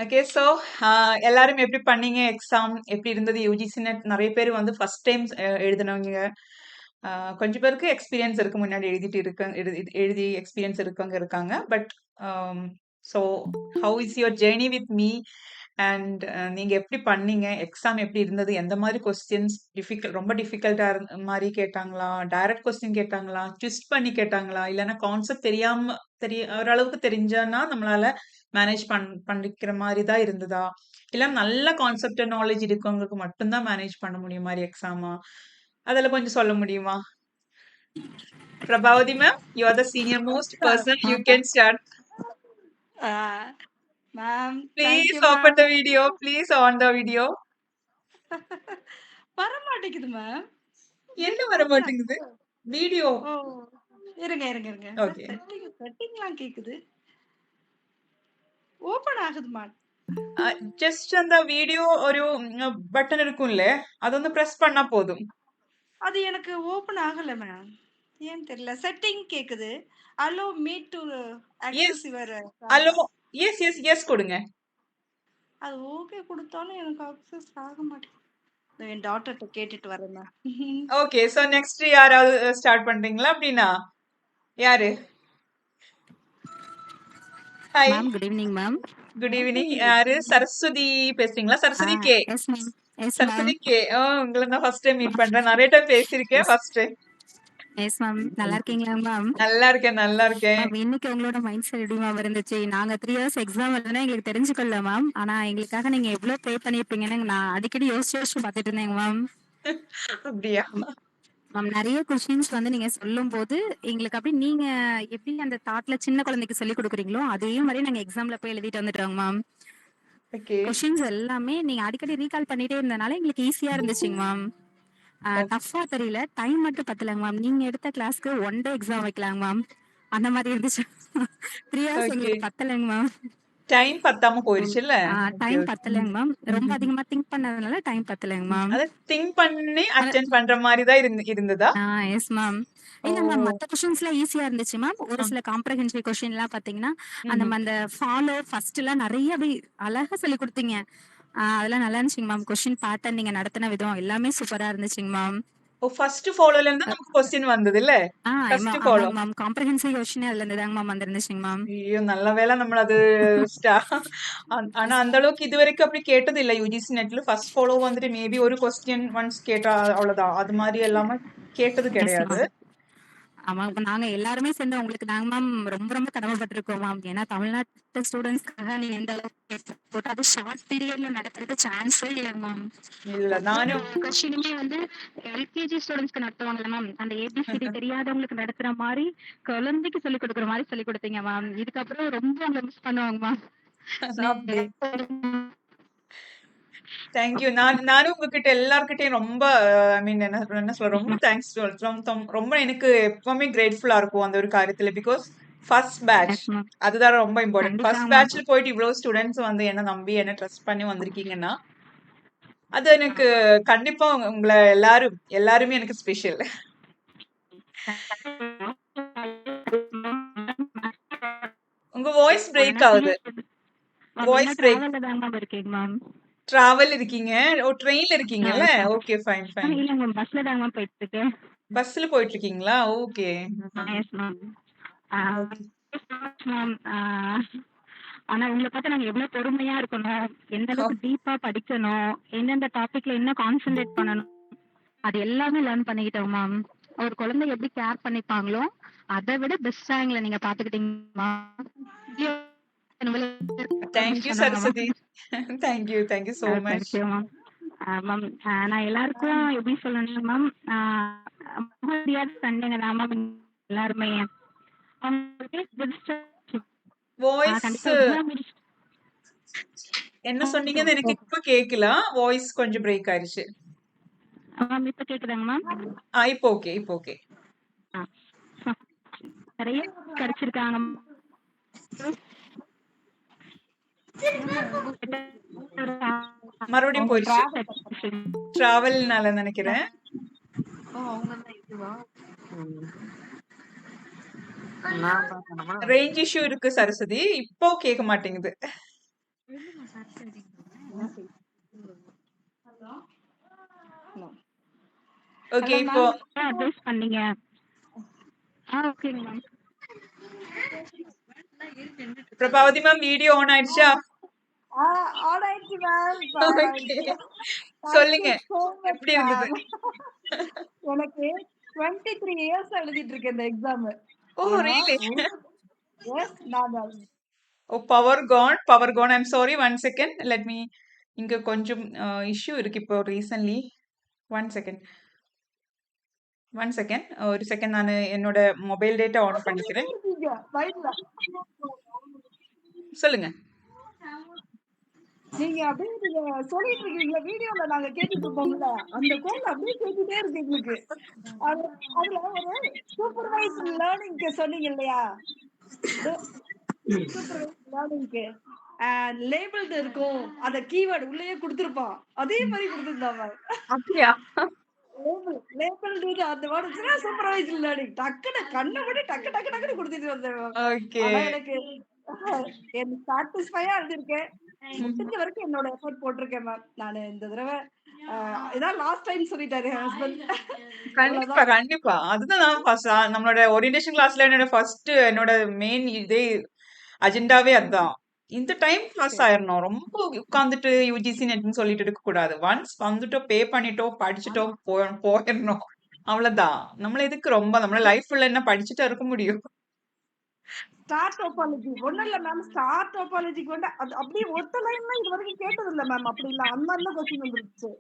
Okay. So எல்லாரும் எப்படி பண்ணீங்க? எக்ஸாம் எப்படி இருந்தது? யுஜிசி நெட் நெறைய பேர் வந்து ஃபர்ஸ்ட் டைம் எழுதினவங்க. அ கொஞ்சம் பேருக்கு எக்ஸ்பீரியன்ஸ் இருக்கு. முன்னாடி எழுதிட்டு எழுதி எக்ஸ்பீரியன்ஸ் இருக்கவங்க இருக்காங்க. But so how is your journey with me? And நீங்க எப்படி பண்ணீங்க? எக்ஸாம் எப்படி இருந்தது? எந்த மாரி கொஸ்டின்ஸ் ரொம்ப டிஃபிகல்ட்டா மாரி கேட்டாங்களா? டைரக்ட் கொஸ்டின் கேட்டாங்களா? ட்விஸ்ட் பண்ணி கேட்டாங்களா? இல்லன்னா கான்செப்ட் தெரியாம ஓரளவுக்கு தெரிஞ்சான்னா நம்மளால மேனேஜ் பண்ணிக்கிற மாரி தான் இருந்ததா? இல்ல நல்ல கான்செப்ட் நாலேட்ஜ் இருக்கவங்களுக்கு மட்டும் தான் மேனேஜ் பண்ண முடியும் மாரி எக்ஸாமா? அதெல்லாம் கொஞ்சம் சொல்ல முடியுமா? Prabhavati ma'am, you are the senior most person. You can start. Ma'am please thank you open ma'am. The video. Please on the video. வர மாட்டேங்குது மேம். என்ன வர மாட்டேங்குது? வீடியோ. ஓ இருங்க இருங்க இருங்க ஓகே. செட்டிங்லாம் கேக்குது. ஓபன் ஆகுது மேம். ஜஸ்ட் அந்த வீடியோ ஒரு பட்டன் இருக்கும்ல, அது வந்து பிரஸ் பண்ணா போதும். அது எனக்கு ஓபன் ஆகல மேம். ஏன் தெரியல. செட்டிங் கேக்குது. Allow me to yes. Access your allow. Camera. Yes, yes, yes கொடுங்க. அது ஓகே கொடுத்தாலும் எனக்கு அக்சஸ் ஆக மாட்டேங்குது. என் டாட்டர்கிட்ட கேட்டுட்டு வரேன் மேம். ஓகே. சோ நெக்ஸ்ட் யாராவது ஸ்டார்ட் பண்றீங்களா? அப்படின்னா யாரு? Hi. Ma'am good evening ma'am. Good evening. யாரு? சரஸ்வதி பேசுறீங்களா? Saraswati K. Yes ma'am. Yes ma'am. Saraswati K. உங்களை நான் ஃபர்ஸ்ட் டைம் மீட் பண்றேன். நிறைய டைம் பேசியிருக்கேன். Yes first time. Yes ma'am. நல்லா இருக்கீங்களா மேம்? நல்லா இருக்கேன், நல்லா இருக்கேன். மேம் இன்னைக்கு உங்களோட மைண்ட் செட் எப்படி மேம் இருந்துச்சு? நாங்க 3 இயர்ஸ் எக்ஸாம் எழுதுனா எங்களுக்கு தெரிஞ்சுக்கல மேம். ஆனா எங்களுக்காக நீங்க எவ்வளவு ப்ரே பண்ணிருப்பீங்கன்னு நான் அடிக்கடி யோசிச்சு பார்த்துட்டு இருந்தேங்க மேம். அப்படியா? மேம் நிறைய கொஸ்டின்ஸ் வந்து நீங்க சொல்லும் போது எங்களுக்கு அப்படி நீங்க எப்படி அந்த தாட்ல சின்ன குழந்தைக்கு சொல்லி கொடுக்குறீங்களோ அதே மாதிரி நாங்க எக்ஸாம்ல போய் எழுதிட்டு வந்துட்டோங்க மேம். ஓகே. கொஸ்டின்ஸ் எல்லாமே நீங்க அடிக்கடி ரீகால் பண்ணிட்டே இருந்தனால எங்களுக்கு ஈஸியா இருந்துச்சுங்க மேம். டஃப்பா தெரியல. டைம் மட்டும் பத்தலங்க மேம். நீங்க எடுத்த கிளாஸ்க்கு 1 டே எக்ஸாம் வைக்கலாங்க மேம். அந்த மாதிரி இருந்துச்சு. 3 ஹார்ஸ் ஓகே. எங்களுக்கு பத்தலங்க மேம். டைம் பத்தாம போயிருச்சுல்ல? Okay, time okay. பத்தலங்க மேம். ரொம்ப அதிகமா திங்க் பண்ணதுனால டைம் பத்தலங்க மேம். அத திங்க் பண்ணி அட்டெண்ட் பண்ற மாதிரி தான் இருந்ததா? Yes ma'am. ஓ. இல்ல மேம் மத்த கொஸ்டின்ஸ்லாம் ஈஸியா இருந்துச்சு மேம். ஒரு சில காம்ப்ரஹென்சிவ் கொஸ்டின்லாம் பாத்தீங்கன்னா, அந்த ஃபாலோ ஃபர்ஸ்ட்லாம் நெறைய அப்படி அழகா சொல்லிக் குடுத்தீங்க. அதெல்லாம் நல்லா இருந்துச்சுங்க மேம். கொஸ்டின் பேட்டர்ன் நீங்க நடத்தின விதம் எல்லாமே சூப்பரா இருந்துச்சுங்க மேம். ஓ, ஃபர்ஸ்ட் ஃபாலோல இருந்து நமக்கு கொஸ்டின் வந்தது இல்ல? First follow. ஆமாங்க மேம். காம்ப்ரஹென்சிவ் கொஸ்டினே அதுல இருந்து தாங்க மேம் வந்திருந்துச்சுங்க மேம். ஐயோ! நல்ல வேளை நம்மள அது ஸ்டா ஆனா அந்த அளவுக்கு இதுவரைக்கும் அப்படி கேட்டது இல்ல. யுஜிசி நெட்ல ஃபர்ஸ்ட் ஃபாலோ வந்துட்டு மேபி ஒரு கொஸ்டின் ஒன்ஸ் கேட்டா அவ்வளவுதான். அது மாதிரி எல்லாமே கேட்டது எஸ் கிடையாது. மேம். ஆமா. இப்ப நாங்க எல்லாருமே சேர்ந்து உங்களுக்கு தாங்க மேம் ரொம்ப ரொம்ப கடமைப்பட்டிருக்கோம் மேம். ஏன்னா தமிழ்நாட்டு ஸ்டூடண்ட்ஸ்க்காக நீங்க எந்த அளவுக்கு effort போட்டு அது ஷார்ட் பீரியட்ல நடத்துறது சான்ஸே இல்ல மேம். இல்ல ஒவ்வொரு நானும் கொஸ்டினுமே வந்து எல்கேஜி ஸ்டூடெண்ட்ஸ்க்கு நடத்துவாங்கல்ல மேம். அந்த ஏபிசிடி தெரியாதவங்களுக்கு நடத்துற மாதிரி குழந்தைக்கு சொல்லிக் கொடுக்குற மாதிரி சொல்லிக் கொடுத்தீங்க மேம். இதுக்கப்புறம் ரொம்ப உங்களை மிஸ் பண்ணுவாங்க மேம். அப்படி. Thank you. நானும் உங்ககிட்ட எல்லார்கிட்டயும் ரொம்ப ஐ மீன் என்ன சொல்ல ரொம்ப தேங்க்ஸ் ரொம்ப எனக்கு எப்பவுமே கிரேட்ஃபுல்லா இருக்கும் அந்த ஒரு காரியத்துல. Because first batch yes ma'am. அதுதான் ரொம்ப இம்பார்ட்டன்ட். கண்டிப்பா ஃபர்ஸ்ட் மேம். பேட்ச்ல போயிட்டு இவ்வளவு ஸ்டூடெண்ட்ஸ் வந்து என்ன நம்பி என்ன ட்ரஸ்ட் பண்ணி வந்திருக்கீங்கன்னா அது எனக்கு கண்டிப்பா உங்களை எல்லாருமே எனக்கு ஸ்பெஷல். உங்க வாய்ஸ் பிரேக் ஆகுது. Voice break. டிராவல்ல தாங்க மேம் இருக்கேங்க மேம். டிராவல் இருக்கீங்க. ஓ, ட்ரெயின்ல இருக்கீங்கல்ல? Okay, fine, fine. இல்ல மேம் பஸ்ல தாங்க மேம் போயிட்டு இருக்கேன். பஸ்ல போயிட்டு இருக்கீங்களா? Okay. Yes ma'am. Okay. Ma'am ஆனா உங்களை பார்த்து நாங்க எவ்வளவு பொறுமையா இருக்கணும், எந்த அளவுக்கு டீப்பா படிக்கணும், எந்தெந்த டாபிக்ல என்ன கான்சென்ட்ரேட் பண்ணணும், அது எல்லாமே லேர்ன் பண்ணிக்கிட்டோம் மேம். ஒரு குழந்தை எப்படி கேர் பண்ணிப்பாங்களோ அதை விட பெஸ்டா எங்களை நீங்க பாத்துக்கிட்டீங்க thank you Saraswati. Thank you so much. Thank you ma'am. Ma'am நான் எல்லாருக்கும் எப்படி சொல்லணும் மேம், சண்டைங்க தான் மேம் எல்லாருமே. வாய்ஸ் கண்டிப்பா எக்ஸாம் என்ன சொன்னீங்கன்னு எனக்கு இப்ப கேக்கல. வாய்ஸ் கொஞ்சம் பிரேக் ஆயிருச்சு. மேம் இப்ப கேக்குதாங்க மேம்? இப்போ ஓகே, இப்போ ஓகே. நிறைய கிடைச்சிருக்காங்க. மறுபடியும் போயிடுச்சு. டிராவல்னால நினைக்கிறேன். ரேஞ்ச் இஷ்யூ இருக்கு சரஸ்வதி. இப்போ கேட்க மாட்டேங்குது. என்ன செய்ய? Hello okay. ஹலோ இப்போ மேம். அட்வைஸ் பண்ணீங்க? ஓகேங்க ma'am. Prabhavati ma'am video on ஆயிடுச்சா? ஆன் ஆயிடுச்சு மேம். ஓகே. தேங்க்யூ சொல்லுங்க. ஸோ மச் எப்படி இருந்தது? மேம். எனக்கு 23 இயர்ஸ் எழுதிட்டு இருக்கேன் இந்த எக்ஸாம். ஓ ஆனா ரியலி? எஸ் நான் oh power gone. I'm sorry. 1 second. Let me இங்க கொஞ்சம் இஷ்யூ இருக்கு இப்போ ரீசன்ட்லி. 1 செகண்ட். 1 செகண்ட். ஒரு செகண்ட் நானு என்னோட மொபைல் டேட்டா ஆன் சொல்லிட்டே பண்ணிக்கிறேன். இருக்கீங்க மைண்ட்ல. சொல்லுங்க. நீங்க அப்படியே நீங்க சொல்லிட்டு இருக்கீங்களா வீடியோல நாங்க கேட்டுட்டு இருப்போம்ல அந்த கோல் அப்படியே கேட்டுட்டே இருக்கு எங்களுக்கு. அது அதுல ஒரு சூப்பர்வைசர் லேர்னிங்க்கு சொன்னீங்க இல்லையா? சூப்பர்வைசர் லேர்னிங்க்கு லேபிள்டு இருக்கும் அந்த கீவேர்டு உள்ளேயே கொடுத்துருப்பான் அதே மாதிரி கொடுத்துருந்தாங்க. அப்படியா? லேபிள்டு அந்த வேர்டு இருந்துச்சுன்னா சூப்பர்வைசர் லேர்னிங் டக்குன்னு கண்ணை கூட டக்கு டக்கு டக்குன்னு கொடுத்துட்டு வந்தேன். ஓகே. ஆனா எனக்கு என் சாட்டிஸ்ஃபையா இருந்திருக்கேன். முடிஞ்ச வரைக்கும் என்னோட எஃபர்ட் போட்டிருக்கேன் மேம். நான் இந்த தடவை இதான் லாஸ்ட் டைம் சொல்லிட்டாரு என் ஹஸ்பண்ட். கண்டிப்பா, கண்டிப்பா. அதுதான் நான் ஃபர்ஸ்ட் நம்மளோட ஓரியன்டேஷன் கிளாஸ்ல என்னோட மெயின் இதே அஜெண்டாவே அதுதான். இந்த டைம் பாஸ் ஆயிரணும். ரொம்ப உட்கார்ந்துட்டு யுஜிசி நெட்னு சொல்லிட்டு இருக்க கூடாது. ஒன்ஸ் வந்துட்டோம், பே பண்ணிட்டோம், படிச்சுட்டோம், போயிடணும். அவ்வளவுதான். நம்மள எதுக்கு ரொம்ப நம்மள லைஃப் ஃபுல்லா என்ன படிச்சுட்டா இருக்க முடியும்? ஸ்டார் டோபாலஜி ஒண்ணும் இல்ல மேம். ஸ்டார் டோபாலஜிக்கு வந்து அது அப்படியே ஒத்த லைன்ல இது வரைக்கும் கேட்டது இல்ல மேம். அப்படி இல்ல அந்த மாதிரிலாம் கொஸ்டின் வந்துருச்சு.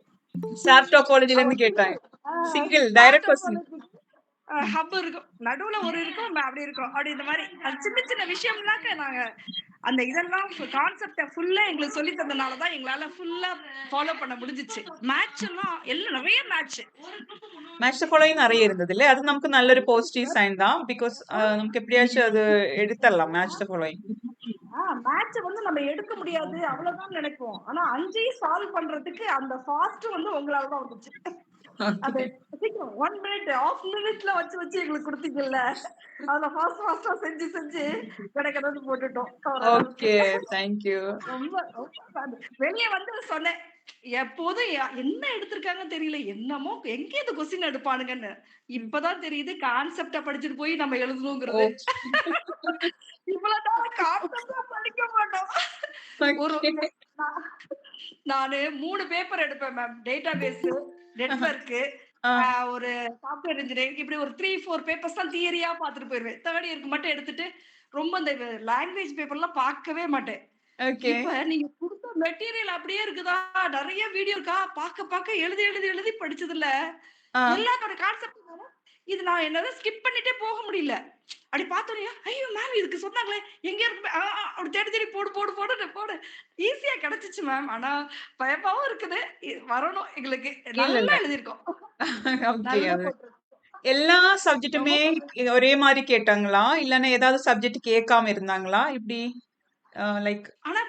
ஸ்டார் டோபாலஜில இருந்து கேட்டாங்க. Single direct question. ஹப் இருக்கும் நடுவுல ஒரு இருக்கும் அப்படி இருக்கும் அப்படி இந்த மாதிரி சின்ன சின்ன விஷயம்லாக்க நாங்க அந்த இதெல்லாம் கான்செப்ட ஃபுல்லா எங்களுக்கு சொல்லி தந்தனாலதான் எங்களால ஃபுல்லா ஃபாலோ பண்ண முடிஞ்சிச்சு. மேட்ச் எல்லாம் நிறைய மேட்ச் ஃபாலோயிங் நிறைய இருந்தது இல்ல? அது நமக்கு நல்லொரு பாசிட்டிவ் சைன் தான். பிகாஸ் நமக்கு எப்படியாச்சும் அது எடுத்துடலாம் மேட்ச் ஃபாலோயிங். மேட்ச் வந்து நம்ம எடுக்க முடியாது அவ்வளவுதான் நினைப்போம். ஆனா 5 சால்வ் பண்றதுக்கு அந்த ஃபாஸ்ட் வந்து உங்களால தான் வந்துச்சு. அது சீக்கிரம் 1 மினிட் ஆஃப் மினிட்ல வச்சு எங்களுக்கு கொடுத்தீங்கல்ல அதுல ஃபாஸ்ட் ஃபாஸ்டா செஞ்சு கிடைக்கிறது போட்டுட்டோம். Okay, thank you. ரொம்ப வெளியே வந்து சொன்னேன் எப்போதும் என்ன எடுத்திருக்காங்கன்னு தெரியல. என்னமோ எங்க இந்த கொஸ்டின் எடுப்பானுங்கன்னு இப்பதான் தெரியுது. கான்செப்ட படிச்சுட்டு போய் நம்ம எழுதணுங்கிறது. இவ்வளவுதான் கான்செப்டா படிக்க மாட்டோம். ஒரு நானு 3 பேப்பர் எடுப்பேன் மேம். டேட்டா பேஸ், நெட்வொர்க், ஒரு சாஃப்ட்வேர் இன்ஜினியரிங் இப்படி ஒரு 3-4 பேப்பர்ஸ் தான் தியரியா பாத்துட்டு போயிருவேன். தேர்ட் இயருக்கு மட்டும் எடுத்துட்டு ரொம்ப இந்த லாங்குவேஜ் பேப்பர்லாம் பார்க்கவே மாட்டேன். இப்ப நீங்க கொடுத்த மெட்டீரியல் அப்படியே இருக்குதா? நிறைய வீடியோ இருக்கா? பார்க்க எழுதி படிச்சதுல எல்லாத்தோட கான்செப்ட் இது நான் என்னால ஸ்கிப் பண்ணிட்டே போக முடியல. அப்படி பார்த்தோன்னே ஐயோ மேம் இதுக்கு சொன்னாங்களே எங்க இருக்கு அப்படி தேடி போடு ஈஸியா கிடைச்சிச்சு மேம். ஆனா பயமாவும் இருக்குது. வரணும் எங்களுக்கு நல்லா எழுதிருக்கோம். எல்லா சப்ஜெக்ட்டுமே ஒரே மாதிரி கேட்டாங்களா? இல்லன்னா ஏதாவது சப்ஜெக்ட் கேட்காம இருந்தாங்களா? இப்படி லைக் ஆனா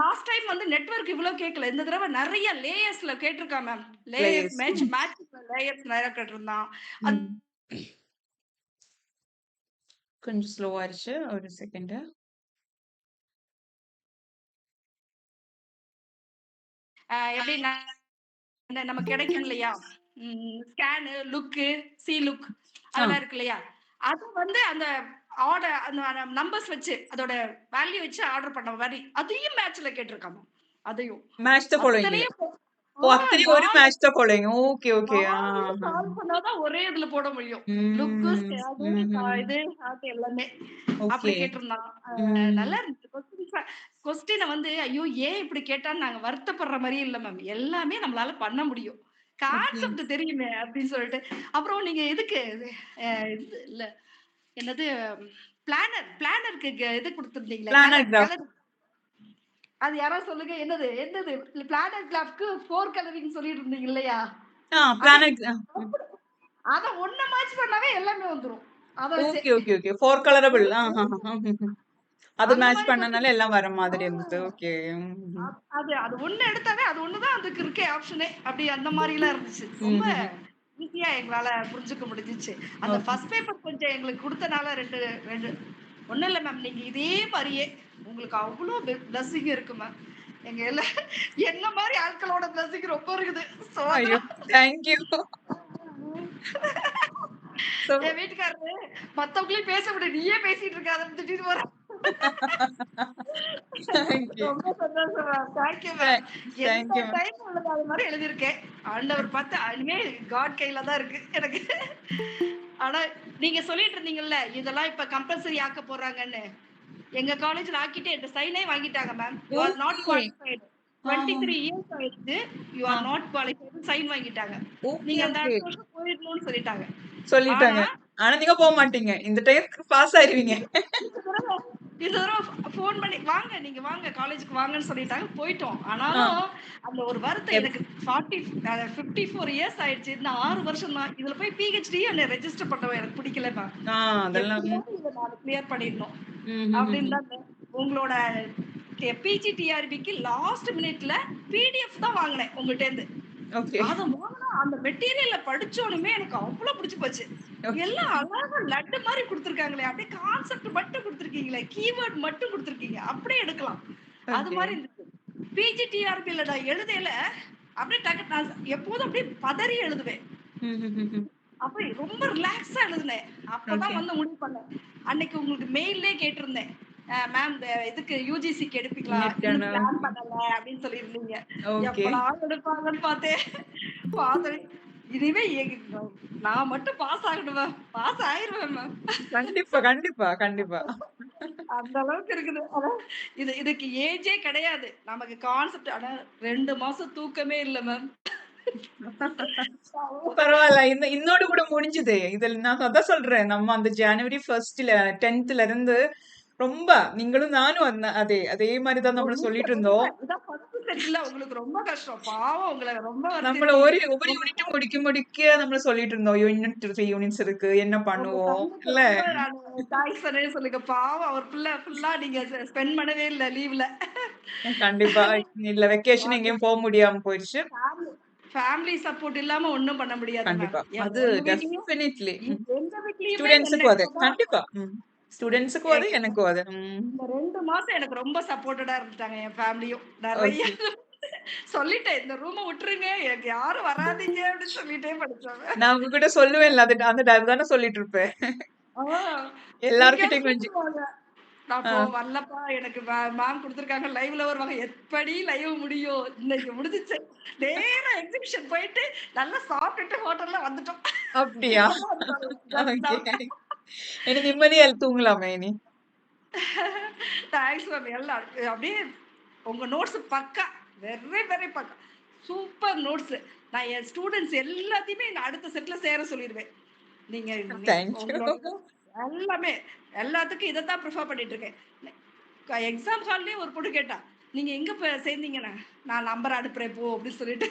லாஸ்ட் டைம் வந்து நெட்வொர்க் இவ்வளவு கேட்கல. இந்த தடவை நிறைய லேயர்ஸ்ல கேட்டிருக்கா மேம். லேயர்ஸ் மேட்ச் லேயர்ஸ் நிறைய கேட்டிருந்தான். கொஞ்சம் ஸ்லோவா ஆயிடுச்சு. ஒரு செகண்ட். எப்படின்னா நமக்கு கிடைக்கும் இல்லையா ஸ்கேனு லுக்கு சி லுக் அதெல்லாம் இருக்கு இல்லையா? அது வந்து அந்த ஆர்டர் அந்த நம்பர்ஸ் வச்சு அதோட வேல்யூ வச்சு ஆர்டர் பண்ண மாதிரி அதையும் மேட்ச்ல கேட்டிருக்காங்க. அதையும் மேட்ச் த ஃபாலோயிங். அத்தனை ஒரு match the following. Okay okay. Solve பண்ணாதான் ஒரே இதுல போட முடியும். லுக் இது எல்லாமே அப்படி கேட்டிருந்தான். நல்லா இருந்துச்சு கொஸ்டினை வந்து ஐயோ ஏன் இப்படி கேட்டான்னு நாங்க வருத்தப்படுற மாதிரியே இல்ல மேம். எல்லாமே நம்மளால பண்ண முடியும். கான்செப்ட் தெரியுமே அப்படின்னு சொல்லிட்டு. அப்புறம் நீங்க எதுக்கு இது இல்ல என்னது பிளானருக்கு இது கொடுத்திருந்தீங்களா? அது யாரோ சொல்லுங்க என்னது பிளானர் கிராஃப்ட்க்கு 4 கலரிங் சொல்லிட்டு இருந்தீங்க இல்லையா? அத ஒண்ணு மேட்ச் பண்ணாவே எல்லாமே வந்துரும். Okay 4 colourable. அது மேட்ச் பண்ணனால எல்லாம் வர மாதிரி இருந்தது. ஓகே. அது ஒண்ணு எடுத்தாவே அது ஒண்ணுதான் அதுக்கு இருக்கே ஆப்ஷனே. அப்படி அந்த மாதிரி எல்லாம் இருந்துச்சு. ரொம்ப ஈஸியா எங்களால புரிஞ்சுக்க முடிஞ்சிச்சு. அந்த ஃபர்ஸ்ட் பேப்பர் கொஞ்சம் எங்களுக்கு கொடுத்தனால ரெண்டு ஒண்ணும் இல்ல மேம். நீங்க இதே மாதிரியே உங்களுக்கு அவ்வளவு பிளஸிங் இருக்கு மேம். எங்க என்ன மாதிரி ஆட்களோட blessing ரொம்ப இருக்குது. ஐயோ! சோதரம். Thank you. சோ என் வீட்டுக்காரரு மத்தவங்களையும் பேச விடு, நீயே பேசிட்டு இருக்காதன்னு திட்டிட்டு போறாரு. Thank you. ரொம்ப சந்தோஷம் மேம். Thank you ma'am. தேங்க் எந்த யூ மேம். டைம் உள்ளது அது மாதிரி எழுதியிருக்கேன். ஆண்டவர் பார்த்து இனிமே காட் கையில தான் இருக்கு எனக்கு. ஆனா நீங்க சொல்லிட்டு இருந்தீங்கல்ல, இதெல்லாம் இப்ப கம்பல்சரி ஆக்க போறாங்கன்னு. எங்க காலேஜ்ல ஆக்கிட்டு என்கிட்ட சைனே வாங்கிட்டாங்க ma'am. You are not okay. Qualified. ஆஹா. 23 இயர்ஸ் ஆயிடுச்சு. You ah. Are not qualified sign வாங்கிட்டாங்க. ஓகே, நீங்க அந்த ஓகே. அடுத்த வருஷம் போயிடணும்னு சொல்லிட்டாங்க. சொல்லிட்டாங்க. ஆனா ஆனா நீங்க மாட்டீங்க. இந்த டைம்க்கு பாஸ் ஆயிருவீங்க. இந்த தடவை போன் பண்ணி வாங்க, நீங்க வாங்க காலேஜுக்கு வாங்கன்னு சொல்லிட்டாங்க. போயிட்டோம். ஆ. ஆனாலும் அந்த ஒரு வருத்தம் எப் எனக்கு 54 இயர்ஸ் ஆயிடுச்சு. இன்னும் 6 வருஷம் தான். இதுல போய் பிஹெச்டி என்ன ரெஜிஸ்டர் பண்ணவும் எனக்கு பிடிக்கல மேம். அதெல்லாம் எப்படியாவது இதை நான் கிளியர் பண்ணிடணும் அப்படின்னு ம்ஹ்ஹ்ம். தான் உங்களோட பிஜிடிஆர்பிக்கு லாஸ்ட் மினிட்ல பிடிஎஃப் தான் வாங்கினேன் உங்கள்ட்ட இருந்து. ஓகே. அத வாங்கினா அந்த மெட்டீரியல்ல படிச்சோனுமே எனக்கு அவ்வளவு பிடிச்சு போச்சு. ஓகே. எல்லாம் அழகா லட்டு மாதிரி கொடுத்திருக்காங்களே, அப்படியே கான்செப்ட் மட்டும் கொடுத்திருக்கீங்களே, கீவேர்ட் மட்டும் கொடுத்திருக்கீங்க, அப்படியே எடுக்கலாம். அது ஓகே. மாதிரி இருந்துச்சு. பிஜிடிஆர்பில நான் எழுதையில அப்படியே டக்கு நான் எப்போதும் அப்படியே பதறி எழுதுவேன். ம்ஹ்ஹ்ம். அப்ப ரொம்ப ரிலாக்ஸா எழுதுனேன். அப்பதான் ஓகே. வந்து முடிவு பண்ணேன். அன்னைக்கு உங்களுக்கு மெயில்லே கேட்டிருந்தேன். மேம் இதுக்கு யூஜிசிக்கு எடுப்பீங்களா? நெட் இன்னும் ஆனா பிளான் பண்ணல அப்படின்னு சொல்லியிருந்தீங்க. ஓகே. எப்படா எடுப்பாங்கன்னு பார்த்தேன். பார்த்தேன். இனிமே நான் மட்டும் பாஸ் ஆகணும் மேம். Pass ஆயிருவேன் ma'am. கண்டிப்பா, கண்டிப்பா, கண்டிப்பா. அந்த அளவுக்கு இருக்குது. இதுக்கு ஏஜே கிடையாது. நமக்கு கான்செப்ட். ஆனா 2 மாசம் தூக்கமே இல்ல மேம். பரவால்ல. இன்னோட கூட முடிஞ்சுது. இதுல நான் அதான் சொல்றேன். நம்ம அந்த ஜனவரி 1 10ல இருந்து ரொம்ப நீங்களும் நானும் அதே மாரி தான் நம்மளும் நீங்க சொல்லிட்டு ரொம்ப இருந்தோம். இதான் ஃபர்ஸ்ட் செட்ல உங்களுக்கு ரொம்ப கஷ்டம். பாவம் உங்கள ரொம்ப நம்மள வருத்திருக்கீங்க. ஒரு யூனிட் முடிக்க நம்மள சொல்லிட்டு இருந்தோம். யூனிட் 3 யூனிட்ஸ் இருக்கு. என்ன உங்க பண்ணுவோம்? சன்னுக்கு இல்ல. ரொம்ப நானு தேங்க்ஸ் சொல்லுங்க. பாவம் அவர் ஃபுல்லா நீங்க ஸ்பெண்ட் பண்ணவே இல்ல லீவ்ல. கண்டிப்பா. இல்ல வெக்கேஷன் எங்கேயும் முடியாம போயிருச்சு. ஃபேமிலி சப்போர்ட் இல்லாம ஒண்ணும் பண்ண முடியாது மேம். கண்டிப்பா. அது உங்க வீட்லயும் டெஃபினெட்லி. எங்க வீட்லயுமே என்ன ஸ்டூடண்ட்ஸுக்கும் அது. இப்பதான் கண்டிப்பா. ஸ்டூடண்ட்ஸுக்கும் அது, எனக்கும் அது. இந்த 2 மாசம் எனக்கு ரொம்ப சப்போர்ட்டடா இருந்துட்டாங்க என் ஃபேமிலியும். நிறைய ஓகே. சொல்லிட்டேன். இந்த ரூம விட்டுருங்க. எனக்கு யாரும் வராதீங்க அப்படின்னு சொல்லிட்டே படிச்சாங்க. நான் உங்ககிட்ட சொல்லுவேன்ல. அந்த டைம் தானே சொல்லிட்டு இருப்பேன். எல்லார்கிட்டயும் கொஞ்சம் நான் ஆ. வரலப்பா எனக்கு மேம் கொடுத்துருக்காங்க லைவ்ல வருவாங்க. எப்படி லைவ் முடியும்? இன்னைக்கு முடிஞ்சிச்சு. நேரா எக்ஸிபிஷன் போயிட்டு நல்லா சாப்பிட்டுட்டு ஹோட்டல்ல வந்துட்டோம். அப்படியா? ஓகே. இனி நிம்மதியா தூங்கலாமே இனி. Thanks ma'am. எல்லாம் அப்படியே உங்க நோட்ஸ் பக்கா. வெரி வெரி பக்கா. Super notes. நான் என் ஸ்டூடெண்ட்ஸ் எல்லாத்தையுமே அடுத்த செட்ல சேர சொல்லிடுவேன். நீங்க தேங்க் யூ. உங்களோட எல்லாமே எல்லாத்துக்கும் இதை தான் ப்ரிஃபர் பண்ணிட்டு இருக்கேன். எக்ஸாம் ஹால்லேயே ஒரு பொண்ணு கேட்டா, நீங்க எங்க சேர்ந்தீங்கன்னா நான் நம்பர் அனுப்புறேன் போ அப்படின்னு சொல்லிட்டு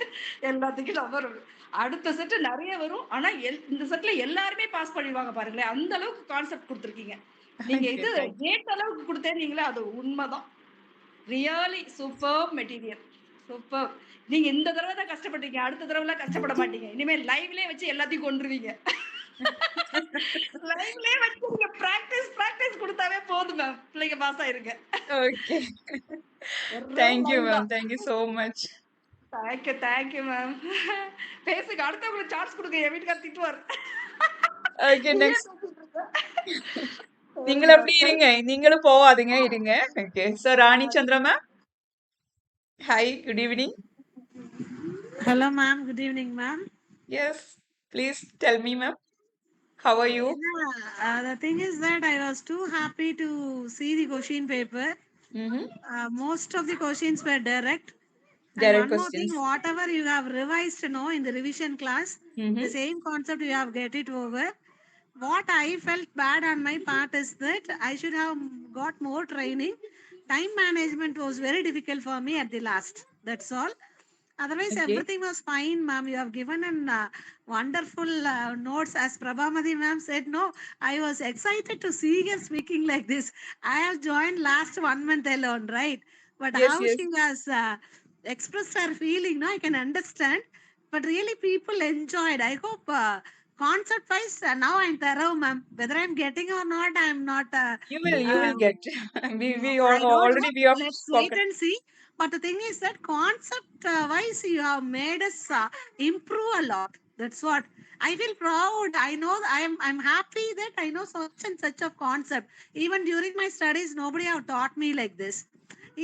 எல்லாத்துக்கும் நம்பர் அடுத்த செட்டு நிறைய வரும். ஆனா இந்த செட்ல எல்லாருமே பாஸ் பண்ணிடுவாங்க பாருங்களேன். அந்த அளவுக்கு கான்செப்ட் கொடுத்துருக்கீங்க. நீங்க இது கேட் அளவுக்கு கொடுத்தேன்னீங்களே அது உண்மைதான். Really super material. சூப்பர். நீங்க இந்த தடவை தான் கஷ்டப்பட்டீங்க. அடுத்த தடவை கஷ்டப்பட மாட்டீங்க. இனிமேல் லைவ்லயே வச்சு எல்லாத்தையும் கொண்டுருவீங்க. லைவ்லயே வச்சு நீங்க பிராக்டிஸ் கொடுத்தாவே போதும் மேம். பிள்ளைங்க பாஸ் ஆயிருங்க. Okay. Thank you ma'am. Thank you so much. Thank you ma'am. பேசுங்க. அடுத்தவங்களுக்கு சான்ஸ் கொடுங்க. என் வீட்டுக்காரர் திட்டுவார். Okay next. நீங்களும் அப்படி இருங்க. நீங்களும் போவாதீங்க இருங்க. Okay. So Rani Chandra ma'am. Hi, good evening. Hello, ma'am. Good evening, ma'am. Yes, please tell me, ma'am. How are you? The thing is that I was too happy to see the question paper. Most of the questions were direct. Direct and one more thing, questions. whatever you have revised in the revision class, the same concept you have get it over. What I felt bad on my part is that I should have got more training. Time management was very difficult for me at the last. That's all. Otherwise, everything was fine, ma'am. You have given an wonderful notes. As Prabhamadi ma'am said, no, I was excited to see her speaking like this. I have joined last 1 month alone, right? But Yes, how yes. she has expressed her feeling, no, I can understand. But really, people enjoyed. I hope concept wise, now I'm thorough, ma'am. Whether I'm getting or not, I'm not. You will get. we I don't already know. we have Let's spoken. wait and see. But the thing is that concept wise, you have made us improve a lot. That's what I feel proud. I know I'm happy that I know such and such of concept. Even during my studies, nobody have taught me like this.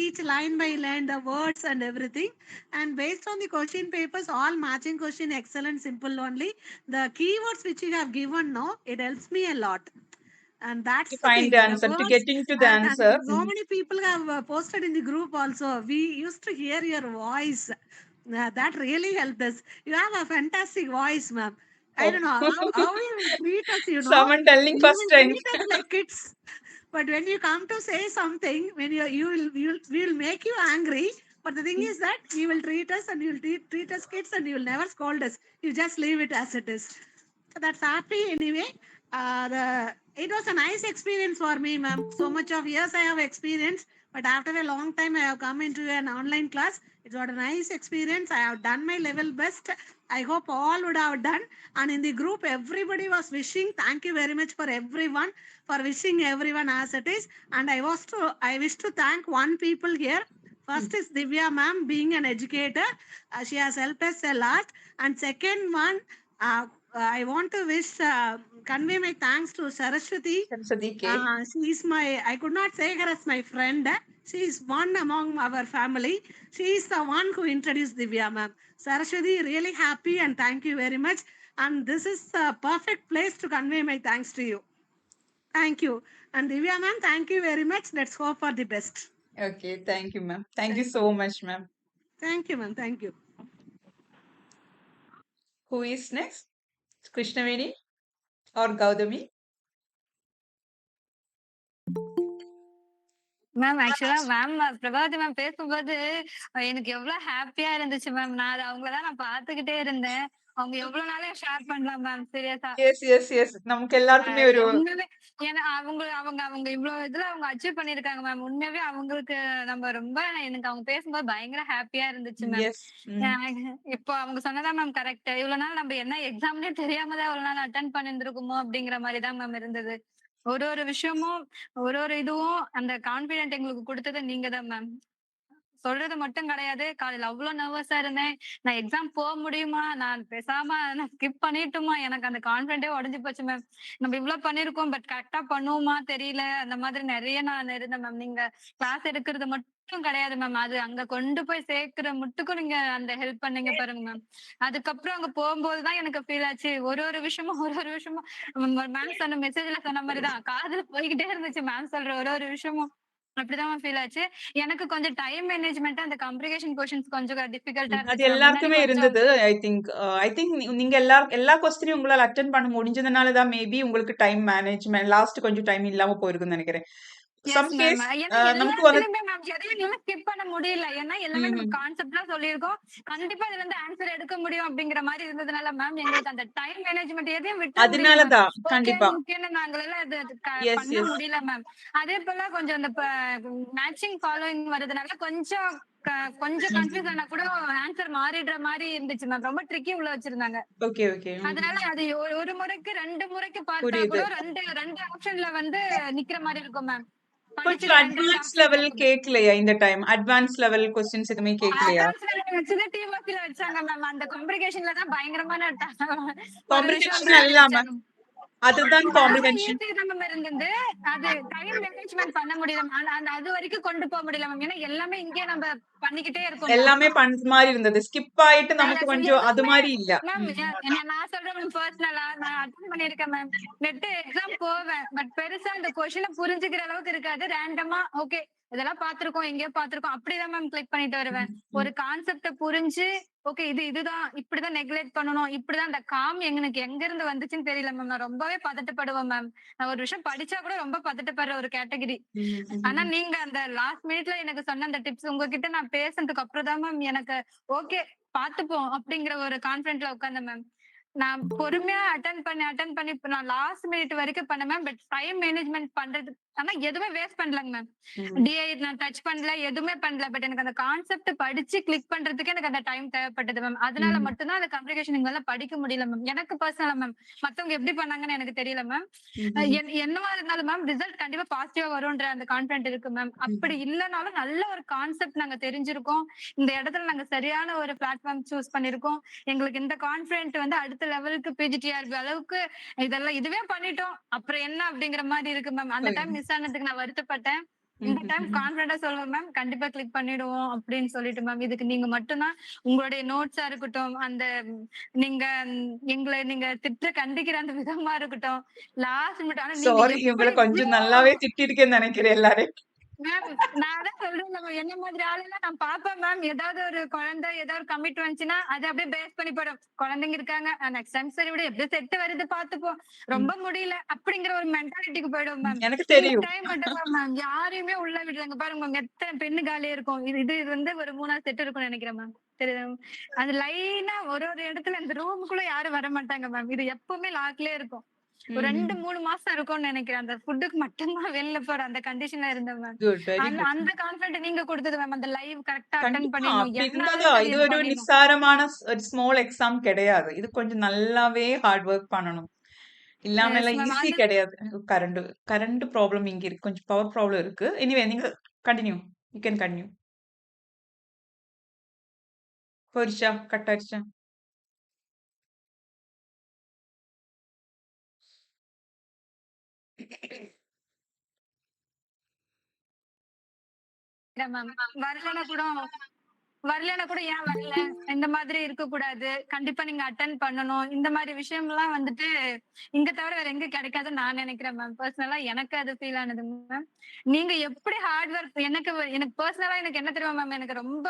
Each line by line, the words and everything. And based on the question papers, all matching question, excellent, simple only. The keywords which you have given now, it helps me a lot. And that's To the find the thing. The answer, to words, getting to the and answer. so many people have posted in the group also. We used to hear your voice. That really helped us. You have a fantastic voice, ma'am. I don't know how you will treat us, you know. Someone telling You first will time. treat us like kids. But when you come to say something, when we will make you angry. But the thing is that you will treat us and you will treat us kids and you will never scold us. You just leave it as it is. So that's happy anyway. It was a nice experience for me, ma'am. So much of years I have experience, but after a long time I have come into an online class. It was a nice experience. I have done my level best. I hope all would have done. And in the group, everybody was wishing. Thank you very much for everyone for wishing everyone as it is. And I wish to thank one people here. First is Divya ma'am, being an educator. She has helped us a lot. And second one, I want to convey my thanks to Saraswati. She is I could not say her as my friend. She is one among our family. She is the one who introduced Divya ma'am. Saraswati, really happy and thank you very much. And this is the perfect place to convey my thanks to you. Thank you. And Divya ma'am, thank you very much. Let's hope for the best. Okay, thank you, ma'am. Thank you so much, ma'am. Thank you, ma'am. Thank you. Who is next? Krishnaveni or Gaudami? Ma'am ஆக்சுவலா ma'am Prabhavati ma'am பேசும்போது எனக்கு எவ்வளவு ஹாப்பியா இருந்துச்சு ma'am. நான் அது அவங்களதான் நான் பாத்துக்கிட்டே இருந்தேன். அவங்க எவ்வளவு நாளே ஷேர் பண்ணலாம் மேம். சீரியஸா எஸ் நமக்கு எல்லாருக்குமே ஒரு உண்மையாவே ஏன்னா அவங்க அவங்க அவங்க இவ்வளவு இதுல அவங்க அச்சீவ் பண்ணிருக்காங்க மேம். உண்மையாவே அவங்களுக்கு நம்ம ரொம்ப எனக்கு அவங்க பேசும்போது பயங்கர ஹாப்பியா இருந்துச்சு மேம். இப்போ அவங்க சொன்னதான் மேம் கரெக்ட். இவ்வளவு நாள் நம்ம என்ன எக்ஸாம்னே தெரியாமதான் இவ்வளவு நாள் அட்டன் பண்ணிருந்திருக்குமோ அப்படிங்கிற மாதிரிதான் மேம் இருந்தது. ஒரு விஷயமும் ஒரு இதுவும் அந்த கான்பிடென்ட் எங்களுக்கு கொடுத்தது நீங்க தான் மேம். சொல்றது மட்டும் கிடையாது. காலையில அவ்வளவு நர்வஸா இருந்தேன். நான் எக்ஸாம் போக முடியுமா, நான் பேசாம நான் ஸ்கிப் பண்ணிட்டுமா, எனக்கு அந்த கான்பிடென்டே உடைஞ்சு போச்சு மேம். நம்ம இவ்வளவு பண்ணிருக்கோம், பட் கரெக்டா பண்ணுவோமா தெரியல. அந்த மாதிரி நிறைய நான் இருந்தேன் மேம். நீங்க கிளாஸ் எடுக்கிறது மட்டும் கிடையாது மேம். அது அங்க கொண்டு போய் சேர்க்கிற முட்டுக்கும் நீங்க அந்த ஹெல்ப் பண்ணீங்க பாருங்க மேம். அதுக்கப்புறம் அங்க போகும்போதுதான் எனக்கு ஃபீல் ஆச்சு. ஒரு விஷயமும் மேம் சொன்ன மெசேஜ்ல சொன்ன மாதிரிதான் காதுல போய்கிட்டே இருந்துச்சு மேம் சொல்ற ஒரு விஷயமும். அப்படிதான் ஃபீல் ஆச்சு. எனக்கு கொஞ்சம் டைம் மேனேஜ்மெண்ட் அந்த காம்ப்ளிகேஷன் கொஸ்டின்ஸ் கொஞ்சம் டிஃபிகல்ட்டா அது இருந்துச்சு. எல்லாருக்குமே இருந்தது. ஐ திங்க் நீங்க எல்லா கொஸ்டினையும் உங்களால அட்டெண்ட் பண்ண முடிஞ்சதுனால தான் மேபி உங்களுக்கு டைம் மேனேஜ்மெண்ட் லாஸ்ட் கொஞ்சம் டைம் இல்லாம போயிருக்குன்னு நினைக்கிறேன். சம் கேஸ் நமக்கு வந்து எதையும் ஸ்கிப் பண்ண முடியல. ஏன்னா எல்லாமே நம்ம கான்செப்ட்ல சொல்லியிருக்கோம். கண்டிப்பா இதுல இருந்து ஆன்சர் எடுக்க முடியும் அப்படிங்கிற மாதிரி இருந்ததுனால மேம் எங்களுக்கு அந்த டைம் மேனேஜ்மெண்ட் எதையும் விட்டு அதனாலதான் கண்டிப்பா நாங்களால அது பண்ண முடியல மேம். அதே போல கொஞ்சம் அந்த மேட்சிங் ஃபாலோயிங் வரதுனால கொஞ்சம் கன்ஃபியூஸ் ஆனா கூட ஆன்சர் மாறிடுற மாதிரி இருந்துச்சு மேம். ரொம்ப ட்ரிக்கி உள்ள வச்சிருந்தாங்க. அதனால அது ஒரு முறைக்கு 2 முறைக்கு பார்த்தா கூட ரெண்டு ஆப்ஷன்ல வந்து நிக்கிற மாதிரி இருக்கும் மேம். கொஞ்சம் அட்வான்ஸ் லெவல் கேக்கலையா இந்த டைம்? அட்வான்ஸ் லெவல் क्वेश्चंस எதுமே கேக்கலையா? வச்சாங்க மேம். அந்த காம்ப்ளிகேஷன்ல தான் பயங்கரமான காம்ப்ளிகேஷன் இல்லாம அதுதான் காம்ப்ளிகேஷன் இருந்தது. அது டைம் மேனேஜ்மெண்ட் பண்ண முடியல மேம். அது வரைக்கும் கொண்டு போக முடியல மேம். ஏன்னா எல்லாமே இங்கே நம்ம பண்ணிக்கிட்டே இருக்கோம். எல்லாமே பண்ற மாதிரி இருந்தது. ஸ்கிப் ஆயிட்டு நமக்கு கொஞ்சம் அது மாதிரி இல்ல மேம். நான் சொல்றேன் மேம், பர்சனலா நான் அட்டெண்ட் பண்ணிருக்கேன் மேம். நெட் எக்ஸாம் போவேன், பட் பெருசா அந்த கொஸ்டினை புரிஞ்சுக்கிற அளவுக்கு இருக்காது. ரேண்டமா ஓகே இதெல்லாம் பாத்திருக்கோம், எங்கேயோ பாத்திருக்கோம், அப்படிதான் மேம் கிளிக் பண்ணிட்டு வருவேன். ஒரு கான்செப்ட புரிஞ்சு ஓகே இதுதான் இப்படிதான் நெக்லெக்ட் பண்ணணும், இப்படிதான் அந்த காம் எனக்கு எங்க இருந்து வந்துச்சுன்னு தெரியல மேம். நான் ரொம்பவே பதட்டப்படுவேன் மேம். நான் ஒரு விஷயம் படிச்சா கூட ரொம்ப பதட்டப்படுற ஒரு கேட்டகரி. ஆனா நீங்க அந்த லாஸ்ட் மினிட்ல எனக்கு சொன்ன அந்த டிப்ஸ் உங்ககிட்ட நான் பேசுனதுக்கு அப்புறம் தான் மேம் எனக்கு ஓகே பாத்துப்போம் அப்படிங்கிற ஒரு கான்பிடென்ட்ல உட்கார்ந்தேன் மேம். நான் பொறுமையா அட்டன் பண்ணி நான் லாஸ்ட் மினிட் வரைக்கும் பண்ணேன் மேம். பட் டைம் மேனேஜ்மெண்ட் பண்றது ஆனா எதுவுமே வேஸ்ட் பண்ணலங்க மேம். ம். டிஐ நான் டச் பண்ணல, எதுவுமே பண்ணல. பட் எனக்கு அந்த கான்செப்ட் படிச்சு கிளிக் பண்றதுக்கு எனக்கு அந்த டைம் தேவைப்பட்டது மேம். அதனால ம். மட்டும் தான் அந்த கம்யூனிகேஷன் எங்களால படிக்க முடியல மேம். எனக்கு பர்சனலா மேம். மத்தவங்க எப்படி பண்ணாங்கன்னு எனக்கு தெரியல மேம். ம்ஹ்ம். என்னவா இருந்தாலும் மேம் ரிசல்ட் கண்டிப்பா பாசிட்டிவா வரும்ன்ற அந்த கான்ஃபிடன்ட் இருக்கு மேம். அப்படி ம். இல்லனாலும் நல்ல ஒரு கான்செப்ட் நாங்க தெரிஞ்சிருக்கோம். இந்த இடத்துல நாங்க சரியான ஒரு பிளாட்ஃபார்ம் சூஸ் பண்ணிருக்கோம். எங்களுக்கு இந்த கான்ஃபிடன்ட் வந்து அடுத்த லெவலுக்கு பிஜிடிஆர்பி அளவுக்கு இதெல்லாம் இதுவே பண்ணிட்டோம். அப்புறம் என்ன அப்படிங்கிற மாரி இருக்கு மேம். அந்த டைம் மிஸ் ஆனதுக்கு நான் வருத்தப்பட்டேன். இந்த டைம் ம்ஹ்ம். கான்ஃபிடன்டா சொல்லுவேன் மேம். கண்டிப்பா கிளிக் பண்ணிடுவோம் அப்படின்னு சொல்லிட்டு மேம். இதுக்கு நீங்க மட்டும் தான் உங்களுடைய நோட்ஸா இருக்கட்டும், அந்த நீங்க எங்கள நீங்க கண்டிக்கிற அந்த விதமா இருக்கட்டும், லாஸ்ட் மினிட் ஆனா நீங்க சாரி உங்கள எப்படி கொஞ்சம் இவ்ளோ நல்லாவே திட்டியிருக்கேன்னு நெனைக்கிறேன் எல்லாரையும். மேம் நான் அதான் சொல்றேன்ல மேம். என்ன மாதிரி ஆளுலாம் நான் பாப்பேன் மேம். ஏதாவது ஒரு குழந்தை ஏதாவது ஒரு கமிட் வந்துச்சுன்னா, அத அப்படியே பேஸ் பண்ணி போயிடும். குழந்தைங்க இருக்காங்க. நெக்ஸ்ட் டைம் சரி விடு எப்படியோ செட் வருது பாத்துப்போம். ம். ரொம்ப முடியல அப்படிங்கிற ஒரு மென்டாலிட்டிக்கு போயிடும் மேம். எனக்கு இந்த தெரியும். டைம் மட்டும் தான் மேம் யாரையுமே உள்ள விடுறாங்க பாருங்க மேம். எத்தனை பெண்ணு காலியா இருக்கும். இது இது இது வந்து ஒரு 3வது செட் இருக்கும்னு நெனைக்கிறேன் மேம். தெரியுதா? அது லைனா ஒரு ஒரு இடத்துல இந்த ரூமுக்குள்ள யாரும் வரமாட்டாங்க மேம். இது எப்பவுமே லாக்லயே இருக்கும். ஒரு 2, ம்ஹ்ம். 3 மாசம் இருக்கும்னு நெனைக்கிறேன். அந்த ஃபுட்டுக்கு மட்டும் தான் வெளில போற அந்த கண்டிஷன்ல இருந்தேன் மேம். குட். வெரி அந்த குட். அந்த கான்ஃபிடன்ட் நீங்க குடுத்தது மேம். அந்த லைவ் கரெக்ட்டா அட்டெண்ட் கண்டிப்பா. பண்ணிடணும். அப்படி என்ன இருந்தா ஆனாலும் தான் சரி இது அது ஒரு பண்ணிடணும். நிஸ்சாரமான ஒரு ஸ்மால் எக்ஸாம் கிடையாது. இது கொஞ்சம் நல்லாவே ஹார்ட் ஒர்க் பண்ணணும். எஸ் இல்லாமலாம் மேம். ஈஸி அது கிடையாது. கரண்ட் கரண்ட் ப்ராப்ளம் இங்க இருக்கு. கொஞ்சம் பவர் ப்ராப்ளம் இருக்கு. எனிவே நீங்க கன்டின்யூ. You can continue. போயிருச்சா? கட் ஆயிடுச்சா? மேம். வரலன்னா கூட வரலன்னா கூட ஏன் வரல? இந்த மாதிரி இருக்கக்கூடாது. கண்டிப்பா நீங்க அட்டெண்ட் பண்ணணும். இந்த மாரி விஷயம்லாம் வந்துட்டு, இங்க தவிர வேற எங்க கிடைக்காதுன்னு நான் நெனைக்கிறேன் மேம். பர்சனலா எனக்கு அது ஃபீல் ஆனது மேம். நீங்க எப்படி ஹார்ட் ஒர்க் எனக்கு பர்சனலா எனக்கு என்ன தெரியுமா மேம்? எனக்கு ரொம்ப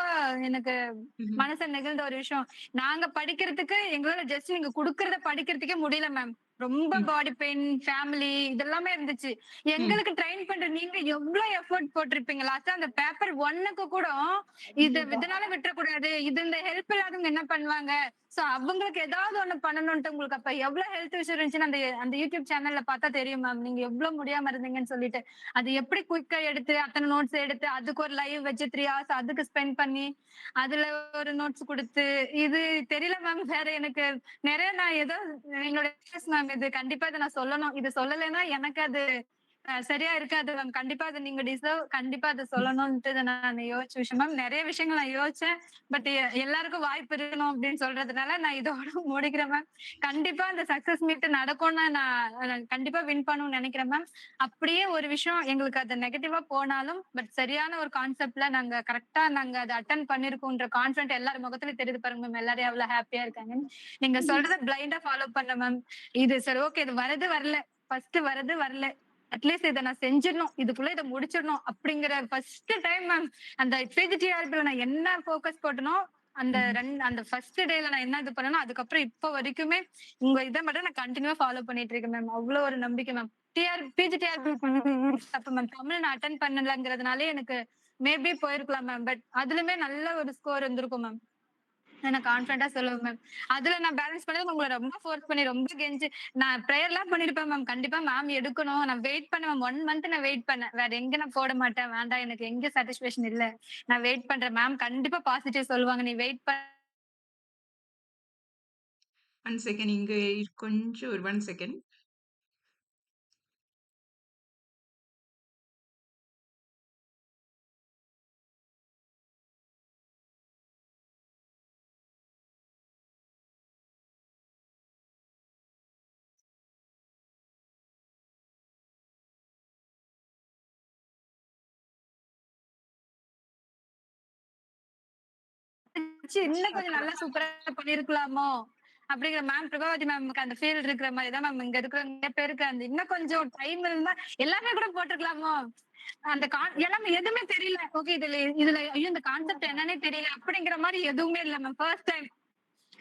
எனக்கு ம்ஹ்ம். மனச நெகிழ்ந்த ஒரு விஷயம். நாங்க படிக்கிறதுக்கு எங்களால ஜஸ்ட் நீங்க குடுக்கறத படிக்கிறதுக்கே முடியல மேம். ரொம்ப ம். பாடி பெயின், ஃபேமிலி இதெல்லாமே இருந்துச்சு. ம். எங்களுக்கு ட்ரெயின் பண்ற நீங்க எவ்ளோ எஃபோர்ட் போட்டிருப்பீங்க. லாஸ்ட்டா அந்த பேப்பர் 1க்கு கூட இதனால விட்டுறக்கூடாது. இது இந்த ஹெல்ப் இல்லாதவங்க என்ன பண்ணுவாங்க? சோ அவங்களுக்கு ஏதாவது ஒண்ணு பண்ணணும்ன்ட்டு உங்களுக்கு அப்ப எவ்வளவு ஹெல்த் இஷ்யூ இருந்துச்சுன்னு அந்த அந்த யூடியூப் சேனல்ல பார்த்தா தெரியும் மேம். நீங்க எவ்வளவு முடியாம இருந்தீங்கன்னு சொல்லிட்டு. அது எப்படி குயிக்கா எடுத்து அத்தன நோட்ஸ் எடுத்து அதுக்கு ஒரு லைவ் வச்சு 3 ஹார்ஸ் அதுக்கு ஸ்பெண்ட் பண்ணி, அதுல ஒரு நோட்ஸ் குடுத்து, இது தெரியல மேம். வேற எனக்கு நெறைய நான் ஏதோ என்னோட மேம் இது கண்டிப்பா இத நான் சொல்லணும். இது சொல்லலைன்னா எனக்கு அது சரியா இருக்காது மேம். கண்டிப்பா அத நீங்க டிசர்வ் கண்டிப்பா அத சொல்லணும்ன்ட்டு நான் யோசிச்ச விஷயம் மேம். நெறைய விஷயங்கள் நான் யோசிச்சேன். பட் எல்லாருக்கும் வாய்ப்பு இருக்கணும் அப்படின்னு சொல்றதுனால நான் இதோட முடிக்கிறேன் மேம். கண்டிப்பா அந்த சக்சஸ் மீட் நடக்கும்னு நான் கண்டிப்பா வின் பண்ணணும்னு நெனைக்கிறேன் மேம். அப்படியே ஒரு விஷயம் எங்களுக்கு அது நெகட்டிவா போனாலும், பட் சரியான ஒரு கான்செப்ட்ல நாங்க அத அட்டெண்ட் பண்ணியிருக்கோம்ன்ற கான்ஃபிடன்ட் எல்லார் முகத்திலயும் தெரியுது பாருங்க மேம். எல்லாரும் எவ்வளவு ஹாப்பியா இருக்காங்கன்னு. நீங்க சொல்றத பிளைண்டா ஃபாலோ பண்ணேன் மேம். இது சரி ஓகே இது வரது வரல. ஃபர்ஸ்ட் வரது வரல. அட்லீஸ்ட் இத நான் செஞ்சிடணும். இதுக்குள்ள இத முடிச்சிடணும் அப்படிங்கிற ஃபர்ஸ்ட் டைம் மேம். அந்த பிஜிடிஆர்பில நான் என்ன ஃபோக்கஸ் போட்டனோ, ம்ஹ்ம். அந்த ஃபர்ஸ்ட் டேல நான் என்ன இது பண்ணனோ, அதுக்கப்புறம் இப்ப வரைக்குமே உங்க இத மட்டும் நான் கன்டினியூவா ஃபாலோ பண்ணிட்டு இருக்கேன் மேம். அவ்ளோ ஒரு நம்பிக்கை மேம். பிஜிடிஆர்பி அப்ப மேம் தமிழ் நான் அட்டெண்ட் பண்ணலங்கிறதுனாலே எனக்கு மேபி போயிருக்கலாம் மேம். பட் அதுலயுமே நல்ல ஒரு ஸ்கோர் இருந்திருக்கும் மேம். நான் கான்ஃபிடன்ட்டா சொல்லுவேன் மேம். அதுல நான் பேலன்ஸ் பண்ணது உங்கள ரொம்ப ஃபோர்ஸ் பண்ணி ரொம்ப கெஞ்சி நான் பிரேயர்லாம் பண்ணிருப்பேன் மேம். கண்டிப்பா மேம் எடுக்கணும். நான் வெயிட் பண்ணேன் மேம். 1 மந்த் நான் வெயிட் பண்ணேன். வேற எங்க நான் போட மாட்டேன். வேண்டாம் எனக்கு எங்க சாட்டிஸ்ஃபேக்ஷன் இல்ல. நான் வெயிட் பண்றேன். மேம் கண்டிப்பா பாசிட்டிவ் சொல்லுவாங்க. நீ வெயிட் 1 செகண்ட் இங்க கொஞ்சம் ஒரு 1 செகண்ட். இன்னும் கொஞ்சம் நல்லா சூப்பரா பண்ணிருக்கலாமோ? அப்படிங்கிற மேம் பிரபாவதி மேம்க்கு அந்த ஃபீல் இருக்கிற மாரி தான் மேம் இங்க இருக்கிற நிறைய பேருக்கு அந்த இன்னும் கொஞ்சம் டைம் இருந்தா எல்லாமே கூட போட்டுருக்கலாமோ? அந்த எல்லாமே எதுவுமே தெரியல. ஓகே இதுல இதுல ஐயோ இந்த கான்செப்ட் என்னன்னே தெரியல. அப்படிங்கிற மாரி எதுவுமே இல்ல மேம். First time.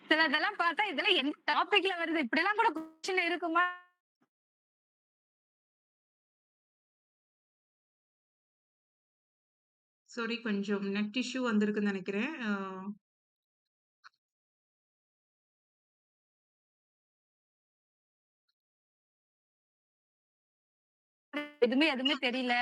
சிலதெல்லாம் பார்த்தா இதெல்லாம் எந்த டாபிக்ல வருது? இப்படிலாம் கூட கொஸ்டின் இருக்குமா? சாரி கொஞ்சம் நெட் இஷ்யூ வந்திருக்குன்னு நெனைக்கிறேன். எதுவுமே தெரியல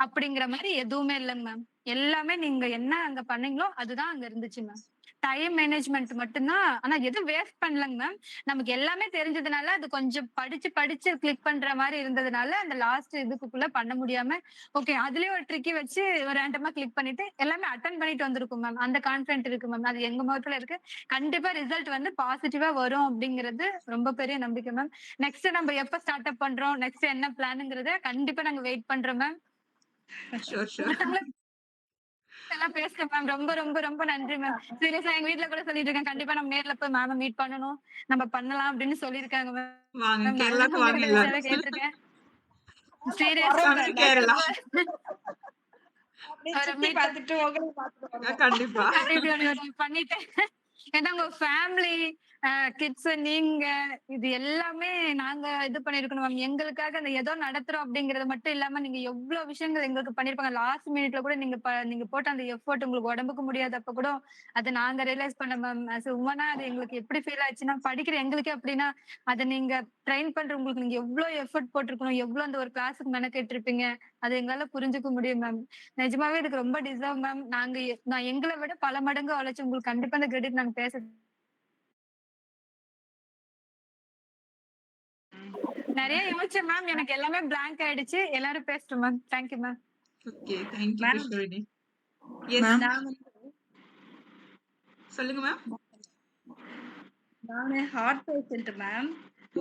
அப்படிங்கிற மாதிரி எதுவுமே இல்லைங்க மேம். எல்லாமே நீங்க என்ன அங்க பண்ணீங்களோ அதுதான் அங்க இருந்துச்சு மேம். டைம் மேனேஜ்மெண்ட் மட்டும்தான். ஆனா எதுவும் வேஸ்ட் பண்ணலங்க மேம். நமக்கு எல்லாமே தெரிஞ்சதுனால அது கொஞ்சம் படிச்சு கிளிக் பண்ற மாதிரி இருந்ததுனால அந்த லாஸ்ட் இதுக்குள்ள பண்ண முடியாம ஓகே அதுலயே ஒரு ட்ரிக்கி வச்சு ஒரு ரேண்டமா கிளிக் பண்ணிட்டு எல்லாமே அட்டன் பண்ணிட்டு வந்திருக்கும் மேம். அந்த கான்ஃபிடென்ட் இருக்கு மேம். அது எங்க முகத்துல இருக்கு. கண்டிப்பா ரிசல்ட் வந்து பாசிட்டிவா வரும் அப்படிங்கிறது ரொம்ப பெரிய நம்பிக்கை மேம். நெக்ஸ்ட் நம்ம எப்ப ஸ்டார்ட் அப் பண்றோம், நெக்ஸ்ட் என்ன பிளான்ங்கிறத கண்டிப்பா நாங்க வெயிட் பண்றோம் மேம். எல்லாம் பேசுறேன் மேம். ரொம்ப ரொம்ப ரொம்ப நன்றி மேம். சீரியஸா எங்க வீட்ல கூட சொல்லிட்டு இருக்கேன். கண்டிப்பா நம்ம நேர்ல போய் மேம மீட் பண்ணணும். நம்ம பண்ணலாம் அப்படின்னு சொல்லியிருக்காங்க மேம். வாங்க நானும் கேரளாக்கு வாங்க உங்ககிட்ட எல்லாரும். விஷயம் கேட்டிருக்கேன். வரோம் சீரியஸா வாங்க மேம். கேரளா. அப்படியே ஒரு சுத்தி மீட் பார்த்துட்டு உங்களையும் பார்த்துட்டு வருவோம். கண்டிப்பா. பண்ணிட்டு ஏன்னா உங்க ஃபேமிலி கிட்ஸ் நீங்க இது எல்லாமே நாங்க இது பண்ணிருக்கணும் மேம். எங்களுக்காக அந்த ஏதோ நடத்துறோம் அப்படிங்கறது மட்டும் இல்லாம நீங்க எவ்வளவு விஷயங்கள் எங்களுக்கு பண்ணிருப்பாங்க. லாஸ்ட் மினிட்ல கூட நீங்க போட்ட அந்த எஃபோர்ட் உங்களுக்கு உடம்புக்கு முடியாதப்ப கூட அதை நாங்க ரியலைஸ் பண்ண மேம். as a woman-ஆ அது எங்களுக்கு எப்படி ஃபீல் ஆச்சுன்னா படிக்கிற எங்களுக்கே அப்படின்னா அதை நீங்க ட்ரெயின் பண்ற உங்களுக்கு நீங்க எவ்வளவு எஃபோர்ட் போட்டிருக்கணும், எவ்வளவு அந்த ஒரு கிளாஸுக்கு மெனக்கெட்டு இருப்பீங்க அது எங்களால புரிஞ்சுக்க முடியும் மேம். நிஜமாவே இதுக்கு ரொம்ப டிசர்வ் மேம். நான் எங்களை விட பல மடங்கு உழைச்சு உங்களுக்கு கண்டிப்பா அந்த கிரெடிட் நாங்க பேச நிறைய யோசிச்சேன் மேம். எனக்கு எல்லாமே blank ஆயிடுச்சு. எல்லாரும் பேசட்டும் ma'am. Thank you ma'am. Okay thank you ma'am Krishnaveni. Yes நான் சொல்லுங்க மேம். நானு heart patient ma'am.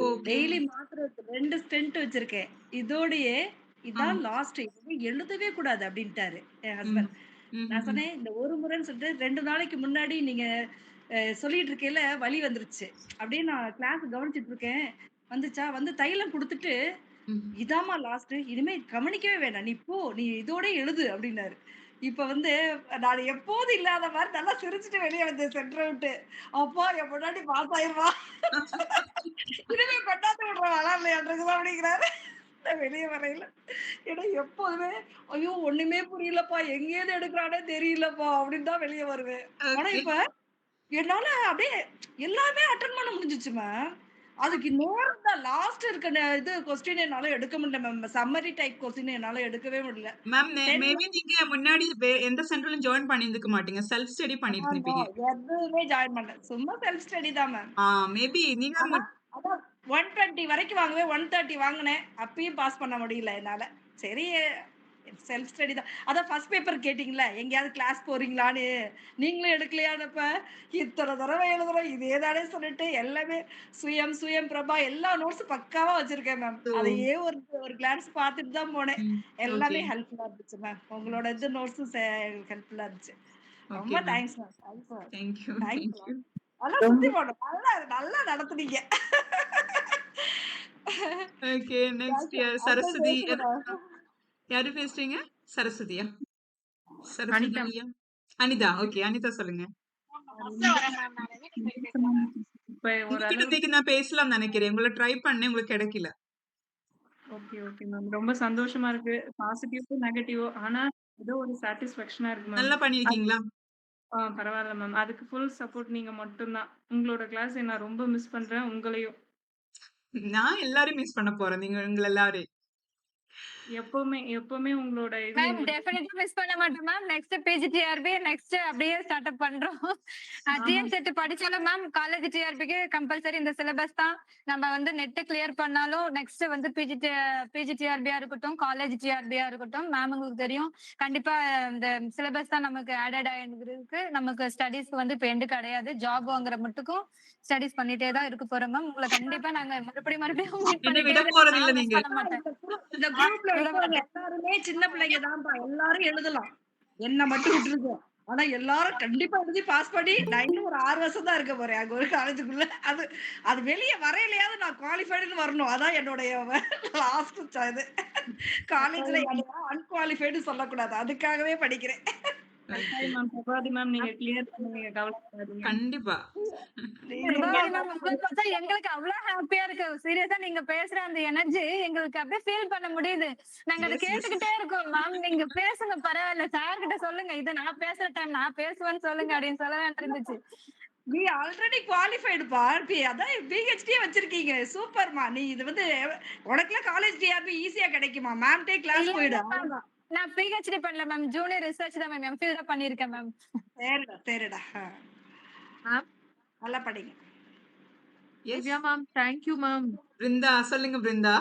Okay. Daily மாத்திரை 2 ஸ்டென்ட் வச்சிருக்கேன். இதோடயே இதான் லாஸ்ட் இனிமே எழுதவே கூடாது அப்படின்ட்டாரு என் ஹஸ்பண்ட். நான் சொன்னேன் இந்த ஒரு முறைன்னு சொல்லிட்டு 2 நாளைக்கு முன்னாடி நீங்க சொல்லிட்டு இருக்கையில வலி வந்துருச்சு. அப்படியே நான் கிளாஸ் கவனிச்சிட்டு இருக்கேன். வந்துச்சா வந்து தைலம் கொடுத்துட்டு இதாம்மா லாஸ்ட் இனிமே கவனிக்கவே வேணாம். நீ போ நீ இதோட எழுது அப்படின்னாரு. இப்ப வந்து நான் எப்போதும் இல்லாத மாதிரி நல்லா சிரிச்சுட்டு வெளியே வந்தேன் சென்டரை விட்டு. அப்பா என் முன்னாடி பாஸ் ஆயிருவா. இனிமே கொண்டாந்து விடுறோம் வளரலையான்றதுதான் அப்படிங்கிறாரு. நான் வெளியே வரையில ஏன்னா எப்போதுமே ஐயோ ஒண்ணுமே புரியலப்பா எங்கேயிருந்து எடுக்கிறானே தெரியலப்பா அப்படின்னு தான் வெளியே வருவேன். ஆனா இப்ப என்னால அப்படியே எல்லாமே அட்டன் பண்ண முடிஞ்சுச்சு மேம். அதுக்கு நேரம் தான் லாஸ்ட் இருக்க இது கொஸ்டின் என்னால எடுக்க முடியல மேம். சம்மரி டைப் கொஸ்டின் என்னால எடுக்கவே முடியல. மேம் மேபி நீங்க முன்னாடி எந்த சென்டர்லயும் ஜாயின் பண்ணியிருக்க மாட்டீங்க. செல்ஃப் ஸ்டடி பண்ணிருப்பீங்க. எதுவுமே ஜாயின் பண்ணல. சும்மா செல்ஃப் ஸ்டடி தான் மேம். மேபி நீங்க அதான் 120 வரைக்கும் வாங்குவேன். 130 வாங்கினேன். அப்பயும் பாஸ் பண்ண முடியல என்னால. சரி செல்ஃப் ஸ்டடி தான். அதான் ஃபர்ஸ்ட் பேப்பர் கேட்டீங்களா எங்கேயாவது கிளாஸ் போறீங்களான்னு நீங்களும் எடுக்கலையானப்ப இத்தனை தடவை எழுதுறோம் இதே தானே சொல்லிட்டு எல்லாமே சுயம் பிரபா எல்லா நோட்ஸும் பக்காவா வச்சிருக்கேன் மேம். அதையே ஒரு கிளான்ஸ் பார்த்துட்டு தான் போனேன். எல்லாமே ஹெல்ப்ஃபுல்லா இருந்துச்சு மேம். உங்களோட இது நோட்ஸும் ஹெல்ப்ஃபுல்லா இருந்துச்சு. ரொம்ப தேங்க்ஸ் மேம். தேங்க்யூ. நல்லா சுத்தி போட்டோம். நல்லா நடத்துனீங்க. Okay next Saraswati. யாரு பேசுறீங்க? சரஸ்வதியா? சரஸ்வதியா? அனிதா. ஓகே அனிதா சொல்லுங்க. இன்னைக்கு நான் பேசலாம் நினைக்கிறேன். உங்களை ட்ரை பண்ணேன் உங்களுக்கு கிடைக்கல. Okay okay ma'am. ரொம்ப சந்தோஷமா இருக்கு. பாசிட்டிவோ நெகட்டிவோ ஆனா ஏதோ ஒரு சாட்டிஸ்ஃபேக்ஷனா இருக்கு மேம். நல்லா பண்ணிருக்கீங்களா? பரவாயில்ல மேம். அதுக்கு ஃபுல் சப்போர்ட் நீங்க மட்டும் தான். உங்களோட கிளாஸ் நான் ரொம்ப மிஸ் பண்றேன் உங்களையும். நான் எல்லாரும் மிஸ் பண்ண போறேன். நீங்க உங்களை எல்லாரும் எப்பவுமே உங்களோட இது மேம் டெஃபினெட்லி மிஸ் பண்ண மாட்டோம் மேம். நெக்ஸ்ட் பிஜிடிஆர்பி நெக்ஸ்ட் அப்படியே ஸ்டார்ட் அப் பண்றோம். டிஎன் செட் படிச்சாலும் மேம் காலேஜ் டிஆர்பிக்கு கம்பல்சரி இந்த சிலபஸ் தான். நம்ம வந்து நெட் கிளியர் பண்ணாலும் நெக்ஸ்ட் வந்து பிஜிடிஆர்பியா இருக்கட்டும் காலேஜ் டிஆர்பியா இருக்கட்டும் மேம் உங்களுக்கு தெரியும் கண்டிப்பா இந்த சிலபஸ் தான் நமக்கு ஆடட் ஆயிருக்கு. நமக்கு ஸ்டடீஸ்க்கு வந்து இப்போ எண்டு கிடையாது. ஜாப் வாங்குற மட்டுக்கும் ஸ்டடீஸ் பண்ணிட்டே தான் இருக்க போறோம் மேம். உங்களை கண்டிப்பா நாங்க மறுபடியும் மீட் என்ன விட பண்ணிட்டே போறது இல்ல மிஸ் நீங்க. இந்த பண்ண மாட்டேன். குரூப்ல இருக்கவங்க எல்லாருமே சின்ன பிள்ளைங்க தான்ப்பா. எல்லாரும் எழுதலாம். என்ன மட்டும் விட்டுருங்க. ஆனா எல்லாரும் கண்டிப்பா எழுதி பாஸ் பண்ணி நான் இன்னும் ஒரு 6 வருஷம் தான் இருக்க போறேன் அங்க ஒரு காலேஜுக்குள்ள. அது வெளியே வரையிலையாவது நான் குவாலிஃபைடுன்னு வரணும். அதான் என்னுடைய லாஸ்ட் இது. காலேஜ்ல அன்குவாலிஃபைடு சொல்லக்கூடாது. அதுக்காகவே படிக்கிறேன். மேம் நீங்க கிளியர் பண்ணுவீங்க கவலைப்படாதீங்க. கண்டிப்பா. எங்களுக்கு அவ்வளவு ஹாப்பியா இருக்கு. சீரியஸா நீங்க பேசுற அந்த எனர்ஜி எங்களுக்கு அப்படியே ஃபீல் பண்ண முடியுது. நாங்க அதை கேட்டுக்கிட்டே இருக்கோம் மேம். நீங்க பேசுங்க பரவாயில்ல. சார் கிட்ட சொல்லுங்க இது நான் பேசுற டைம் நான் பேசுவேன்னு சொல்லுங்க அப்படின்னு சொல்ல இருந்துச்சு. நீ ஆல்ரெடி குவாலிஃபைடுப்பா. அதான் பிஹெச்டியே வச்சிருக்கீங்க. சூப்பர்மா. நீ இது வந்து உனக்கெல்லாம் காலேஜ் டிஆர்பி ஈஸியா கிடைக்குமா? மேம்ட்டே கிளாஸ் இல்ல போயிடு. இல்ல மேம். அவ்வளவுதான். நான் பிஹெச்டி பண்ணல மேம். ஜூனியர் ரிசர்ச் தான் மேம். எம்ஃபில் தான் பண்ணியிருக்கேன் மேம். சரிடா, சரிடா. மேம் நல்லா படிங்க. Yes. Divya ma'am, thank you ma'am. Brinda சொல்லுங்க பிருந்தா.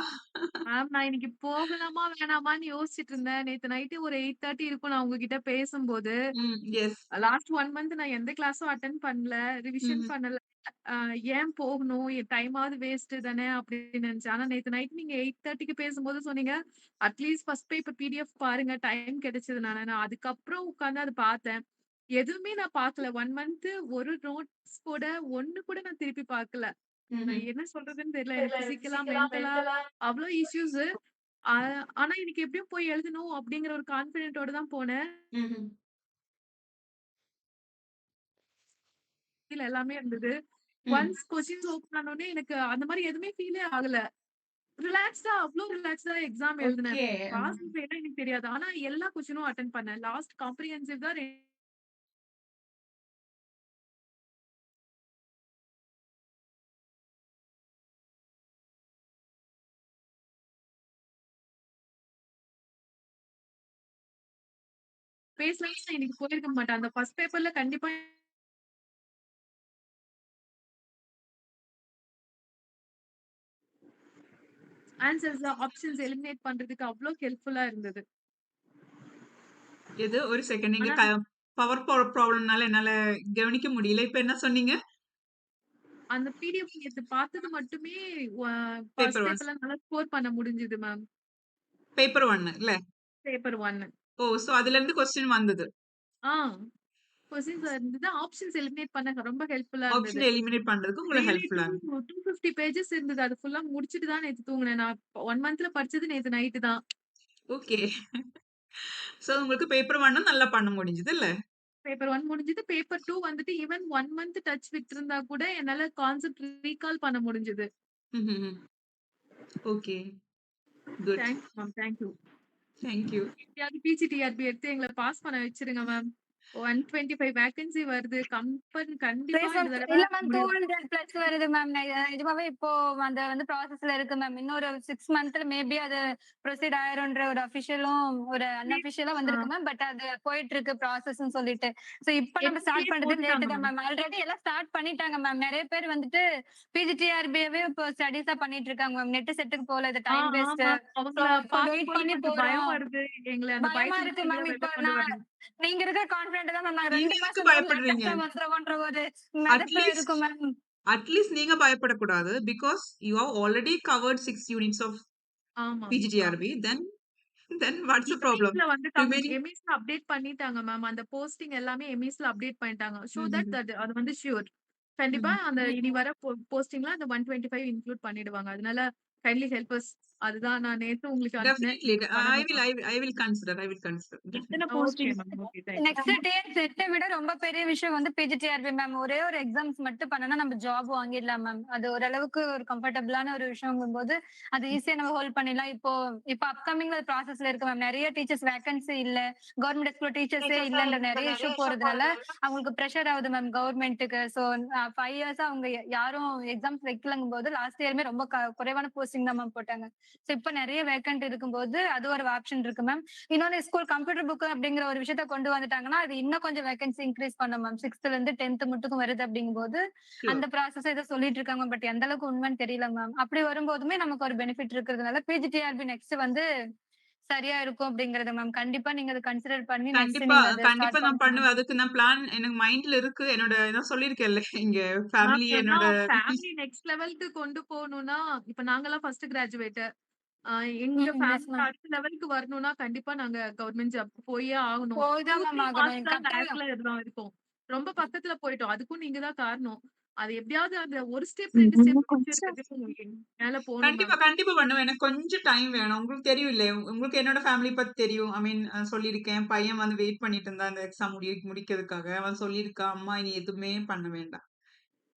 மேம் நான் இன்னைக்கு போகலாமா வேணாமான்னு யோசிச்சுட்டு இருந்தேன். நேத்து நைட்டு ஒரு 8:30 இருக்கும் நான் உங்ககிட்ட பேசும்போது. எஸ். லாஸ்ட் 1 மந்த் நான் எந்த கிளாஸும் அட்டெண்ட் பண்ணல. ரிவிஷன் பண்ணல. ஏன் போகணும்? என் டைமாவது வேஸ்ட் தானே அப்படின்னு நினைச்சேன். ஆனா நேத்து நைட் நீங்க 8:30க்கு பேசும்போது சொன்னீங்க, அட்லீஸ்ட் ஃபர்ஸ்ட் பேப்பர் பிடிஎஃப் பாருங்க டைம் கிடைச்சதுனால. நான் அதுக்கப்புறம் உட்கார்ந்து அத பார்த்தேன். எதுவுமே நான் பார்க்கல. 1 மந்த் ஒரு நோட்ஸ் கூட ஒண்ணு கூட நான் திருப்பி பார்க்கல. நான் என்ன சொல்றதுன்னு தெரியல. எனக்கு பிசிக்கலா, மென்டலா அவ்ளோ இஷ்யூஸ். ஆனா இன்னைக்கு எப்படியும் போய் எழுதணும் அப்படிங்கிற ஒரு கான்ஃபிடென்ட்டோட தான் போனேன். இதுல எல்லாமே இருந்தது. ஒன்ஸ் கொஸ்டின்ஸ் ஓப்பன் ஆனோனே எனக்கு அந்த மாரி எதுவுமே ஃபீலே ஆகல. அவ்ளோ ரிலாக்ஸ்டா எக்ஸாம் எழுதினேன். ஓகே. பாஸ் ஃபெயிலா எனக்கு தெரியாது. ஆனா எல்லா கொஸ்டினும் அட்டெண்ட் பண்ணேன். லாஸ்ட் காம்ப்ரிஹென்சிவ் தான் பேசலாம் நான் இன்னைக்கு போயிருக்க மாட்டேன். அந்த ஃபர்ஸ்ட் பேப்பர்ல கண்டிப்பா ஆன்சர்ஸ், ஆப்ஷன்ஸ் எலிமினேட் பண்றதுக்கு அவ்ளோ ஹெல்ப்ஃபுல்லா இருந்தது. இது ஒரு செகண்ட். நீங்க ஆனா பவர் ப்ராப்ளம்னால என்னால கவனிக்க முடியல. இப்ப என்ன சொன்னீங்க? அந்த பிடிஎஃப் நேத்து பார்த்தது மட்டுமே பேப்பர் ஃபர்ஸ்ட் 1. பேப்பர்ல நல்லா ஸ்கோர் பண்ண முடிஞ்சது மேம். பேப்பர் 1 இல்ல? பேப்பர் 1. ஓ! சோ அதுல இருந்து கொஸ்டின் வந்தது. ஆ கொஸ்டின்ஸ் இருந்தது. ஆப்ஷன்ஸ் எலிமினேட் பண்ண ரொம்ப ஹெல்ப்ஃபுல்லா இருந்தது. ஆப்ஷன் எலிமினேட் பண்றதுக்கு உங்களுக்கு ரியலி ஹெல்ப்ஃபுல்லா இருந்தது. 250 பேஜஸ் இருந்தது. அது ஃபுல்லா முடிச்சுட்டு தான் நேத்து தூங்குனேன். நான் 1 மந்த்ல படிச்சது நேத்து நைட்டு தான். ஓகே. சோ உங்களுக்கு பேப்பர் 1 நல்லா பண்ண முடிஞ்சது இல்ல? பேப்பர் 1 முடிஞ்சது. பேப்பர் 2 வந்துட்டு ஈவன் 1 மந்த் டச் விட்டிருந்தா கூட என்னால கான்செப்ட் ரீகால் பண்ண முடிஞ்சது. Okay. Good. Thanks ma'am. Thank you. Thank you. எப்படியாவது பிஜிடிஆர்பி எடுத்து எங்கள பாஸ் பண்ண வச்சுருங்க மேம். 125 வேக்கன்சி வருது. கண்டிப்பா ப்ளேஸ் இந்த தடவ இல்ல மேம். முடியும். 200 பிளஸ் வருது மேம். நிஜமாவே இப்போ அந்த வந்து ப்ராசஸ்ல இருக்கு மேம். இன்னொரு 6 மந்த்ல மேபி அது ப்ரொசீட் ஆயிரும்ன்ற ஒரு அஃபிஷியலும் ஒரு அன்அஃபிஷியலா வந்திருக்கு மேம். பட் அது போயிட்டு இருக்கு ப்ராசஸ்ன்னு சொல்லிட்டு. சோ இப்ப நம்ம ஸ்டார்ட் எம்சிஏ பண்றது லேட் போட்டாங்க தான் மேம். மேம். ஆல்ரெடி எல்லாம் ஸ்டார்ட் பண்ணிட்டாங்க மேம். நிறைய பேர் வந்துட்டு பிஜிடிஆர்பியவே இப்போ ஸ்டடீஸா பண்ணிட்டு இருக்காங்க மேம். நெட் செட்டுக்கு போல இது டைம் வேஸ்ட். ஆமா. சோ அவங்கள இப்போ வெயிட் பார்க்கும்போது பண்ணி கொஞ்சம் பயம் போறோம். வருது. எங்கள அந்த பயமா இருக்கு பயத்துலருந்து மேம். வெளில இப்போ கொண்டு நான் வரணும். நீங்க இருக்கிற கான்பிடென்ட் தான் மேம். நாங்க நீங்க 2 எதுக்கு மாசம் லோன் லேட் பயப்படுறீங்க? எக்ஸாம் வந்துருவோன்ற ஒரு மெதப்புல அட்லீஸ்ட் இருக்கும் மேம். அட்லீஸ்ட் நீங்க பயப்படக்கூடாது. Because you have already covered 6 units of ஆமா. PGTRB. Then what's the problem? எமிஸ்ல வந்து Remaining. எமிஸ்ல அப்டேட் பண்ணிட்டாங்க மேம். அந்த போஸ்டிங் எல்லாமே எமிஸ்ல அப்டேட் பண்ணிட்டாங்க. ஷோ தட் அது வந்து ஷூர். கண்டிப்பா அந்த இனி வர போஸ்டிங்ல அந்த 125 இன்க்ளூட் பண்ணிடுவாங்க. அதனால கைண்ட்லி ஹெல்ப் அஸ். அதுதான் நான் நேத்து உங்களுக்கு அனுப்புனேன். Definitely. பண்ணணும் ma'am. I will consider. I will consider. எத்தனை okay posting? Ma'am. Okay. Thank you. Next dear செட்டை விட ரொம்ப பெரிய விஷயம் வந்து பிஜிடிஆர்பி மேம். ஒரே ஒரு எக்ஸாம்ஸ் மட்டும் பண்ணனா நம்ம ஜாப் வாங்கிடலாம் மேம். அது ஓரளவுக்கு ஒரு கம்ஃபர்டபுளான ஒரு விஷயங்கும் போது அது ஈஸியா நம்ம ஹோல்ட் பண்ணிடலாம். இப்போ அப்கமிங்ல ப்ராசஸ்ல இருக்கு மேம். நிறைய டீச்சர்ஸ் வேகன்சி இல்ல. கவர்மெண்ட் ஸ்கூல் டீச்சர்ஸே இல்லன்ற நிறைய இஷ்யூ போறதுனால அவங்களுக்கு ப்ரெஷர் ஆகுது மேம் கவர்மெண்ட்டுக்கு. ஸோ 5 இயர்ஸா அவங்க யாரும் எக்ஸாம்ஸ் வைக்கலங்கும் போது லாஸ்ட் இயருமே ரொம்ப குறைவான போஸ்டிங் தான் மேம் போட்டாங்க. ஸோ இப்போ நிறைய வேகன்ட் இருக்கும்போது அது ஒரு ஆப்ஷன் இருக்கு மேம். இன்னொன்னு ஸ்கூல் கம்ப்யூட்டர் புக் அப்படிங்கிற ஒரு விஷயத்த கொண்டு வந்துட்டாங்கன்னா அது இன்னும் கொஞ்சம் வேகன்சி இன்க்ரீஸ் பண்ணும் மேம். 6th இருந்து 10th மட்டுக்கும் வருது அப்படிங்கும்போது அந்த ப்ராசஸ் ஏதோ சொல்லிட்டு இருக்காங்க. பட் எந்த அளவுக்கு உண்மைன்னு தெரியல மேம். அப்படி வரும்போதுமே நமக்கு ஒரு பெனிஃபிட் இருக்கிறதுனால பிஜிடிஆர்பி நெக்ஸ்ட் வந்து சரியா இருக்கும் அப்படிங்கறது மேம். கண்டிப்பா நீங்க அதை கன்சிடர் பண்ணி நெக்ஸ்ட் கண்டிப்பா, நீங்க அதை கண்டிப்பா ஸ்டார்ட் நான் பண்ணுங்க. பண்ணுவேன். அதுக்கு நான் பிளான் எனக்கு மைண்ட்ல இருக்கு. என்னோட நான் சொல்லியிருக்கேன்ல, இங்க மேம் ஃபேமிலி ஏன்னா என்னோட ஃபேமிலி நெக்ஸ்ட் லெவலுக்கு கொண்டு போகணும்னா, இப்ப நாங்கலாம் ஃபர்ஸ்ட் கிராஜுவேட். எங்க எஸ் ஃபேமிலி மேம். அடுத்த லெவலுக்கு வரணும்னா கண்டிப்பா நாங்க கவர்மெண்ட் ஜாப் போயே ஆகணும். போய் 2, தான் மேம் 3 ஆகணும். மார்க்ஸ் தான் கட்டாயம். பேக்ல தான் இருக்கும். ரொம்ப பக்கத்துல போயிட்டோம். அதுக்கும் நீங்க தான் காரணம். அது எப்படியாவது அந்த ஒரு ஸ்டெப் 2 ஸ்டெப் வச்சிருக்கிறது மேல போணும் கண்டிப்பா, மேம். கண்டிப்பா பண்ணுவேன். எனக்கு கொஞ்சம் டைம் வேணும். உங்களுக்கு தெரியும் இல்லையா? உங்களுக்கு என்னோட ஃபேமிலி பத்தி தெரியும். ஐ மீன் சொல்லியிருக்கேன். பையன் வந்து வெயிட் பண்ணிட்டு இருந்தான் அந்த எக்ஸாம் முடிக்கிறதுக்காக. அவன் சொல்லியிருக்கான், "அம்மா இனி எதுவுமே பண்ண வேண்டாம்.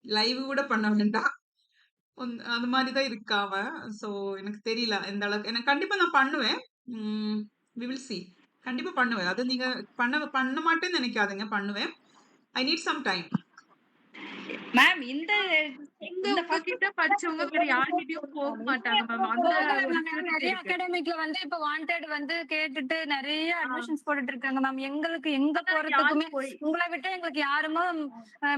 லைவ் கூட பண்ண வேண்டாம்." அந்த மாரி தான் இருக்கா அவன். சோ எனக்கு தெரியல எந்த அளவுக்கு எனக்கு கண்டிப்பா நான் பண்ணுவேன். We will see. கண்டிப்பா பண்ணுவேன். அது நீங்க பண்ண பண்ண மாட்டேன்னு நினைக்காதீங்க. பண்ணுவேன். I need some time. Ma'am இந்த இந்த ஃபர்ஸ்ட் உங்ககிட்ட படிச்சவங்க வேற யார்கிட்டயும் போக மாட்டாங்க மேம். அந்த போகல ஒரு மேம். purity நிறைய இருக்கு. அகாடமிக்ல வந்து இப்ப வாண்டட் வந்து கேட்டுட்டு நிறைய அட்மிஷன்ஸ் போட்டுட்டு இருக்காங்க மேம். எங்களுக்கு எங்க ஆனா யார் போறதுக்குமே போய் உங்களை விட்டு எங்களுக்கு யாருமோ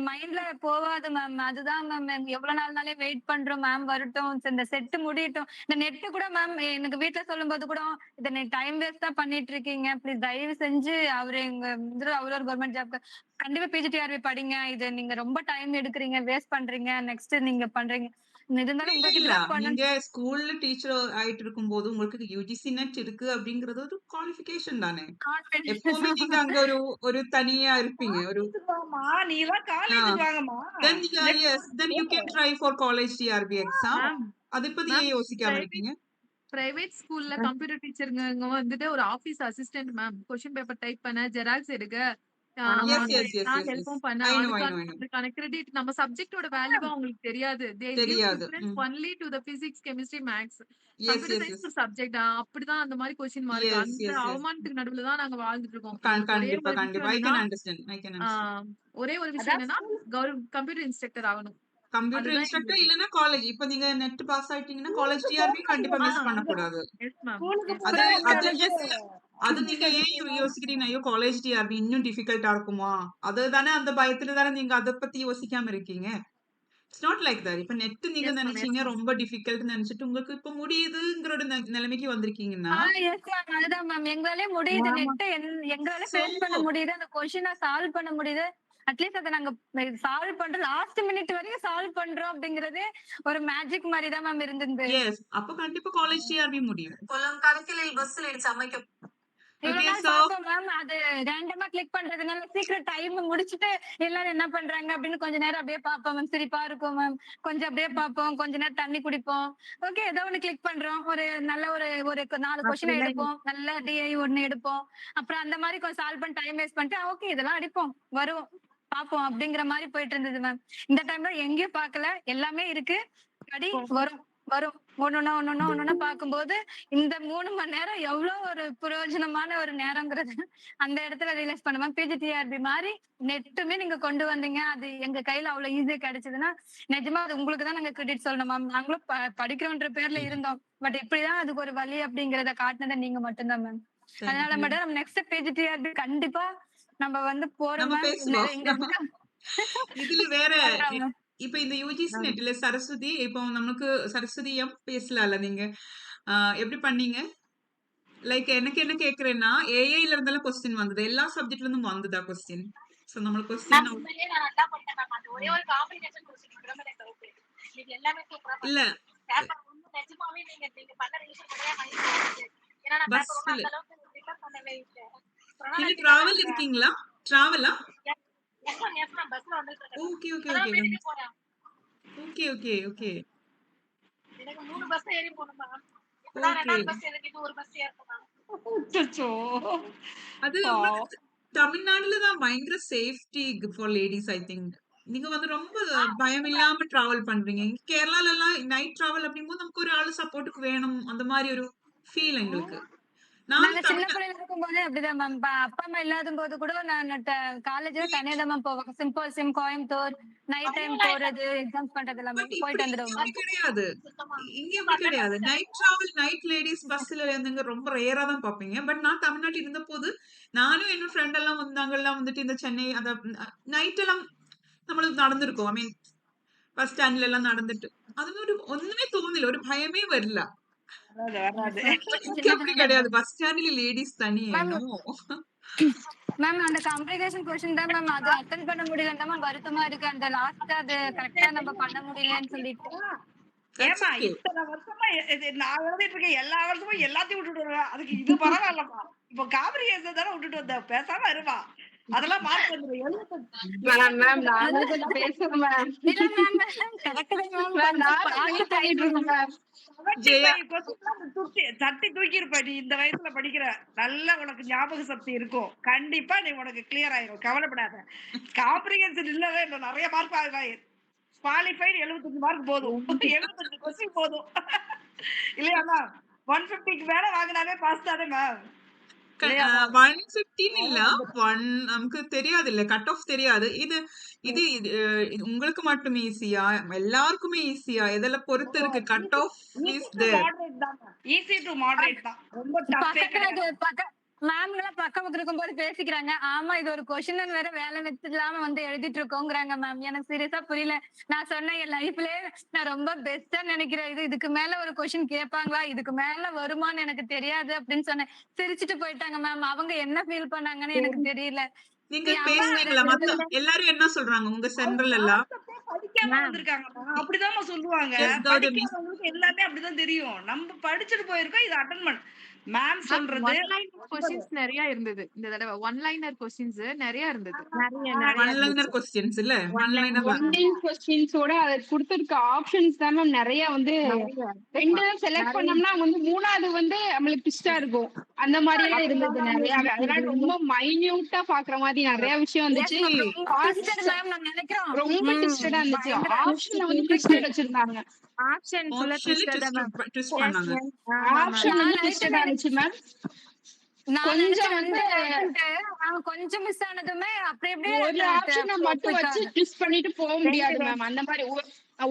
மைண்ட்ல போவாது மேம். அதுதான் மேம் எவ்வளவு நாள்னாலே வெயிட் பண்றோம் மேம் வரட்டும். இந்த செட்டு முடியட்டும். இந்த நெட்டு கூட மேம் எனக்கு வீட்டுல சொல்லும் போது கூட இதை நீ டைம் வேஸ்ட் தான் பண்ணிட்டு இருக்கீங்க. ப்ளீஸ் தயவு செஞ்சு அவரு எங்க அவரு ஒரு கவர்மெண்ட் ஜாப்க்கு கண்டிப்பா பிஜிடிஆர்பி படிங்க. இது நீங்க ரொம்ப டைம் எடுக்கிறீங்க, வேஸ்ட் பண்றீங்க. நெக்ஸ்ட் நீங்க பண்றீங்க. இருந்தாலும் இல்ல உங்ககிட்ட இல்ல தான் பண்ணணும். நீங்க ஸ்கூல்ல டீச்சர் ஆயிட்டு இருக்கும்போது உங்களுக்கு யூஜிசி நெட் இருக்கு அப்படிங்கறது ஒரு குவாலிஃபிகேஷன் தானே. எப்பவுமே நீங்க அங்க ஒரு ஒரு தனியா இருப்பீங்க. ஒரு வாமா நீ எல்லாம் காலேஜுக்கு வாங்கம்மா. then நீங்க net yes then you can try for college TRB exam. Ma'am அதை பத்தி மேம் ஏன் யோசிக்காம இருக்கீங்க? பிரைவேட் ஸ்கூல்ல கம்ப்யூட்டர் டீச்சருங்க வந்துட்டு ஒரு office assistant ma'am. Question paper type பண்ண, ஜெராக்ஸ் எடுக்க, yes yes yes நான் yes yes ஹெல்ப்பும் பண்ண, I know I know I know அதுக்கான கிரெடிட் நம்ம சப்ஜெக்டோட வேல்யூவா அவங்களுக்கு தெரியாது. தே கிவ் தெரியாது. Preference only to the physics, chemistry, maths. yes computer yes science yes ஒரு சப்ஜெக்ட் அப்படிதான் அந்த மாதிரி கொஸ்டின் மார்க். yes அந்த yes yes அவமானத்துக்கு நடுவுல தான் நாங்க வாழ்ந்துட்டு இருக்கோம். எங்களுக்கு ஒரே கண்டிப்பா ஒரு கண்டிப்பா விஷயம் I can என்னன்னா understand I can understand. ஒரே ஒரு விஷயம் அதான் என்னன்னா கம்ப்யூட்டர் இன்ஸ்ட்ரக்டர் ஆகணும். கம்ப்யூட்டர் அதுதான் இன்ஸ்ட்ரக்டர் எங்களுக்கு. இல்லனா காலேஜ். இப்போ நீங்க நெட் பாஸ் ஆயிட்டீங்கன்னா காலேஜ் டிஆர்பி கண்டிப்பா மிஸ் பண்ண கூடாது. Yes ma'am. ஸ்கூலுக்கு அது அது போறவங்களுக்கு அது நீங்க ஏன் யோசிக்கிறீங்க ஐயோ காலேஜ் டிஆர்பி இன்னும் டிஃபிகல்ட்டா இருக்குமா? அதுதானே அந்த பயத்துல தானே நீங்க அதை பத்தி யோசிக்காம இருக்கீங்க. It's not like that. இப்ப நெட் நீங்க எஸ் மேம். நினைச்சீங்க ரொம்ப டிஃபிகல்ட் நினைச்சிட்டு உங்களுக்கு இப்ப முடியுதுங்கிற ஒரு நிலைமைக்கு வந்திருக்கீங்கன்னா எஸ் மேம். அதுதான் மேம். எங்களாலே முடியுது. நெட் எங்களால so ஃபேஸ் பண்ண முடியுது. அந்த கொஸ்டினை சால்வ் பண்ண முடியுது. அட்லீஸ்ட் அதை நாங்க சால்வ் பண்றோம். லாஸ்ட் மினிட் வரையும் சால்வ் பண்றோம் அப்படிங்கறதே ஒரு மேஜிக் மாதிரி தான் மேம் இருந்தது. எஸ் அப்ப கண்டிப்பா காலேஜ் டிஆர்பி முடியும். இவ்வளவு Okay, நாள் so பாப்போம் மேம். அது ரேண்டமா கிளிக் பண்றதுனால சீக்கிரம் டைம் முடிச்சுட்டு எல்லாரும் என்ன பண்றாங்க அப்படின்னு கொஞ்ச நேரம் அப்படியே பாப்போம் மேம். சிரிப்பா இருக்கும் மேம். கொஞ்சம் அப்படியே பாப்போம். கொஞ்ச நேரம் தண்ணி குடிப்போம். ஓகே ஏதோ ஒண்ணு கிளிக் பண்றோம். ஒரு நல்ல ஒரு ஒரு 4 கொஸ்டின் எடுப்போம். நல்ல டிஐ ஒண்ணு எடுப்போம். அப்புறம் அந்த மாதிரி கொஞ்சம் சால்வ் பண்ணி டைம் வேஸ்ட் பண்ணிட்டு ஓகே இதெல்லாம் அடிப்போம் வரும் பாப்போம் அப்படிங்கிற மாதிரி போயிட்டு இருந்தது மேம். இந்த டைம்ல எங்கேயும் பார்க்கல. எல்லாமே இருக்கு. படி வரும் வரும் ஒன்னொன்னா பார்க்கும்போது இந்த 3 மணி நேரம் எவ்வளவு ஒரு பிரயோஜனமான ஒரு நேரங்கிறது அந்த இடத்துல ரியலைஸ் பண்ணுவேன். பிஜிடிஆர்பி மாதிரி நெட்டுமே நீங்க கொண்டு வந்தீங்க. அது எங்க கையில அவ்வளவு ஈஸியா கிடைச்சதுன்னா நிஜமா அது உங்களுக்கு தான் நாங்க கிரெடிட் சொல்லணும் மேம். நாங்களும் படிக்கிறோன்ற பேர்ல இருந்தோம். பட் இப்படிதான் அதுக்கு ஒரு வழி அப்படிங்கறத காட்டினதை நீங்க மட்டும்தான் மேம். அதனால மட்டும் நம்ம நெக்ஸ்ட் பிஜிடிஆர்பி கண்டிப்பா நம்ம வந்து போறோம் நம்ம மேம். பேசுவோம். இங்க இருக்க இதுல வேற அதான் ma'am. இப்ப இந்த யூஜிசி நெட்ல சரஸ்வதி இப்போ நமக்கு சரஸ்வதி பேசலாம்ல நீங்க எப்படி பண்ணீங்க? லைக் எனக்கு என்ன கேக்குறேன்னா ஏஐல இருந்தெல்லாம் கொஸ்டின் வந்தது. எல்லா சப்ஜெக்ட்ல இருந்தும் வந்ததா கொஸ்டின்? சோ நம்ம கொஸ்டின் இல்ல பஸ்ல நீங்க டிராவல் இருக்கீங்களா? டிராவலா? Okay okay okay okay okay okay எனக்கு 3 பஸ் ஏறி போகணும் மேம். ஓகே பஸ் எனக்கு ஒரு பஸ் ஏறணும். அது உங்களுக்கு தமிழ்நாடுல தான் பயங்கர safety for ladies I think. நீங்க வந்து ரொம்ப பயம் இல்லாம டிராவல் பண்றீங்க. இங்க கேரளால எல்லாம் நைட் டிராவல் அப்படிங்கும்போது நமக்கு ஒரு ஆளு சப்போர்ட்டுக்கு வேணும் அந்த மாதிரி ஒரு ஃபீல் எங்களுக்கு. நாங்க சின்ன பிள்ளைல இருக்கும்போதே அப்படிதான் மேம். அப்பா அம்மா இல்லாத போது கூட நான் காலேஜ்ல தனியா தான் மேம் போவேன். சிம்பிள் கோயம்புத்தூர் நைட் டைம் போறது எக்ஸாம்ஸ் பண்றது எல்லாமே போயிட்டு வந்துடுவோம். கிடையாது இங்க அப்படி கிடையாது. நைட் டிராவல் நைட் லேடிஸ் பஸ்ல இருந்துங்க ரொம்ப ரேரா தான் பாப்பீங்க. பட் நான் தமிழ்நாட்டில் இருந்த போது நானும் என்னோட ஃப்ரெண்ட் எல்லாம் வந்தாங்கெல்லாம் வந்துட்டு இந்த சென்னை அந்த நைட் எல்லாம் நம்மளுக்கு நடந்திருக்கும். ஐ மீன் பஸ் ஸ்டாண்ட்ல எல்லாம் நடந்துட்டு அது ஒரு ஒண்ணுமே தோணல. ஒரு பயமே வரல. அப்படி கிடையாது. பஸ் ஸ்டாண்ட்ல லேடிஸ் தனியே மேம் அந்த காம்ப்ளிகேஷன் क्वेश्चन தான் மேம். அது அட்டெண்ட் பண்ண முடியலன்னா மேம் வருத்தமா இருக்கு. அந்த லாஸ்ட் அது கரெக்ட்டா நம்ம பண்ண முடியலன்னு சொல்லிட்டு. ஏமா இத்தனை வருஷமா நான் எழுதிட்டு இருக்கேன். எல்லா வருஷமும் எல்லாத்தையும் விட்டுட்டு வருவேன். அதுக்கு இது பரவாயில்லமா. இப்போ காம்ப்ரிஹென்ஷன் தானே விட்டுட்டு வந்த. பேசாம இருமா. அதெல்லாம் மார்க் வந்துரும். மேம் நானும் கொஞ்சம் பேசுறேன் மேம். இல்ல மேம் கரெக்ட் தான் மேம். நான் பண்ணிட்டு இருக்கேன் மேம். தட்டி தூக்கி இருப்ப நீ இந்த வயசுல படிக்கிற. நல்லா உனக்கு ஞாபக சக்தி இருக்கும். கண்டிப்பா நீ உனக்கு கிளியர் ஆயிரும். கவலைப்படாத. காம்ப்ரிஹென்ஷன் இல்லவே இல்லை. நிறைய மார்க் குவாலிஃபைடு 75 மார்க் போதும். 75 கொஸ்டின் போதும். இல்லையா மேம்? 150க்கு மேல வாங்கினாலே பாஸ் தானே மேம்? இல்லையா மேம்? 115 இல்ல. அவ்வளவு 1 நமக்கு தெரியாது இல்ல. கட் ஆஃப் தெரியாது. இது இது இது இது உங்களுக்கு மட்டும் ஈஸியா? எல்லாருக்குமே ஈஸியா? எதுல பொறுத்து இருக்கு. Cut off easy is to their. Moderate தான் மேம். ஈஸி டு மாடரேட் தான். ரொம்ப டஃப்பே கிடையாது. மேம்லாம் பக்கம் இருக்கும்போது பேசிக்கிறாங்க. ஆமா இது ஒரு கொஸ்டின் வேற வேலை வெச்சு இல்லாம வந்து எழுதிட்டு இருக்கோங்கிறாங்க மேம். எனக்கு சீரியஸா புரியல. நான் சொன்னேன் என் லைஃப்லயே நான் ரொம்ப பெஸ்டா நினைக்கிறேன். இதுக்கு மேல ஒரு கொஸ்டின் கேட்பாங்களா? இதுக்கு மேல வருமான்னு எனக்கு தெரியாது அப்படின்னு சொன்னேன். சிரிச்சுட்டு போயிட்டாங்க மேம். அவங்க என்ன ஃபீல் பண்ணாங்கன்னு எனக்கு தெரியல. நீங்க என் அம்மா பேசுனீங்களா? மத்த எல்லாரும் என்ன சொல்றாங்க? உங்க சென்ட்ரல் எல்லாம்? கான்செப்டே படிக்காம வந்திருக்காங்கம்மா. அப்படிதாம்மா சொல்லுவாங்க. எஸ் கௌதமி. படிக்காதவங்களுக்கு எல்லாமே அப்படிதான் தெரியும். நம்ம படிச்சுட்டு போயிருக்கோம். இது அட்டெண்ட் பண்ண மேம் மேம் சொல்றது ஒன் லைனர் கொஸ்டின்ஸ் நிறைய இருந்தது இந்த தடவை. ஒன் லைனர் கொஸ்டின்ஸ் நிறைய இருந்தது. ஒன் லைனர் கொஸ்டின்ஸ் இல்ல. ஒன் லைனர் தான். ஒன்லைன் கொஸ்டின்ஸோட அது கொடுத்திருக்க ஆப்ஷன்ஸ் தான் மேம் நிறைய வந்து 2 செலக்ட் பண்ணோம்னா வந்து 3வது வந்து நம்மளுக்கு ட்விஸ்டா இருக்கும். அந்த மாதிரி எல்லாம் இருந்தது நிறைய. அதனால ரொம்ப மைன்யூட்டா பாக்குற மாதிரி நிறைய விஷயம் வந்துச்சு. ரொம்ப ட்விஸ்டடா இருந்துச்சு. ஆப்ஷன்ல வந்து ட்விஸ்டட் வச்சிருந்தாங்க. ஆப்ஷன்ல ட்விஸ்ட் பண்ணாங்க. ஆப்ஷன் வந்து ட்விஸ்டடா இருந்துச்சு மேம். கொஞ்சம் வந்து கொஞ்சம் மிஸ் ஆனதுமே அப்படி அப்படியே ஒரு ஆப்ஷனை மட்டும் வச்சு ட்விஸ்ட் பண்ணிட்டு போக முடியாது மேம். அந்த மாதிரி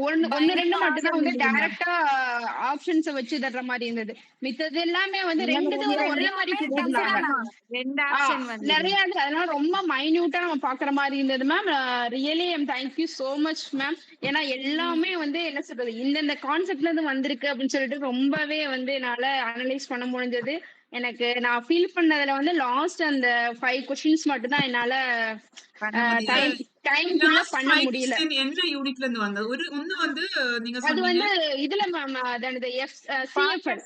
ஒன்னு 2 மட்டும் தான் வந்து டைரக்டா ஆப்ஷன்ஸ் வச்சு தர்ற மாதிரி இருந்தது. மித்தது எல்லாமே வந்து 2 வந்து ஒரே மாதிரி கொடுத்திருந்தாங்க. நிறைய இருந்தது. அதனால ரொம்ப மைன்யூட்டா நம்ம பாக்குற மாதிரி இருந்தது ma'am. Really thank you so much ma'am. ஏன்னா எல்லாமே வந்து என்ன சொல்றது இந்த கான்செப்ட்ல இருந்து வந்திருக்கு அப்படின்னு சொல்லிட்டு ரொம்பவே வந்து என்னால அனலைஸ் பண்ண முடிஞ்சது. எனக்கு நான் ஃபீல் பண்ணதுல வந்து லாஸ்ட் அந்த 5 क्वेश्चंस மட்டும் தான் என்னால டைம் பண்ண முடியல. என்ன யூனிட்ல இருந்து வந்தது? ஒன்னு வந்து நீங்க அது சொன்னீங்க வந்து இதுல மேம் அந்த சிஎஃப்எல்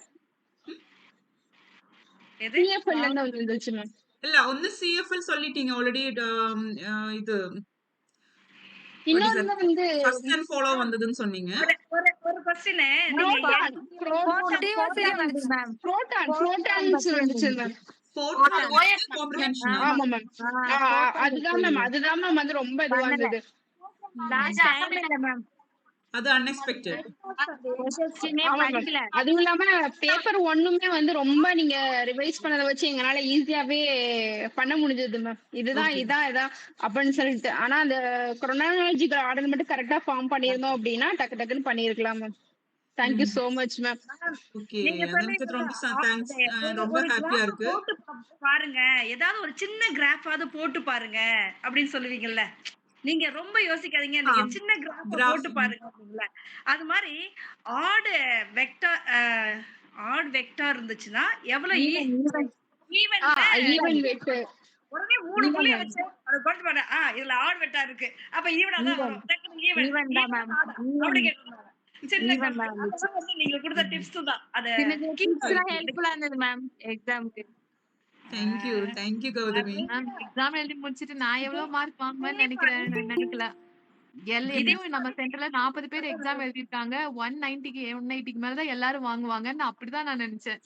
சிஎஃப்எல் இருந்து வந்துச்சு மேம். இல்ல ஒன்னு சிஎஃப்எல் சொல்லிட்டீங்க ஆல்ரெடி. இது இன்னொன்னு வந்து ஃபர்ஸ்ட் அண்ட் ஃபாலோ வந்ததுன்னு சொன்னீங்க. ஒரு क्वेश्चன் புரோட்டான் வந்துச்சு மேம். ஆமா மேம். அதுதான் மேம் வந்து ரொம்ப இதுவா இருந்தது. அது அன்எக்ஸ்பெக்டட். அதுவும் இல்லாம பேப்பர் ஒண்ணுமே வந்து ரொம்ப நீங்க ரிவைஸ் பண்ணதை வச்சு எங்களால ஈஸியாவே பண்ண முடிஞ்சது மேம். இதான் அப்படின்னு சொல்லிட்டு. ஆனா அந்த குரோனாலஜிக்கல் ஆர்டர் மட்டும் கரெக்டா ஃபார்ம் பண்ணிருந்தோம் அப்படின்னா டக்குன்னு பண்ணிருக்கலாம் ma'am. Thank you so much ma'am. Okay, அதுக்கு ரொம்ப தேங்க்ஸ். ரொம்ப ஹாப்பியா இருக்கு. போட்டு பாருங்க, ஏதாவது ஒரு சின்ன கிராஃபாவது போட்டு பாருங்க அப்படின்னு சொல்லுவீங்கல்ல. நீங்க ரொம்ப யோசிக்காதீங்க, நீங்க சின்ன கிராஃப் போட்டு பாருங்க அப்படிங்களா. அது மாதிரி ஆட் வெக்டார் இருந்துச்சுன்னா எவ்வளவு ஈவன் வெக்டர் உடனே 3 புள்ளி வச்சு அத போட்டு பாருங்க. இதுல ஆட் வெக்டார் இருக்கு, அப்ப ஈவனா தான் வரும். ஈவன் தான் மேம். அப்படி கேக்குறாங்க. சின்ன கிராஃப் வந்து நீங்க கொடுத்த டிப்ஸ் தான். அது ஹெல்ப்ஃபுல்லா இருந்தது மேம் எக்ஸாம்க்கு. Thank you Gautami. எக்ஸாம் எழுதி முடிச்சிட்டு நான் எவ்வளவு மார்க் வாங்குவேன்னு நினைக்கல. எப்படியும் நம்ம சென்டர்ல 40 பேர் எக்ஸாம் எழுதிருக்காங்க. 190க்கு மேலதான் எல்லாரும் வாங்குவாங்கன்னு அப்படிதான் நான் நினைச்சேன்.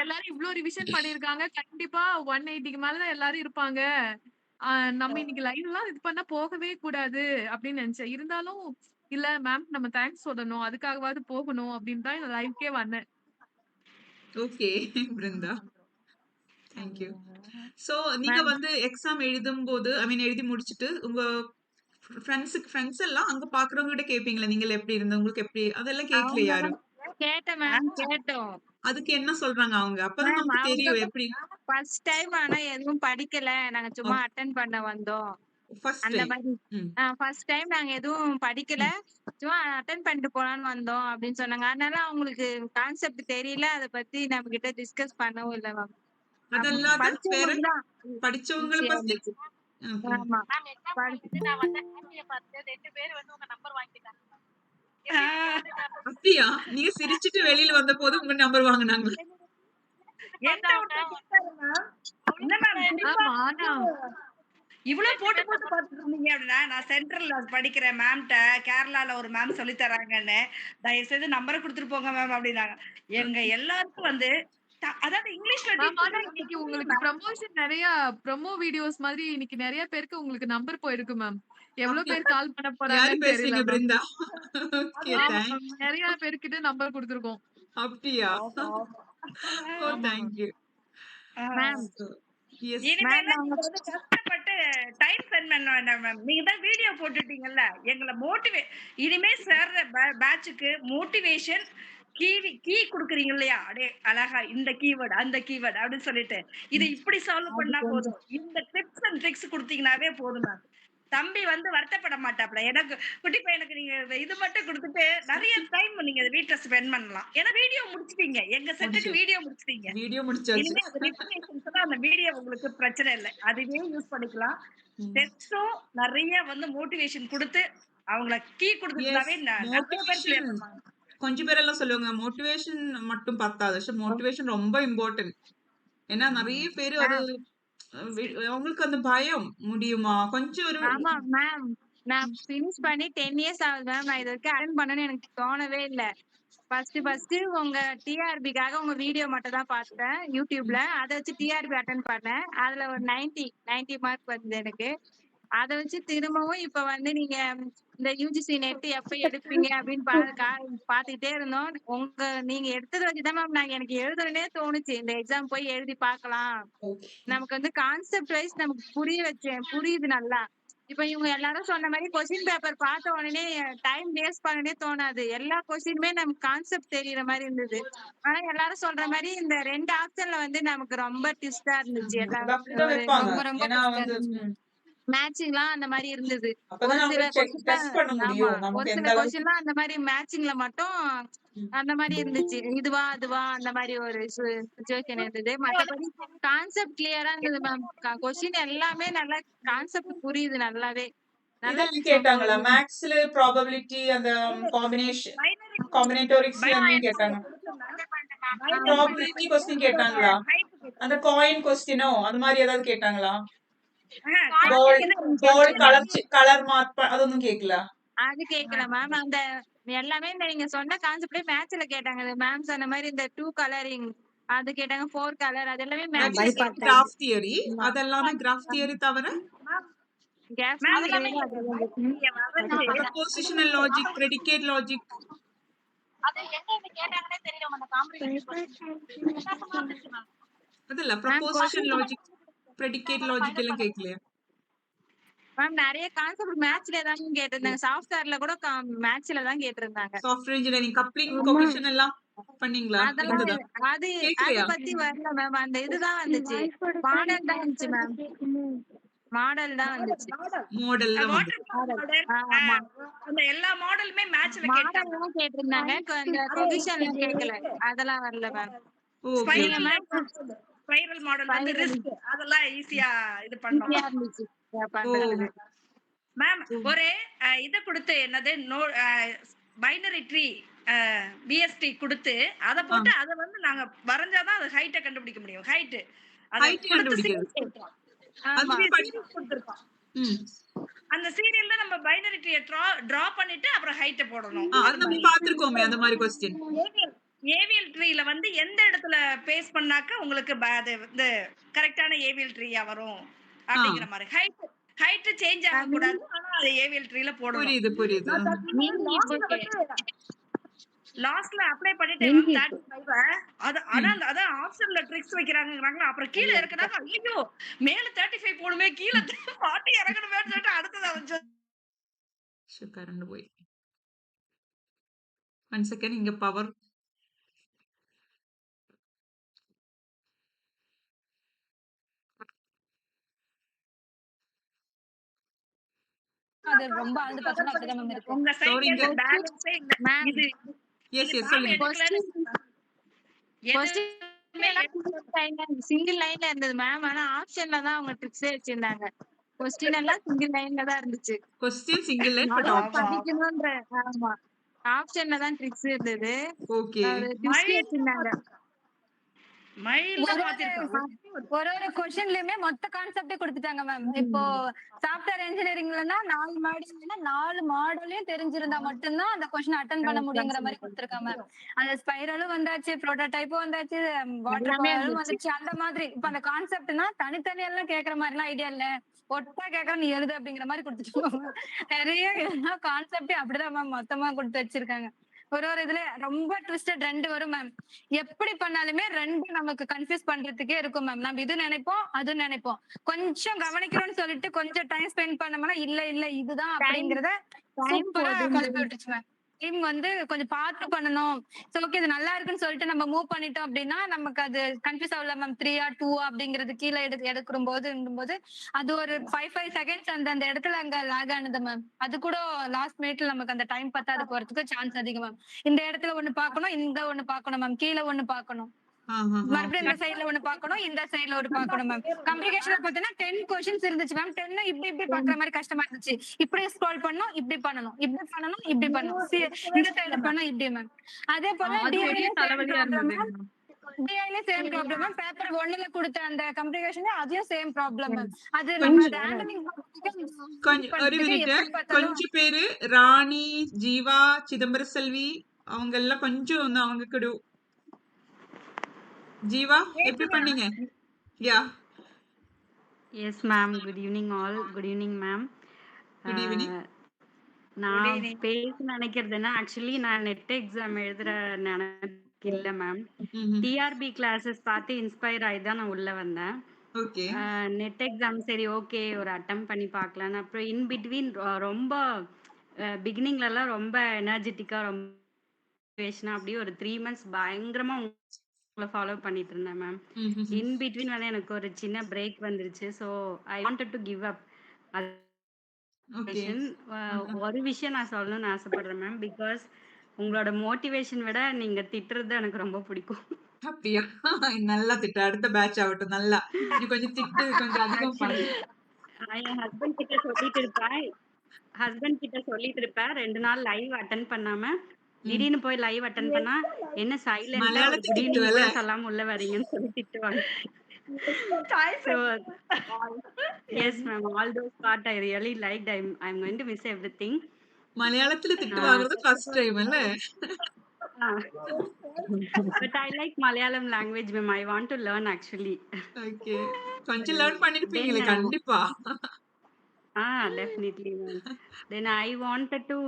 எல்லாரும் இவ்ளோ ரிவிஷன் பண்ணிருக்காங்க. கண்டிப்பா 180க்கு மேலதான் எல்லாரும் இருப்பாங்க. நம்ம இன்னைக்கு லைவ் எல்லாம் இது பண்ணா போகவே கூடாது அப்படின்னு நினைச்சேன். இருந்தாலும் இல்ல மேம் நம்ம தேங்க்ஸ் சொல்லணும், அதுக்காகவாவது போகணும் அப்படின்னு தான் இந்த லைவ்க்கே வந்தேன். Okay Brinda, thank you. So நீங்க வந்து எக்ஸாம் எழுதும்போது எழுதி முடிச்சிட்டு உங்க ஃப்ரெண்ட்ஸ் எல்லாம் அங்க பாக்குறவங்க கிட்ட கேப்பீங்களா நீங்க எப்படி இருந்த, உங்களுக்கு எப்படி, அதெல்லாம் கேட்கல யாரும்? கேட்டேன் மேம், கேட்டோம். அதுக்கு என்ன சொல்றாங்க அவங்க? அப்பதான் நமக்கு தெரியும் எப்படி. ஃபர்ஸ்ட் டைம் ஆனா எதுவும் படிக்கல, நாங்க சும்மா அட்டெண்ட் பண்ண வந்தோம் அந்த மாதிரி. ஃபர்ஸ்ட் டைம் நாங்க எதுவும் படிக்கல, சும்மா அட்டெண்ட் பண்ணிட்டு போலான்னு வந்தோம் அப்படின்னு சொன்னாங்க. அதனால அவங்களுக்கு கான்செப்ட் தெரியல, அத பத்தி நம்ம கிட்ட டிஸ்கஸ் பண்ணவும் இல்ல மேம். அதெல்லாம் படிச்சவங்கள பத்தி. ஆமா அப்படியா? நீங்க சிரிச்சிட்டு வெளியில வந்த போது உங்க நம்பர் வாங்குனாங்க? இவ்வளவு போட்டு பாத்துட்டு இருந்தீங்க அப்படின்னா, நான் சென்ட்ரல்ல படிக்கிறேன் மேம்கிட்ட, கேரளால ஒரு மேம் சொல்லி தராங்கன்னு, தயவு செய்து நம்பரை கொடுத்துட்டு போங்க மேம் அப்படின்னாங்க. எங்க எல்லாருக்கும் வந்து அதாவது இங்கிலீஷ்ல இன்னைக்கு உங்களுக்கு ப்ரமோஷன் நிறைய ப்ரோமோ வீடியோஸ் மாதிரி இன்னைக்கு நிறைய பேருக்கு உங்களுக்கு நம்பர் போயிருக்கு மேம். எவ்வளவு அப்படியா? பேர் கால் பண்ண யாரு போறாங்கன்னு தெரியல பேசுறீங்க மேம். பிருந்தா? ஓகே, ஆமா தேங்க் மேம். நெறைய பேர்கிட்ட நம்பர் குடுத்துருக்கோம். அப்படியா? ஆமா, ஆமா. ஓ, ஆமா ma'am. Thank you. Ah yes. இனிமேல நீங்க வந்து கஷ்டப்பட்டு டைம் ஸ்பெண்ட் பண்ண வேண்டாம் மேம். நீங்க தான் வீடியோ போட்டுட்டீங்கல்ல, எங்களை இனிமே சேர்ற பேட்சுக்கு மோட்டிவேஷன் கீ குடுக்குறீங்க இல்லையா, அப்படியே அழகா இந்த கீவேர்டு அந்த கீவேர்டு அப்படின்னு சொல்லிட்டு இதை இப்படி சால்வ் பண்ணா போதும். இந்த டிப்ஸ் அண்ட் ட்ரிக்ஸ் கொடுத்தீங்கன்னாவே போதும் மேம். தம்பி வந்து வருத்தப்பட மாட்டாப்ல. எனக்கு குட்டி பையனுக்கு நீங்க இது மட்டும் கொடுத்துட்டு நிறைய டைம் நீங்க வீட்டுல ஸ்பெண்ட் பண்ணலாம். ஏன்னா வீடியோ முடிச்சிட்டீங்க, எங்க செட்டுக்கு வீடியோ முடிச்சிட்டீங்க. வீடியோ முடிச்சாச்சு. இனிமே ரிஃபர்மேஷன்ஸ் அந்த வீடியோ உங்களுக்கு பிரச்சனை இல்லை, அதுவே யூஸ் பண்ணிக்கலாம். டெஸ்டும் நிறைய வந்து மோட்டிவேஷன் கொடுத்து அவங்கள கீ கொடுத்துட்டாவே நிறைய பேர் கிளியர் பண்ணுவாங்க. கொஞ்சம் பேரெல்லாம் சொல்லுவாங்க மோட்டிவேஷன் மட்டும் பத்தாது, மோட்டிவேஷன் ரொம்ப இம்பார்ட்டன்ட். ஏன்னா நிறைய பேரு அது அவங்களுக்கு அந்த பயம் முடியுமா கொஞ்சம் ஒரு ஆமா மேம். நான் பினிஷ் பண்ணி 10 இயர்ஸ் ஆகுது மேம். நான் இது வரைக்கும் அட்டென்ட் பண்ணணும்னு எனக்கு தோணவே இல்ல. ஃபர்ஸ்ட் உங்க டிஆர்பிக்காக உங்க வீடியோ மட்டும் தான் பார்த்தேன் யூடியூப்ல. அதை வச்சு டிஆர்பி அட்டென்ட் பண்ணேன். அதுல ஒரு 90 மார்க் வந்தது எனக்கு. அதை வச்சு திரும்பவும் இப்ப வந்து நீங்க இந்த யூஜிசி நெட் எப்ப எடுப்பீங்க அப்படின்னு பாத்துக்கிட்டே இருந்தோம். நீங்க எடுத்ததை வச்சுதான் மேம் நாங்க எனக்கு எழுதுறனே தோணுச்சு. இந்த எக்ஸாம் போய் எழுதி பார்க்கலாம், நமக்கு வந்து கான்செப்ட் வைஸ் நமக்கு புரியுது நல்லா. இப்ப இவங்க எல்லாரும் சொன்ன மாதிரி கொஸ்டின் பேப்பர் பார்த்த உடனே டைம் வேஸ்ட் பண்ணனே தோணாது. எல்லா கொஸ்டினுமே நமக்கு கான்செப்ட் தெரியற மாதிரி இருந்தது. ஆனா எல்லாரும் சொல்ற மாதிரி இந்த 2 ஆப்ஷன்ல வந்து நமக்கு ரொம்ப ட்விஸ்டா இருந்துச்சு. ரொம்ப ரொம்ப மேட்சிங்லாம் அந்த மாதிரி இருந்தது. அப்பதான் ஒரு சில நம்ம டெஸ்ட் பண்ண ஆமா, முடியும் நமக்கு ஒரு சில எந்த அளவுக்கு. கொஸ்டின்லாம் அந்த மாதிரி மேட்சிங்ல மட்டும் அந்த மாதிரி இருந்துச்சு. இதுவா அதுவா அந்த மாதிரி ஒரு சுச்சுவேஷன் இருந்தது. மத்தபடி கான்செப்ட் கிளியரா இருந்தது மேம். கொஸ்டின் எல்லாமே நல்லா கான்செப்ட் புரியுது நல்லாவே. நல்லா இதெல்லாம் கேட்டாங்களா மேக்ஸ்ல ப்ராபபிலிட்டி அந்த காம்பினேட்டோரிக்ஸ் எல்லாம் கேட்டாங்க? ப்ராபபிலிட்டி क्वेश्चन கேட்டாங்களா? அந்த காயின் क्वेश्चनो அந்த மாதிரி ஏதாவது கேட்டாங்களா? கோல்ட் கலர் மார்க் அதொന്നും கேக்கல. அது கேக்கல மேம். அந்த எல்லாமே நீங்க சொன்ன கான்செப்ட்லயே மேட்ச்ல கேட்டாங்க. மேம் சொன்ன மாதிரி இந்த 2 கலரிங் அது கேட்டாங்க, 4 கலர் அது எல்லாமே மேட்ச். கிராஃப் தியரி அதெல்லாமே கிராஃப் தியரி தவிர ப்ரொபோசிஷனல் லாஜிக், ப்ரெடிகேட் லாஜிக் அது என்ன கேட்டாங்கன்னே தெரியல. அந்த காம்படிஷன் அதல்ல ப்ரொபோசிஷன் லாஜிக், ப்ரெடிகேட் லாஜிக் எல்லாம் கேக்கலையா மேம்? நிறைய கான்செப்ட் மேட்ச்ல தான் கேட்டிருந்தாங்க. சாஃப்ட்வேர்ல கூட மேட்ச்ல தான் கேட்டிருந்தாங்க. சாஃப்ட்வேர் இன்ஜினியரிங் கப்ளிங் கோஎஃபிஷியன்ட் எல்லாம் பண்ணீங்களா? இருந்ததா? அது கேக்கலையா? பத்தி வரல மேம். அந்த இதுதான் வந்துச்சு, மாடல் தான் வந்துச்சு மேம். மாடல் தான் வந்துச்சு. மாடல் தான் அந்த எல்லா மாடலுமே மேட்ச்ல மாடல் கேட்டிருந்தாங்க. அந்த பொசிஷன்ல கேட்கல, அதெல்லாம் வரல மேம். ஸ்பைரல் மாடல் வந்து ரிஸ்க் அதெல்லாம் ஈஸியா இது பண்ணலாம் மேம். ஒரு இத கொடுத்து என்னது பைனரி ட்ரீ பிஎஸ்டி கொடுத்து அதை போட்டு அதை வந்து நாங்க வரைஞ்சாதான் அது ஹைட்டை கண்டுபிடிக்க முடியும். ஹைட் அந்த சீரியல்ல நம்ம பைனரி ட்ரீயை டிரா பண்ணிட்டு அப்புறம் ஹைட்டை போடணும். பாத்துருக்கோமே அந்த மாதிரி क्वेश्चन. ஏவிஎல் ட்ரீல வந்து எந்த இடத்துல பேஸ் பண்ணாக்க உங்களுக்கு அது வந்து கரெக்டான ஏவிஎல் ட்ரீயா வரும் அப்படிங்கிற மாதிரி. ஹைட் சேஞ்ச் ஆக கூடாது, ஆனா அது ஏவிஎல் ட்ரீல போடணும். புரியுது. லாஸ்ட்ல அப்ளை பண்ணிட்டேன் 35. ஆனா அத ஆப்ஷன்ல ட்ரிக்ஸ் வைக்கறாங்கங்கறாங்க. அப்புறம் கீழ இருக்கறாங்க, ஐயோ மேல 35 போடுமே கீழ 40 இறங்கணுமேன்னு சொல்லிட்டு அடுத்தது வந்து கரண்ட் போய் 1 செகண்ட் இங்க பவர் அது ரொம்ப ஆழ்ந்து பார்த்தா அப்படிதான் மேம் இருக்கு. உங்க சைடுல பேலன்ஸே இல்ல. இது எஸ் சொல்லுங்க. சிங்கிள் லைன்ல இருந்தது மேம். ஆனா ஆப்ஷன்ல தான் அவங்க ட்ரிக்ஸே வச்சிருந்தாங்க. क्वेश्चन எல்லாம் சிங்கிள் லைன்ல தான் இருந்துச்சு. क्वेश्चन சிங்கிள் லைன் பட் படிக்கணும்ன்ற ஆமா ஆப்ஷன்ல தான் ட்ரிக்ஸ் இருந்தது. ஓகே. அது ட்விஸ்ட் வச்சிருந்தாங்க. மைல்டா ஒரு மாத்திருக்காங்க. ஒரு ஒரு கொஸ்டின்லயுமே மொத்த கான்செப்டே கொடுத்துட்டாங்க மேம். இப்போ சாஃப்ட்வேர் இன்ஜினியரிங்லன்னா 4 மாடல்னா 4 மாடலையும் தெரிஞ்சிருந்தா மட்டும்தான் அந்த கொஸ்டின் அட்டென்ட் பண்ண முடியுங்கிற மாதிரி கொடுத்துருக்காங்க மேம். அந்த ஸ்பைரலும் வந்தாச்சு, புரோட்டோடைப்பும் வந்தாச்சு, வாட்டர் எல்லாமே பாலும் வந்துருச்சு. வந்துச்சு. அந்த மாதிரி இப்ப அந்த கான்செப்ட்னா தனித்தனியெல்லாம் கேட்கற மாதிரிலாம் ஐடியா இல்ல. ஒட்டா கேட்கற நீ எழுது அப்படிங்கிற மாதிரி கொடுத்துட்டு நிறைய கான்செப்டே அப்படிதான் மேம் மொத்தமா கொடுத்து வச்சிருக்காங்க. ஒரு இதுல ரொம்ப ட்விஸ்டட் 2 வரும் மேம். எப்படி பண்ணாலுமே 2 நமக்கு கன்ஃபியூஸ் பண்றதுக்கே இருக்கும் மேம். நம்ம இது நினைப்போம், அது நினைப்போம். கொஞ்சம் கவனிக்கிறோம்னு சொல்லிட்டு கொஞ்சம் டைம் ஸ்பெண்ட் பண்ணோம்னா இல்ல இல்ல இதுதான் டைம் அப்படிங்கறத டைம் சூப்பரா போகுதுன்னு கலப்பி விட்டுச்சு மேம். டீம் வந்து கொஞ்சம் பார்த்து பண்ணணும். சோ ஓகே இது நல்லா இருக்குன்னு சொல்லிட்டு நம்ம மூவ் பண்ணிட்டோம் அப்படின்னா நமக்கு அது கன்ஃபியூஸ் ஆகல மேம். 3 2 அப்படிங்கிறது கீழே எடுக்கும் போது அது ஒரு 5 செகண்ட்ஸ் அந்த இடத்துல அங்க லாக் ஆனது மேம். அது கூட லாஸ்ட் மினிட்ல நமக்கு அந்த டைம் பத்தாது போறதுக்கு சான்ஸ் அதிகம் மேம். இந்த இடத்துல ஒண்ணு பார்க்கணும், இந்த ஒண்ணு பார்க்கணும் மேம், கீழே ஒண்ணு பார்க்கணும், மறுபடியும் இந்த சைடுல ஒண்ணு பார்க்கணும், இந்த சைடுல ஒரு பார்க்கணும் மேம். கம்ப்ளிகேஷன் பாத்தீங்கன்னா 10 கொஸ்டின்ஸ் இருந்துச்சு மேம். 10 இப்படி இப்படி பாக்குற மாதிரி கஷ்டமா இருந்துச்சு. இப்படி ஸ்க்ரோல் பண்ணணும், இப்படி பண்ணணும், இப்படி பண்ணணும், இப்படி பண்ணணும், இந்த சைடுல பண்ணணும், இப்படி மேம். அதே போல அது பெரிய தலைவலியா இருந்தது. டிஐல சேம் ப்ராப்ளம் மேம். பேப்பர் 1ல கொடுத்த அந்த கம்ப்ளிகேஷன் அதையும் சேம் ப்ராப்ளம் மேம். அது நம்ம ஹேண்ட்லிங் கொஞ்சம் ஒரு மினிட். கொஞ்சம் பேரு ராணி, ஜீவா, சிதம்பர செல்வி அவங்க எல்லாம் கொஞ்சம் வந்து அவங்க கூட ஜீவா எப்படி பண்ணீங்க? யா yes ma'am. Good evening all. Good evening ma'am. Good evening. நான் பேச நினைக்கிறதுன்னா ஆக்சுவலி நான் நெட் எக்ஸாம் எழுதுற நினைப்பு இல்ல மேம். டிஆர்பி கிளாஸஸ் பார்த்து இன்ஸ்பயர் ஆகி தான் நான் உள்ள வந்தேன். ஓகே. நெட் எக்ஸாம் சரி ஓகே ஒரு அட்டம் பண்ணி பார்க்கலாம். அப்புறம் இன் பிட்வீன் ரொம்ப பிகினிங்ல எல்லாம் ரொம்ப எனர்ஜெட்டிக்கா ரொம்ப அப்படியே ஒரு 3 months பயங்கரமா உங்களை ஃபாலோ பண்ணிட்டு இருந்தேன் மேம். இன் பிட்வீன் வந்து எனக்கு ஒரு சின்ன பிரேக் வந்துருச்சு. So I wanted to give up. ஒரு விஷயம் நான் சொல்லணும்னு ஆசைப்படுறேன் மேம். பிகாஸ் உங்களோட மோட்டிவேஷன் விட நீங்க திட்டுறது எனக்கு ரொம்ப பிடிக்கும். அப்படியா? நல்லா திட்டு. அடுத்த பேட்ச் ஆகட்டும். நல்லா நீ கொஞ்சம் திட்டு கொஞ்சம் அதிகம் பண்ணு. என் ஹஸ்பண்ட் கிட்ட சொல்லிட்டு இருப்பேன் 2 நாள் லைவ் அட்டென்ட் பண்ணாம திடீர்னு போய் லைவ் அட்டென்ட் பண்ணா என்ன சைலண்டா சொல்லாம உள்ள வரீங்கன்னு சொல்லி திட்டுவாங்க. Yes ma'am. All those part I really liked. I am going to miss everything. மலையாளத்துல திட்டு வாங்குறது ஃபர்ஸ்ட் டைம் இல்ல? But I like Malayalam language ma'am. I want to learn actually. Okay. கொஞ்சம் லேர்ன் பண்ணிருப்பீங்களே கண்டிப்பா. Definitely ma'am. Then I wanted to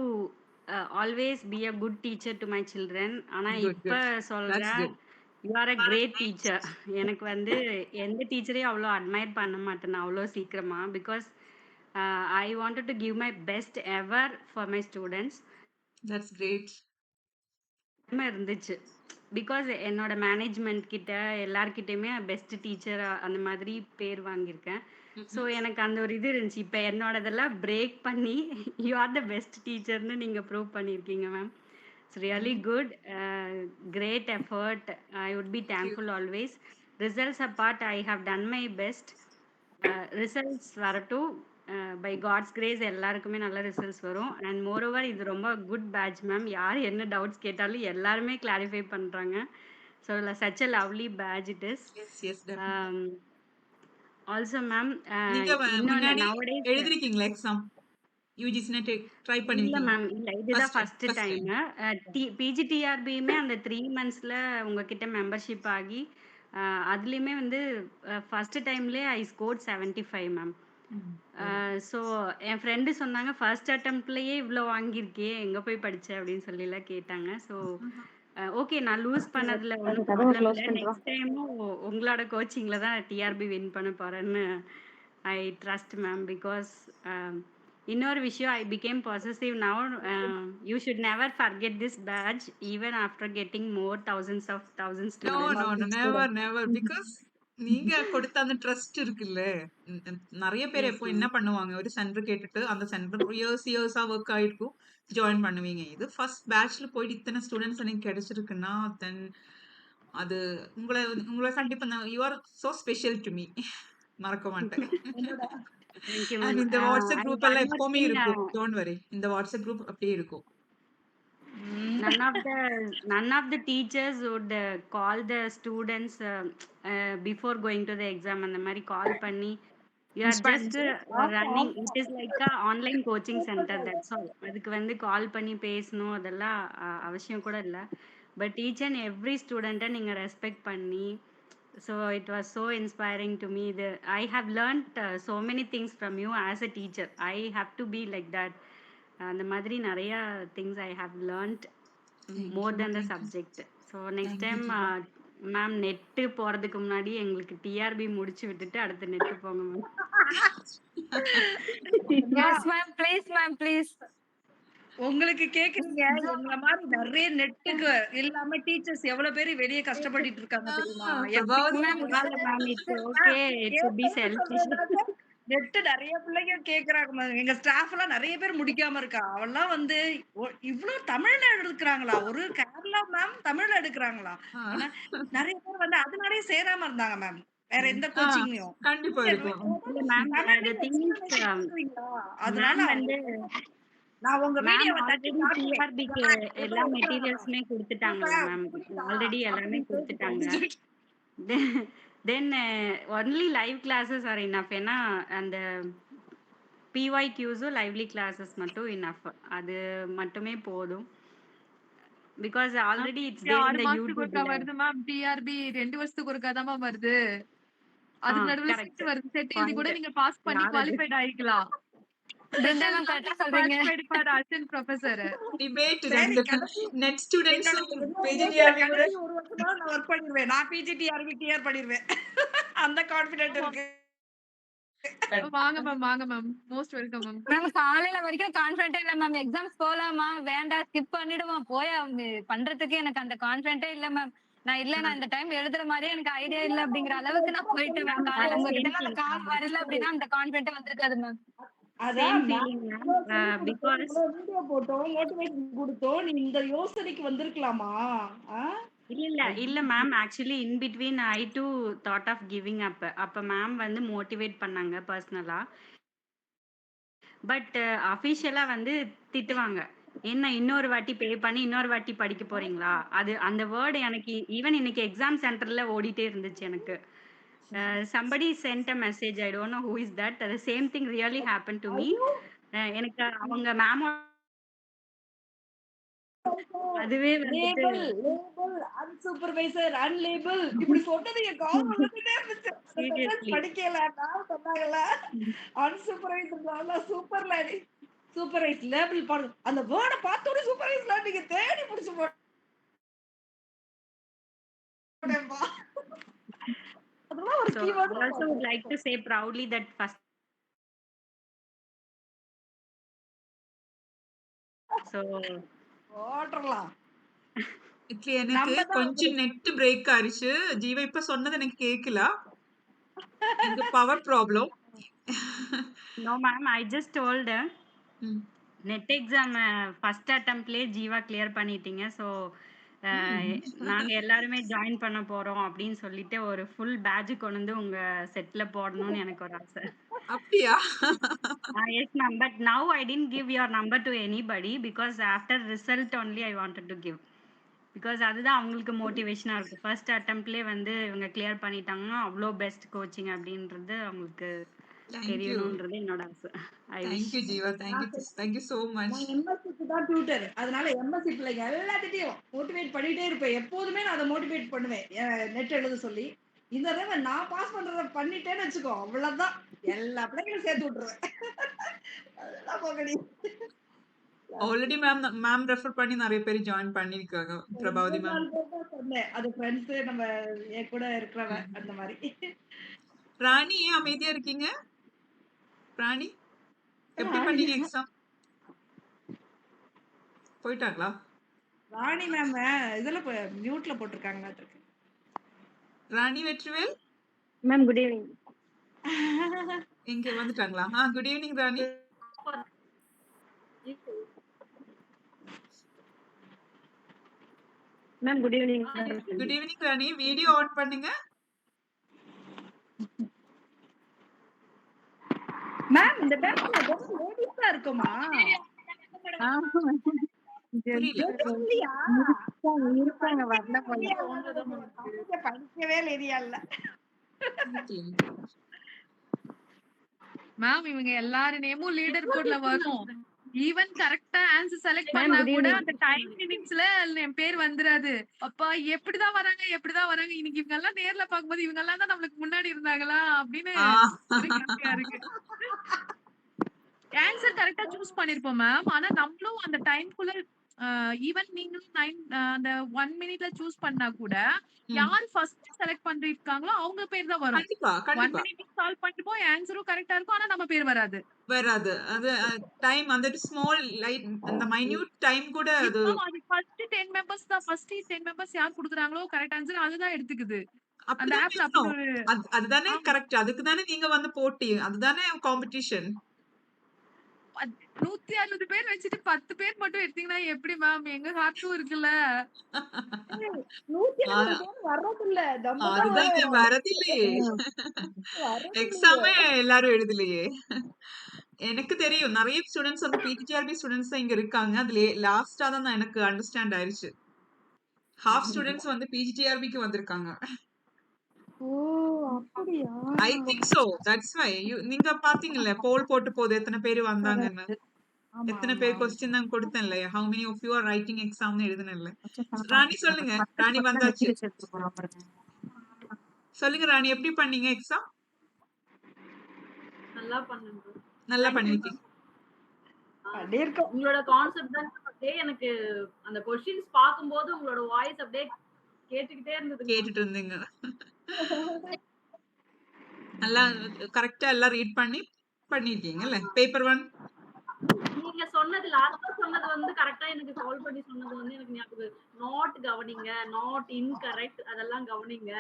always be a good teacher to my children. ஆனா இப்ப சொல்றேன் you are a great teacher. எனக்கு வந்து எந்த டீச்சரையும் அவ்வளோ admire பண்ண மாட்டேன் அவ்வளோ சீக்கிரமா. Because I wanted to give my best ever for my students. That's great. இருந்துச்சு. பிகாஸ் என்னோட மேனேஜ்மெண்ட் கிட்ட எல்லார்கிட்டயுமே பெஸ்ட் டீச்சர் அந்த மாதிரி பேர் வாங்கியிருக்கேன். ஸோ எனக்கு அந்த ஒரு இது இருந்துச்சு. இப்போ என்னோடதெல்லாம் பிரேக் பண்ணி யூ ஆர் த பெஸ்ட் டீச்சர்னு நீங்கள் ப்ரூவ் பண்ணியிருக்கீங்க ma'am. It's really good. Great effort. I would be thankful always. Results apart I have done my best. Results வரட்டும். பை காட்ஸ் கிரேஸ் எல்லாருக்குமே நல்ல ரிசல்ட்ஸ் வரும். அண்ட் மோரோவர் இது ரொம்ப குட் பேட்ச் மேம். யார் என்ன டவுட்ஸ் கேட்டாலும் எல்லாருமே கிளாரிஃபை பண்றாங்க. So such a lovely batch it is. Also ma'am எழுதிருக்கீங்களா எக்ஸாம்? யூஜிசி நெட் ட்ரை பண்ணிருக்கீங்களா? இல்ல மேம். இல்ல இதுதான் ஃபர்ஸ்ட் டைம். பிஜிடிஆர்பியுமே அந்த 3 monthsல உங்ககிட்ட மெம்பர்ஷிப் ஆகி அதுலயுமே வந்து ஃபர்ஸ்ட் டைம்லயே ஐ ஸ்கோர்ட் 75 மேம். ஸோ என் ஃப்ரெண்டு சொன்னாங்க ஃபர்ஸ்ட் அட்டெம்ப்ட்லயே இவ்வளோ வாங்கியிருக்கே எங்கே போய் படிச்ச அப்படின்னு சொல்லிலாம் கேட்டாங்க. ஸோ ஓகே நான் லூஸ் பண்ணதுல ஒன்றும் ப்ராப்ளம் இல்லை. நெக்ஸ்ட் டைமும் உங்களோட கோச்சிங்கில் தான் டிஆர்பி வின் பண்ண போகிறேன்னு ஐ ட்ரஸ்ட் மேம். பிகாஸ் இன்னொரு விஷயம் I became possessive now. You should never forget this batch even after getting more thousands because நீங்க கொடுத்த அந்த ட்ரஸ்ட் இருக்குல்ல. நிறைய பேர் எப்போ என்ன பண்ணுவாங்க ஒரு சென்டர் கேட்டுட்டு அந்த சென்டர் இயர்ஸா ஒர்க் ஆயிருக்கும் ஜாயின் பண்ணுவீங்க. இது ஃபர்ஸ்ட் பேட்ச்ல போயிட்டு இத்தனை ஸ்டூடெண்ட்ஸ் எனக்கு கிடைச்சிருக்குன்னா தென் அது உங்களை கண்டிப்பா you are so special to me. மறக்க மாட்டேன். இந்த வாட்ஸ்அப் குரூப் எல்லாம் எப்பவுமே இருக்கும். Don't worry. இந்த வாட்ஸ்அப் குரூப் அப்படியே இருக்கும். None of the teachers would call the students before going to the exam அந்த மாதிரி கால் பண்ணி you are just running. It is like a online coaching center, that's all. அதுக்கு வந்து கால் பண்ணி பேசணும் அதெல்லாம் அவசியம் கூட இல்ல. But each and every student நீங்க ரெஸ்பெக்ட் பண்ணி, so it was so inspiring to me. I have learnt so many things from you as a teacher. I have to be like that. அந்த மாதிரி நிறைய things I have learnt more than the subject. So next time ma'am net போறதுக்கு முன்னாடி எங்களுக்கு TRP முடிச்சு விட்டுட்டு அடுத்து net போங்க ma'am. Yes ma'am, please ma'am, please. உங்களுக்கு கேக்குறீங்க, எங்கள மாதிரி நிறைய நெட்டுக்கு இல்லாம டீச்சர்ஸ் எவ்வளவு பேர் வெளியே கஷ்டப்பட்டுட்டு இருக்காங்க தெரியுமா? நெட் நிறைய பிள்ளைங்க கேக்குறாங்க மேம். எங்க ஸ்டாஃப் எல்லாம் நிறைய பேர் முடிக்காம இருக்கா. அவெல்லாம் வந்து இவ்வளவு தமிழ்ல எடுக்கிறாங்களா? ஒரு கேரளா மேம் தமிழ்ல எடுக்கிறாங்களா? ஆனா நிறைய பேர் வந்து அதனாலயே சேராம இருந்தாங்க மேம். வேற எந்த கோச்சிங்லயும். கண்டிப்பா இருக்கும். அதனால வந்து நான் உங்க வீடியோவை தட்டி டிஆர்பிக்கு எல்லா மெட்டீரியல்ஸ்மே கொடுத்துட்டாங்களா மேம்? ஆல்ரெடி எல்லாமே கொடுத்துட்டாங்க. Then only live classes are enough. ஏன்னா அந்த பிஒய்க்யூஸும் லைவ்லி கிளாஸஸ் மட்டும் இனஃப். அது மட்டுமே போதும். Because already it's there in the யூடியூப்ல வருது மேம். டிஆர்பி 2 வருஷத்துக்கு ஒருக்கா தான் மேம் வருது. அதுக்கு நடுவுல செட் வருது. செட் எழுதி கூட நீங்க பாஸ் பண்ணி குவாலிஃபைட் ஆயிக்கலாம். நெட் ஸ்டூடண்ட்ஸ் பிஜிடிஆர்பி கூட ஒரு வருஷமா நான் வர்க் பண்ணிடுவேன். நான் பிஜிடிஆர்பி கிளியர் பண்ணிடுவேன். அந்த கான்ஃபிடென்ட் இருக்கு. வாங்க மேம், வாங்க ma'am. Most welcome ma'am. Ma'am காலையில வரைக்கும் கான்ஃபிடென்ட் இல்ல மேம். எக்ஸாம்ஸ் போலாமா வேண்டாம் ஸ்கிப் பண்ணிடுவோம் போய் பண்றதுக்கு எனக்கு அந்த கான்ஃபிடென்ட்டே இல்ல மேம். நான் இந்த டைம் எழுதுற மாதிரியே எனக்கு ஐடியா இல்ல அப்படிங்கிற அளவுக்கு நான் போயிட்டு உங்ககிட்ட அந்த கால் வரல அப்படின்னா அந்த கான்ஃபிடென்ட் வந்திருக்காது மேம். வீடியோ போட்டோம், மோட்டிவேஷன் கொடுத்தோம். நீ இந்த யோசனைக்கு வந்திருக்கலாமா? இல்ல ma'am. Actually in between I too thought of giving up. அப்ப மேம் வந்து மோட்டிவேட் பண்ணாங்க பர்சனலா. பட் அபிஷியலா வந்து திட்டுவாங்க. என்ன இன்னொரு வாட்டி பே பண்ணி இன்னொரு வாட்டி படிக்க போறீங்களா? அது அந்த வேர்டு எனக்கு ஈவன் இன்னைக்கு எக்ஸாம் சென்டர்ல ஓடிட்டே இருந்துச்சு எனக்கு. somebody sent a message. I don't know who is that. The same thing really happened to me. எனக்கு அவங்க மேம் அதுவே வந்துட்டு லேபிள் அன்சூப்பர்வைசர் அன்லேபிள் இப்படி சொன்னது என் கால் வந்துட்டே இருந்துச்சு. படிக்கல நான் சொன்னாங்கல அன்சூப்பர்வைசர் சூப்பர் லேடி சூப்பர்வைஸ் லேபிள் பாருங்க. அந்த வேர்ட பார்த்தோட சூப்பர்வைஸ் லேபிங்க தேடி புடிச்சு போட்டேன்பா. அதெல்லாம் ஒரு keyword. I also would like to say proudly that first so ஓட்டறலாம். எனக்கு கொஞ்சம் நெட் பிரேக் ஆயிடுச்சு. ஜீவா இப்ப சொன்னது எனக்கு கேக்கல. இந்த power problem. No ma'am, I just told NET exam first அட்டெம்ப்ட்லயே ஜீவா கிளியர் பண்ணிட்டீங்க. ஸோ நாங்க எல்லாருமே ஜாயின் பண்ண போறோம் அப்படின்னு சொல்லிட்டு ஒரு ஃபுல் பேட்ஜ் கொண்டு வந்து உங்க செட்ல போடணும்னு எனக்கு ஒரு ஆசை. அப்படியா? Yes ma'am, but now I didn't give your number to anybody because after result only I wanted to give. Because அதுதான் அவங்களுக்கு மோட்டிவேஷனா இருக்கும். ஃபர்ஸ்ட் அட்டெம்ப்ட்லயே வந்து இவங்க கிளியர் பண்ணிட்டாங்கன்னா அவ்வளோ பெஸ்ட் கோச்சிங் அப்படின்றது அவங்களுக்கு தெரியணும்ன்றது என்னோட ஆசை. Thank you Jeeva. Thank you so much. நான் எம்எஸ்சிக்கு தான் டியூட்டர். அதனால எம்எஸ்சி பிள்ளைங்க எல்லாத்தையும் மோட்டிவேட் பண்ணிட்டே இருப்பேன். எப்போதுமே நான் அதை மோட்டிவேட் பண்ணுவேன் நெட் எழுத சொல்லி. இந்த தடவை நான் பாஸ் பண்றத பண்ணிட்டேன்னு வச்சுக்கோ, அவ்வளவுதான் எல்லா பிள்ளைங்களும் சேர்த்து விட்டுருவேன். அதெல்லாம் போகடி. ஆல்ரெடி மேம் ரெஃபர் பண்ணி நிறைய பேர் ஜாயின் பண்ணிருக்காங்க. பிரபாவதி மேம் சொன்னேன். அது ஃப்ரெண்ட்ஸ் நம்ம என் கூட இருக்கிறவங்க அந்த மாதிரி. ராணி ஏன் அமைதியா இருக்கீங்க? ராணி எப்படி பண்ணீங்க எக்ஸாம்? போயிட்டாங்களா? ராணி மேம் இதெல்லாம் மியூட்ல போட்டுருக்காங்களா இருக்கு. ராணி வெற்றிவேல் மேம் குட் ஈவினிங். இங்க வந்துட்டாங்களா? Good evening Rani. Ma'am good evening. Good evening Rani. Video on பண்ணுங்க. மேம் இந்த பேட்ச்ல லேடிஸ் தான் இருக்குமா? புரியல. இல்லையா? இருக்காங்க வரல போல. படிக்கவே இல்லை ஏரியால. மேம் இவங்க எல்லாரு நேமும் லீடர் போர்ட்ல வரும். ஈவன் கரெக்டா ஆன்சர் செலக்ட் Ma'am, பண்ணா good கூட evening. அந்த டைம் மினிட்ஸ்ல என் பேர் வந்துராது. அப்பா எப்படிதான் வராங்க இன்னைக்கு இவங்க எல்லாம் நேர்ல பாக்கும்போது இவங்க எல்லாம் தான் நம்மளுக்கு முன்னாடி இருந்தாங்களா அப்படின்னு ஆ. ஒரு கேள்வியா இருக்கு. ஆன்சர் கரெக்டா சூஸ் பண்ணிருப்போம் மேம். ஆனா நம்மளும் அந்த டைம்க்குள்ள ஈவன் நீங்களும் அந்த 1 மினிட்ல சூஸ் பண்ணா கூட ம். யார் ஃபர்ஸ்ட் செலக்ட் பண்ணிருக்காங்களோ அவங்க பேர் தான் வரும். கண்டிப்பா, 1 கண்டிப்பா. மினிட்ல சால்வ் பண்ணிப்போம், ஆன்சரும் கரெக்டா இருக்கும். ஆனா நம்ம பேர் வராது. வராது. அது டைம் அந்த ஸ்மால் லைட் அந்த மைன்யூட் டைம் கூட அது இப்போ அது ஃபர்ஸ்ட் 10 மெம்பர்ஸ் தான். ஃபர்ஸ்ட் 10 மெம்பர்ஸ் யார் குடுக்குறாங்களோ கரெக்ட் ஆன்சர் அதுதான் எடுத்துக்குது. அந்த அப்படிதான் ஆப்ல அப்படி வேணும். ஒரு அதுதானே ஆமா. கரெக்ட். அதுக்கு தானே நீங்க வந்து போட்டி. அதுதானே காம்படிஷன். 160 பேர் வச்சுட்டு 10 பேர் மட்டும் எடுத்தீங்கன்னா எப்படி மேம்? எங்க ஹார்ட்டும் இருக்குல்ல. 160 பேர் வர்றதில்ல. நம்ம தான் அதுதானே வரோம். வரதில்லையே. வர்றதில்லையே. எக்ஸாமே எல்லாரும் எழுதலையே. எனக்கு தெரியும். நிறைய ஸ்டூடண்ட்ஸ் வந்து பிஜிஆர்பி ஸ்டூடண்ட்ஸ் தான் இங்க இருக்காங்க. அதுல லாஸ்டா தான் எனக்கு அண்டர்ஸ்டாண்ட் ஆயிருச்சு. ஹாஃப் ஸ்டூடண்ட்ஸ் வந்து பிஜிஆர்பிக்கு வந்திருக்காங்க. ஓ அப்படியா? I think so. That's why நீங்க பாத்தீங்கல்ல போல் போட்டு போது எத்தனை பேர் வந்தாங்கன்னு. ஆமா எத்தனை ஆமா பேர் ஆமா. கொஸ்டின் தான் கொடுத்தேன்ல. how many of you are writing exam எழுதுனேன்ல. ராணி சொல்லுங்க. ராணி வந்தாச்சு. சொல்லுங்க ராணி எப்படி பண்ணீங்க எக்ஸாம்? நல்லா பண்ணுங்க. நல்லா Thank you. பண்ணிருக்கீங்க. பண்ணியிருக்கோம். உங்களோட கான்செப்ட் தான் அப்படியே எனக்கு அந்த கொஸ்டின்ஸ் பார்க்கும்போது உங்களோட வாய்ஸ் அப்படியே கேட்டுக்கிட்டே இருந்தது. கேட்டுட்டு இருந்தீங்க. நல்லா கரெக்டா எல்லாம் ரீட் பண்ணி பண்ணிருக்கீங்கல்ல. பேப்பர் 1 நீங்க சொன்னது லாஸ்டா சொன்னது வந்து கரெக்டா எனக்கு சால்வ் பண்ணி சொன்னது வந்து எனக்கு ஞாபகம். நாட் கவனிங்க, நாட் இன்கரெக்ட் அதெல்லாம் கவனிங்க.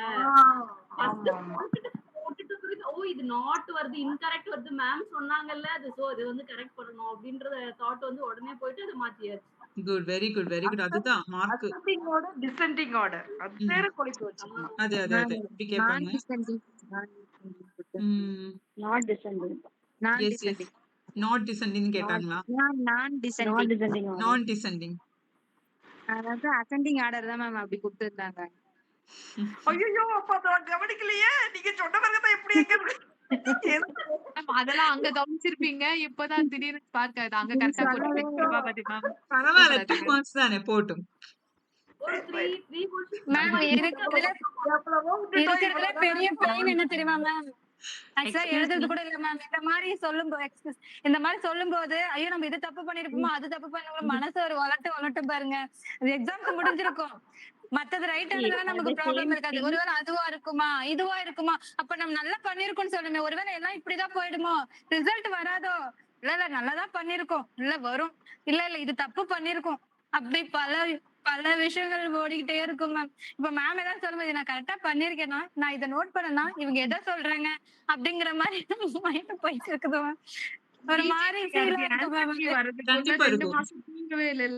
ஃபர்ஸ்ட் போட்டுட்டு பிறகு ஓ இது நாட் வருது இன்கரெக்ட் வருது மேம் சொன்னாங்கல்ல அது சோ இது வந்து கரெக்ட் பண்ணனும் அப்படிங்கற தாட் வந்து உடனே போயிட்டு அது மாத்தியாச்சு. Good very good very good. அதுதான் mark. Ascending order, descending order. அது வேற கொலைக்கு வச்சுக்கணும். அதே அதே அதே இப்படி கேட்பாங்க. Not descending. Yes yes not descending கேட்டாங்களா? நான் Not descending order. நான் டிசெண்டிங். அதாவது அசெண்டிங் ஆர்டர் தான் மேம் அப்படி கொடுத்திருந்தாங்க. ஐயோ அப்ப நான் கவனிக்கலையே. நீங்க சொன்ன பிறகு தான் எப்படி மேம் அதெல்லாம் அங்க கவனிச்சிருப்பீங்க. இப்பதான் திடீர்னு பார்க்க அது அங்க கரெக்டா போட்டுருக்கீங்க பாத்தி மேம். பரவாயில்ல 2 மார்க்ஸ் தானே போட்டும். ஒரு 3 கொஸ்டின் மேம் இருக்கிறதுல பெரிய பெயின் என்ன தெரியுமா மேம்? ஆக்சுவலா எழுதுறது கூட இல்ல மேம். இந்த மாதிரி சொல்லும்போது ஐயோ நம்ம இது தப்பு பண்ணிருப்போமா அது தப்பு பண்ண மனசு ஒரு வளட்டு பாருங்க. அது எக்ஸாம்க்கு முடிஞ்சிருக்கும். மத்தது ரைட் எழுதுனா நமக்கு ப்ராப்ளம் இருக்காது. ஒருவேளை அதுவா இருக்குமா இதுவா இருக்குமா அப்ப நம்ம நல்லா பண்ணிருக்கோம்னு சொல்லுமே. ஒருவேளை எல்லாம் இப்படிதான் போயிடுமோ ரிசல்ட் வராதோ இல்ல நல்லாதான் பண்ணிருக்கோம் இல்ல வரும் இல்ல இது தப்பு பண்ணிருக்கோம் அப்படி பல விஷயங்கள் ஓடிக்கிட்டே இருக்கும் மேம். இப்ப மேம் ஏதாவது சொல்லும்போது நான் கரெக்டா பண்ணிருக்கேன்னா நான் இதை நோட் பண்ணனா இவங்க எதை சொல்றாங்க அப்படிங்கிற மாதிரி மைண்ட் போயிட்டு இருக்குது மேம். ஒரு மாதிரி ஃபீல் இருக்கு மேம். கண்டிப்பா 2 இருக்கும். மாசம் தூங்கவே இல்ல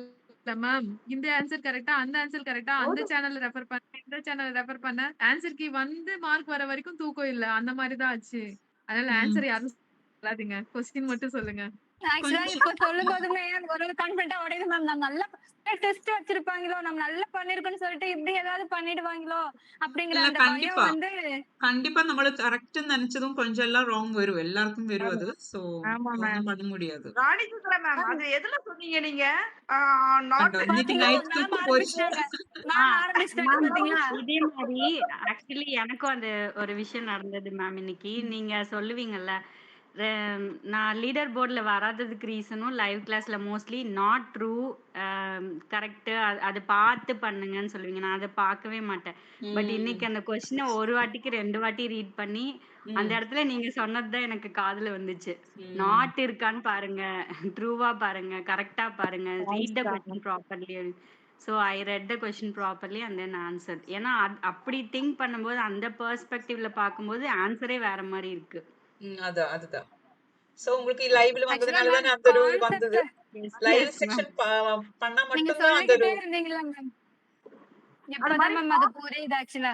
மேம். இந்த ஆன்சர் கரெக்டா அந்த ஆன்சர் கரெக்டா அந்த சேனல்ல ரெஃபர் பண்ண இந்த சேனல்ல ரெஃபர் பண்ண ஆன்சர் கீ வந்து மார்க் வர வரைக்கும் தூக்கம் இல்ல. அந்த மாதிரி தான் ஆச்சு. அதனால ஆன்சர் யாரும் சொல்லாதீங்க. கொஸ்டின் மட்டும் சொல்லுங்க. ஆக்சுவலா இப்ப சொல்லும் போதுமே ஒரு கான்பிடண்டா உடையுது மேம். நம்ம நல்லா டெஸ்ட் வச்சிருப்பாங்களோ நம்ம நல்லா பண்ணிருக்கோம்னு சொல்லிட்டு இப்படி ஏதாவது பண்ணிடுவாங்களோ அப்படிங்கிற இல்ல அந்த பயம் கண்டிப்பா வந்து கண்டிப்பா நம்மளுக்கு கரெக்ட்னு நினைச்சதும் கொஞ்சம் எல்லாம் ராங் வரும். எல்லாருக்கும் வரும் அது. சோ ஆமா ஒண்ணும் மேம். பண்ண முடியாது. ராணி சுந்தரா மேம் அது எதுல சொன்னீங்க நீங்க? நாட் அதான் இன்னைக்கு பாத்தீங்களா நைட் மேம் தூக்கம் போச்சு. ஆரம்பிச்சிட்டாங்க பாத்தீங்களா? இதே மாதிரி ஆக்சுவலி எனக்கும் அந்த ஒரு விஷயம் நடந்தது மேம். இன்னைக்கு நீங்க சொல்லுவீங்கல்ல நான் லீடர் போர்டில் வராததுக்கு ரீசனும் லைவ் கிளாஸ்ல மோஸ்ட்லி நாட் ட்ரூ கரெக்டு அது பார்த்து பண்ணுங்கன்னு சொல்லுவீங்க. நான் அதை பார்க்கவே மாட்டேன். பட் இன்னைக்கு அந்த கொஸ்டினை ஒரு வாட்டிக்கு 2 வாட்டி ரீட் பண்ணி அந்த இடத்துல நீங்க சொன்னதுதான் எனக்கு காதுல வந்துச்சு. நாட் இருக்கான்னு பாருங்க, ட்ரூவா பாருங்க, கரெக்டா பாருங்க, read the question properly. So I read the question properly and then answer. ஏன்னா அப்படி திங்க் பண்ணும்போது அந்த பெர்ஸ்பெக்டிவ்ல பார்க்கும்போது ஆன்சரே வேற மாதிரி இருக்கு. அதான் அதுதான். சோ உங்களுக்கு லைவ்ல ஆக்சுவலா வந்ததுனால மேம் தானே அந்த ஒரு கான்செப்ட் வந்தது. Yes, லைவ் yes, செக்ஷன் பண்ணா நீங்க மட்டும் தான் அந்த ஒரு சொல்லிக்கிட்டே இருந்தீங்களா மேம்? எப்பதான் மேம் அது புரியுது ஆக்சுவலா.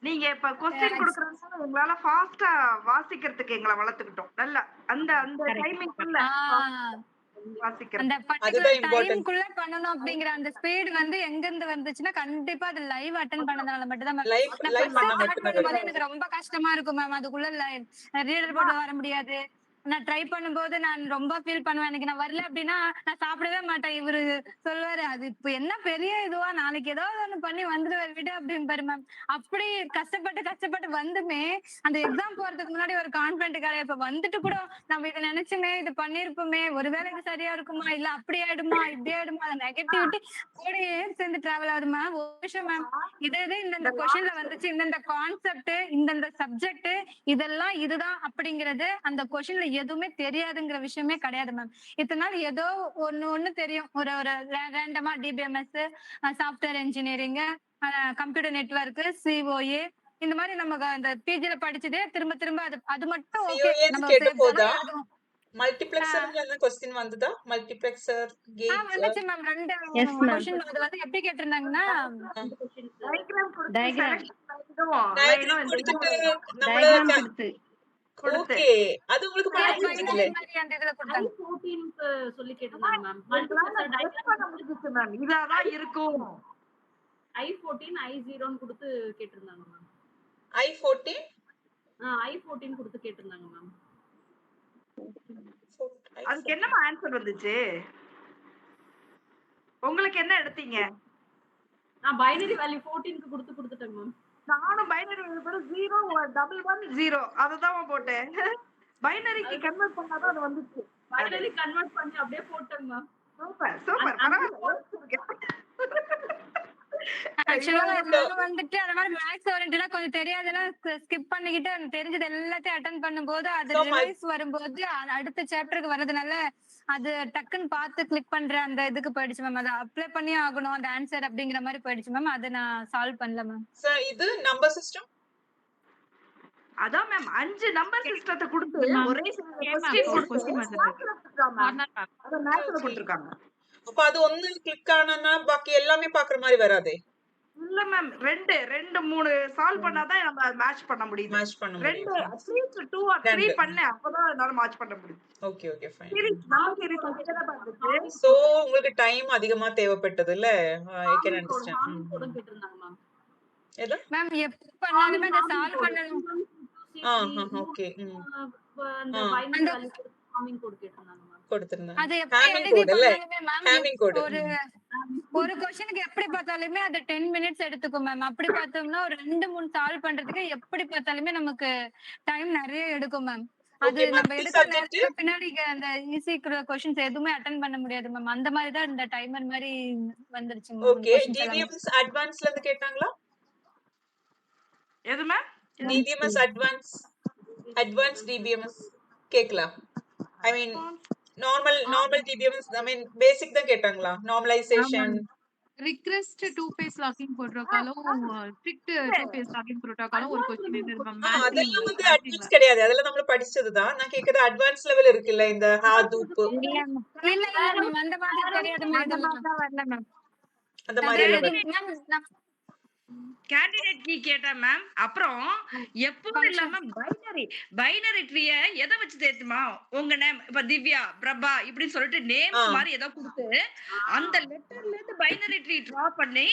நீங்க இப்ப கொஸ்டின் கொடுக்கறதுனால உங்களால ஃபாஸ்டா வாசிக்கிறதுக்கு எங்களை வளர்த்துக்கிட்டோம். நல்லா அந்த அந்த டைமிங்குள்ள அந்த அதுதான் பர்టిక్యులர் இம்பார்ட்டன்ட். டைம்க்குள்ள பண்ணனும் அப்படிங்கிற அந்த ஸ்பீட் வந்து எங்க இருந்து வந்துச்சுன்னா கண்டிப்பா அது லைவ் அட்டெண்ட் பண்ணதால மட்டும் தான் மேம். லைவ் நான் லைவ் ஃபர்ஸ்ட் பண்ணா ஸ்டார்ட் மட்டும் தான் பண்ணும்போது வரும். எனக்கு ரொம்ப கஷ்டமா இருக்கும் மேம். அதுக்குள்ள ரீடர் போர்ட்ல வர முடியாது. நான் ட்ரை பண்ணும்போது நான் ரொம்ப ஃபீல் பண்ணுவேன். எனக்கு நான் வரல அப்படின்னா நான் சாப்பிடவே மாட்டேன். இவரு சொல்லுவாரு, அது இப்ப என்ன பெரிய இதுவா, நாளைக்கு ஏதாவது ஒண்ணு பண்ணி வந்துருவாரு விடு அப்படிம்பாரு மேம். அப்படி கஷ்டப்பட்டு வந்துமே அந்த எக்ஸாம் போறதுக்கு முன்னாடி ஒரு கான்பிடென்ட் கிடையாது. இப்ப வந்துட்டு கூட நம்ம இதை நினைச்சுமே இது பண்ணிருப்போமே, ஒருவேளை இது சரியா இருக்குமா, இல்ல அப்படி ஆயிடுமா, இப்படி ஆயிடுமா, அந்த நெகட்டிவிட்டி கூடயே சேர்ந்து டிராவல் ஆகுது மேம். ஒரு விஷயம் மேம், இது இந்த கொஸ்டின்ல வந்துச்சு, இந்த கான்செப்ட், இந்த சப்ஜெக்ட், இதெல்லாம் இதுதான் அப்படிங்கிறது அந்த கொஸ்டின்ல எதுவுமே தெரியாதுங்கிற விஷயமே கிடையாது மேம். இத்தனை நாள் ஏதோ ஒண்ணு தெரியும். ஒரு ரேண்டமா DBMS, software engineering, computer network, COA, இந்த மாதிரி நம்ம அந்த பிஜில படிச்சதே திரும்ப திரும்ப அது மட்டும் ஓகே நம்ம கேட்ட போதா எழுதுவோம். மல்டிப்ளெக்சர்ல என்ன क्वेश्चन வந்ததா? மல்டிப்ளெக்சர் கேட் வந்துச்சு மேம். 2 yes ma'am. கொஸ்டின் அது வந்து எப்படி கேட்டிருந்தாங்கன்னா, டயக்ராம் டயக்ராம் கொடுத்துட்டு நம்மள டயக்ராம் கொடுத்து ஓகே அது உங்களுக்கு புரிஞ்சிருச்சுல. மாதிரி அந்த இதுல கொடுத்தாங்க. I14 சொல்லி கேட்டிருந்தாங்க மேம். மல்டிபிளெக்சர் டயக்ராம் மேம் இதாதான் இருக்கும். I14 I0 கொடுத்து கேட்டிருந்தாங்க மேம். I14 I14 கொடுத்து கேட்டிருந்தாங்க மேம். அதுக்கு என்னமா ஆன்சர் வந்துச்சு? உங்களுக்கு என்ன எடுத்தீங்க? நான் பைனரி வேல்யூ 14க்கு கொடுத்துட்டேன் மேம். நானும் பைனரி வேல்யூ 0 111 அததான் போட்டேன். பைனரிக்கு கன்வர்ட் பண்ணாதான் அது வந்துச்சு. பைனரி கன்வர்ட் பண்ணி அப்படியே போட்டேன் மேம். சூப்பர் சூப்பர் பரவாயில்லை. ஆக்சுவலா நான் வந்துட்டு அந்த மாதிரி மேக்ஸ் ஓரியன்டடா கொஞ்சம் தெரியாதுன்னா ஸ்கிப் பண்ணிக்கிட்டு தெரிஞ்சது எல்லாத்தையும் அட்டெண்ட் பண்ணும்போது அது ரிவைஸ் வரும்போது அடுத்த சாப்டருக்கு வர்றதுனால அது டக்குன்னு பார்த்து கிளிக் பண்ற அந்த இதுக்கு போயிடுச்சு மேம். அதை அப்ளை பண்ணி ஆகணும் அந்த ஆன்சர் அப்படிங்கிற மாதிரி போயிடுச்சு மேம். அதை நான் சால்வ் பண்ணல மேம். சார் இது நம்பர் சிஸ்டம் அதான் மேம் 5 நம்பர் சிஸ்டத்தை கொடுத்து ஒரே கொடுத்திருக்காங்க. அப்ப அது ஒண்ணு கிளிக் ஆனனா பாக்கி எல்லாமே பாக்குற மாதிரி வராதே. இல்ல மேம் 2 3 சால்வ் பண்ணாதான் நம்ம மேட்ச் பண்ண முடியும். மேட்ச் பண்ண முடியும். 2 அட்லீஸ்ட் 2 or 3 பண்ணேன் அப்பதான் என்னால மேட்ச் பண்ண முடியும். Okay okay fine. Series so உங்களுக்கு டைம் அதிகமா தேவைப்பட்டது இல்ல? I can understand. கேட்டிருந்தாங்க மேம். எது மேம் எப்ப பண்ணாலுமே அதை சால்வ் பண்ணனும். ஓகே. அந்த பைனரி வேல்யூ ஃபார்மிங் கோட் கேட்டிருந்தாங்க மேம். கொடுத்திருந்தாங்க. அது எப்படி எழுதி பண்ணாலுமே மேம் ஒரு क्वेश्चनக்கு எப்படி பார்த்தாலுமே அது 10 மினிட்ஸ் எடுத்துக்கும் மேம். அப்படி பார்த்தோம்னா ஒரு 2-3 சால்வ் பண்றதுக்கு எப்படி பார்த்தாலுமே நமக்கு டைம் நிறைய எடுக்கும் மேம். அது நம்ம எடுக்கிற நேரத்துல பின்னாடி அந்த ஈஸி क्वेश्चंस எதுவுமே அட்டெண்ட் பண்ண முடியாது மேம். அந்த மாதிரி தான் இந்த டைமர் மாதிரி வந்துருச்சு மேம். ஓகே டிபிஎம்எஸ் அட்வான்ஸ்ல இருந்து கேட்டாங்களா? எது மேம்? டிபிஎம்எஸ் அட்வான்ஸ் டிபிஎம்எஸ் கேக்கல. ஐ மீன் நார்மல் டிபிஎம்எஸ் ஐ மீன் பேசிக் தான் கேட்டாங்களா? நார்மலைசேஷன் ரிக்வெஸ்ட் 2 phase லாகிங் புரோட்டோகாலும் ஸ்ட்ரிக்ட் 2 phase லாகிங் புரோட்டோகாலும் ஒரு क्वेश्चन இருந்தது மேம். அதெல்லாம் வந்து அட்வான்ஸ் கிடையாது. அதெல்லாம் நம்ம படிச்சதுதான். நான் கேக்குறது அட்வான்ஸ் லெவல் இருக்குல்ல இந்த ஹாதூப் இல்ல மேம் அந்த மாதிரி தெரியாது மேம். வரல மேம். அந்த மாதிரி எல்லாம் கேண்டிடேட் கீ கேட்டா மேம். அப்புறம் எப்பவும் இல்லாம பைனரி ட்ரீய எதை வச்சு தேத்துமா உங்க நேம் இப்ப திவ்யா பிரபா இப்படி சொல்லிட்டு நேம்ஸ் மாதிரி ஏதோ கொடுத்து அந்த லெட்டர்ல இருந்து பைனரி ட்ரீ டிரா பண்ணி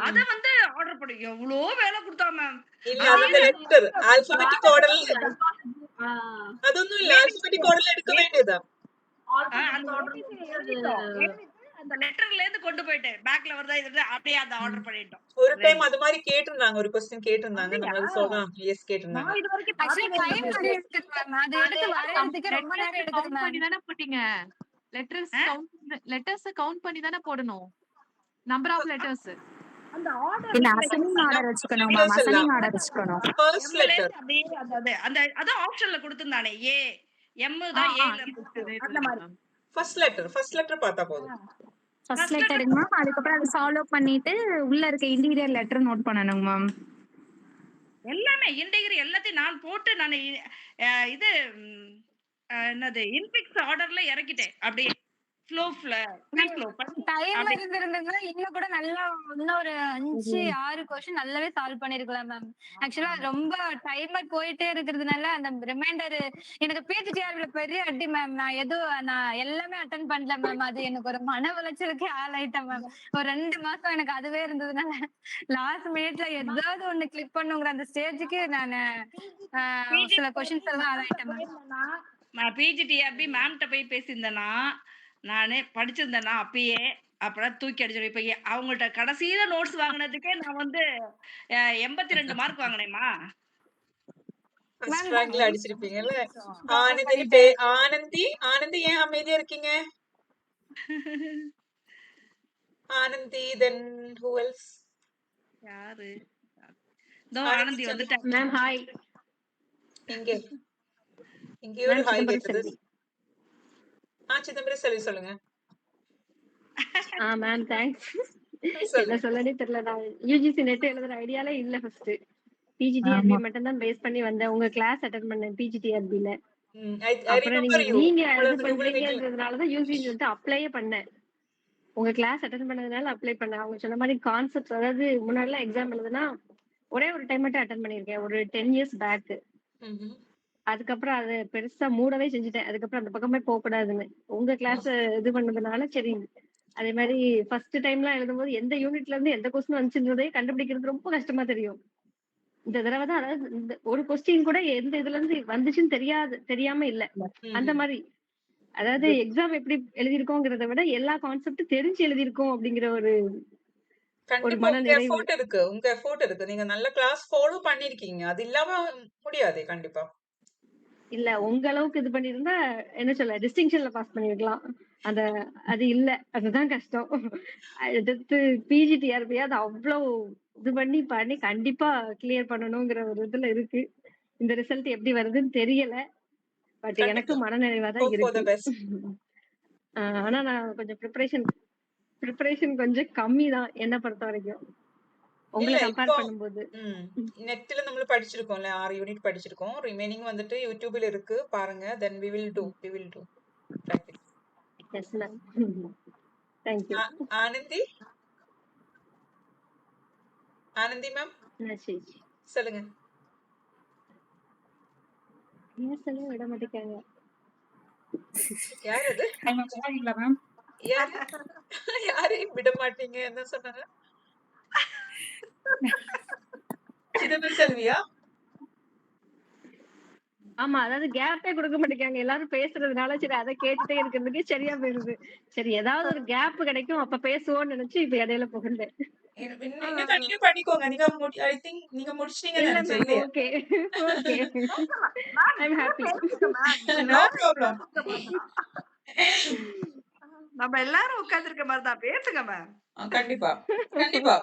அத வந்து ஆர்டர் பண்ணி எவ்வளவு வேலை கொடுத்தா மேம். இல்ல அந்த லெட்டர் ஆல்பபெட்டிக் ஆர்டர்ல அதொன்னும் இல்ல. ஆல்பபெட்டிக் ஆர்டர்ல எடுக்க வேண்டியதா? அந்த லெட்டர்ல இருந்து கொண்டு போயிட்டேன் பேக்ல வருதா இது அப்படியே அந்த ஆர்டர் பண்ணிட்டோம். ஒரு டைம் அது மாதிரி கேட்டிருந்தாங்க. ஒரு क्वेश्चन கேட்டிருந்தாங்க. நம்ம அது சொல்லலாம். எஸ் கேட்டிருந்தாங்க. இது வரைக்கும் ஆக்சுவலி டைம் எடுக்குது மேம். அது எடுத்து வரையறதுக்கு ரொம்ப நேரம் எடுக்குது கவுண்ட் பண்ணி தான போட்டீங்க. லெட்டர்ஸ் கவுண்ட் பண்ணி தான போடணும். Number of letters. அந்த ஆர்டர் இல்ல அசைனிங் ஆர்டர் வச்சுக்கணும் மேம். அசைனிங் ஆர்டர் வச்சுக்கணும். ஃபர்ஸ்ட் லெட்டர் அந்த ஆப்ஷன்ல கொடுத்திருந்தானே ஏ எம் தான் ஏல அந்த மாதிரி ஃபர்ஸ்ட் லெட்டர் பார்த்தா போதும். ஃபர்ஸ்ட் லெட்டருங்க மேம். அதுக்கப்புறம் அதை சால்வ் பண்ணிட்டு உள்ள இருக்க இன்டீரியர் லெட்டர் நோட் பண்ணனுங்க மேம். எல்லாமே இன்டீரியர் எல்லாத்தையும் நான் போட்டு நான் இது என்னது இன்ஃபிக்ஸ் ஆர்டர்ல இறக்கிட்டேன் அப்படியே. டைம் இருந்திருந்ததுன்னா இன்னும் கூட நல்லா இன்னும் ஒரு 5, 6 கொஸ்டின் நல்லாவே சால்வ் பண்ணிருக்கலாம் மேம். ஆக்சுவலா ரொம்ப டைமர் போயிட்டே இருக்கிறதுனால அந்த ரிமைண்டர் எனக்கு பிஜிடிஆர்ல பெரிய அடி மேம். நான் எல்லாமே அட்டென்ட் பண்ணல மேம். அது எனக்கு ஒரு மன உளைச்சலுக்கே ஆளாயிட்டேன் மேம். ஒரு 2 மாசம் எனக்கு அதுவே இருந்ததுனால லாஸ்ட் மினிட்ல ஏதாவது ஒண்ணு கிளிக் பண்ணுங்கிற அந்த ஸ்டேஜுக்கு நான் சில கொஸ்டின்ஸ் எல்லாம் ஆளாயிட்டேன் மேம். நான் பிஜிடிஆர்பி மேம்கிட்ட போய் பேசியிருந்தேன்னா நானு படிச்சிருந்தேன்னா அப்பயே அப்புறம் தூக்கி அடிச்சிடும். இப்ப அவங்கள்ட்ட கடைசியில நோட்ஸ் வாங்கினதுக்கே நான் வந்து 82 மார்க் வாங்கினேம்மா. ஃபர்ஸ்ட் ரேங்க்ல அடிச்சிருப்பீங்கல்ல. ஆனந்தி ஏன் அமைதியா இருக்கீங்க? Anandhi, then who else? யாரு? ஆனந்தி வந்துட்டாங்க. Ma'am hi. இங்க ஒரு ஹாய் கேக்குது. சிதம்பரம் செல்வி சொல்லுங்க. Ma'am thanks. என்ன சொல்லனே தெரியல. நான் யூஜிசி நெட் எழுதுற ஐடியாலே இல்ல. ஃபர்ஸ்ட் பிஜிடிஆர்பி மட்டும் தான் பேஸ் பண்ணி வந்தேன். உங்க கிளாஸ் அட்டெண்ட் பண்ணேன் பிஜிடிஆர்பில. அப்புறம் நீங்க இது பண்றீங்கன்றதுனாலதான் யூஜிசி வந்து அப்ளையே பண்ணேன். உங்க கிளாஸ் அட்டெண்ட் பண்ணதுனால அப்ளை பண்ணேன். அவங்க சொன்ன மாதிரி கான்செப்ட், அதாவது முன்னாடி எக்ஸாம் எழுதுனா ஒரே ஒரு டைம் மட்டும் அட்டெண்ட் பண்ணிருக்கேன், ஒரு 10 years பேக். அதுக்கப்புறம் அதை பெருசா மூடவே செஞ்சுட்டேன். அதுக்கப்புறம் அந்த பக்கமே போக கூடாதுன்னு உங்க கிளாஸ் இது பண்ணதுனால சரி. அதே மாதிரி ஃபர்ஸ்ட் டைம்லாம் எழுதும்போது எந்த யூனிட்ல இருந்து எந்த கொஸ்டின் வந்துச்சுன்றதே கண்டுபிடிக்கிறது ரொம்ப கஷ்டமா தெரியும். இந்த தடவை தான், அதாவது இந்த ஒரு கொஸ்டின் கூட எந்த இதுல இருந்து வந்துச்சுன்னு தெரியாம இல்ல. அந்த மாதிரி, அதாவது எக்ஸாம் எப்படி எழுதிருக்கோங்கிறத விட எல்லா கான்செப்டும் தெரிஞ்சு எழுதிருக்கோம் அப்படிங்கிற ஒரு மன நிறைவு இருக்கு. உங்க எஃபோர்ட் இருக்கு. நீங்க நல்ல கிளாஸ் ஃபாலோ பண்ணிருக்கீங்க. அது இல்லாம முடியாது கண்டிப்பா. இல்ல உங்க அளவுக்கு இது பண்ணிருந்தா என்ன சொல்ல டிஸ்டிங்ஷன்ல பாஸ் பண்ணிருக்கலாம். அது இல்ல, அதுதான் கஷ்டம். அடுத்து பிஜிடிஆர்பி அது அவ்வளவு இது பண்ணி கண்டிப்பா கிளியர் பண்ணணுங்கிற ஒரு இதுல இருக்கு. இந்த ரிசல்ட் எப்படி வருதுன்னு தெரியல. பட் எனக்கு மனநிறைவா தான் இருக்கு. ஆனா நான் கொஞ்சம் ப்ரிப்பரேஷன் கொஞ்சம் கம்மி தான் என்ன பொறுத்த வரைக்கும் உங்களை கம்பேர் பண்ணும்போது. நெட்ல நம்ம படிச்சிருக்கோம்ல, 6 யூனிட் படிச்சிருக்கோம். ரிமைனிங் வந்துட்டு யூடியூப்ல இருக்கு பாருங்க. then we will do practice. yes ma'am. thank you. Anandhi ma'am சொல்லுங்க. என்ன சொல்ல விட மாட்டேங்காங்க. யார் அது? மேம் யாரையும் விட மாட்டீங்க என்ன சொன்னாங்க? சிதம்பரம் செல்வியா? ஆமா, அதாவது கேப்பே கொடுக்க மாட்டேங்காங்க. எல்லாரும் பேசுறதுனால சரி அதை கேட்டுட்டே இருக்கிறதுக்கு சரியா போயிருது. சரி ஏதாவது ஒரு கேப் கிடைக்கும் அப்ப பேசுவோம்னு நினைச்சு இப்ப இடையில புகுந்தேன். நீங்க கண்டினியூ பண்ணிக்கோங்க. நீங்க ஐ திங்க் நீங்க முடிச்சிட்டீங்கன்னு நினைச்சேன். Okay okay I am happy. No problem. நம்ம எல்லாரும் உட்கார்ந்து இருக்க மாதிரி தான் பேசுங்க மேம். கண்டிப்பா கண்டிப்பா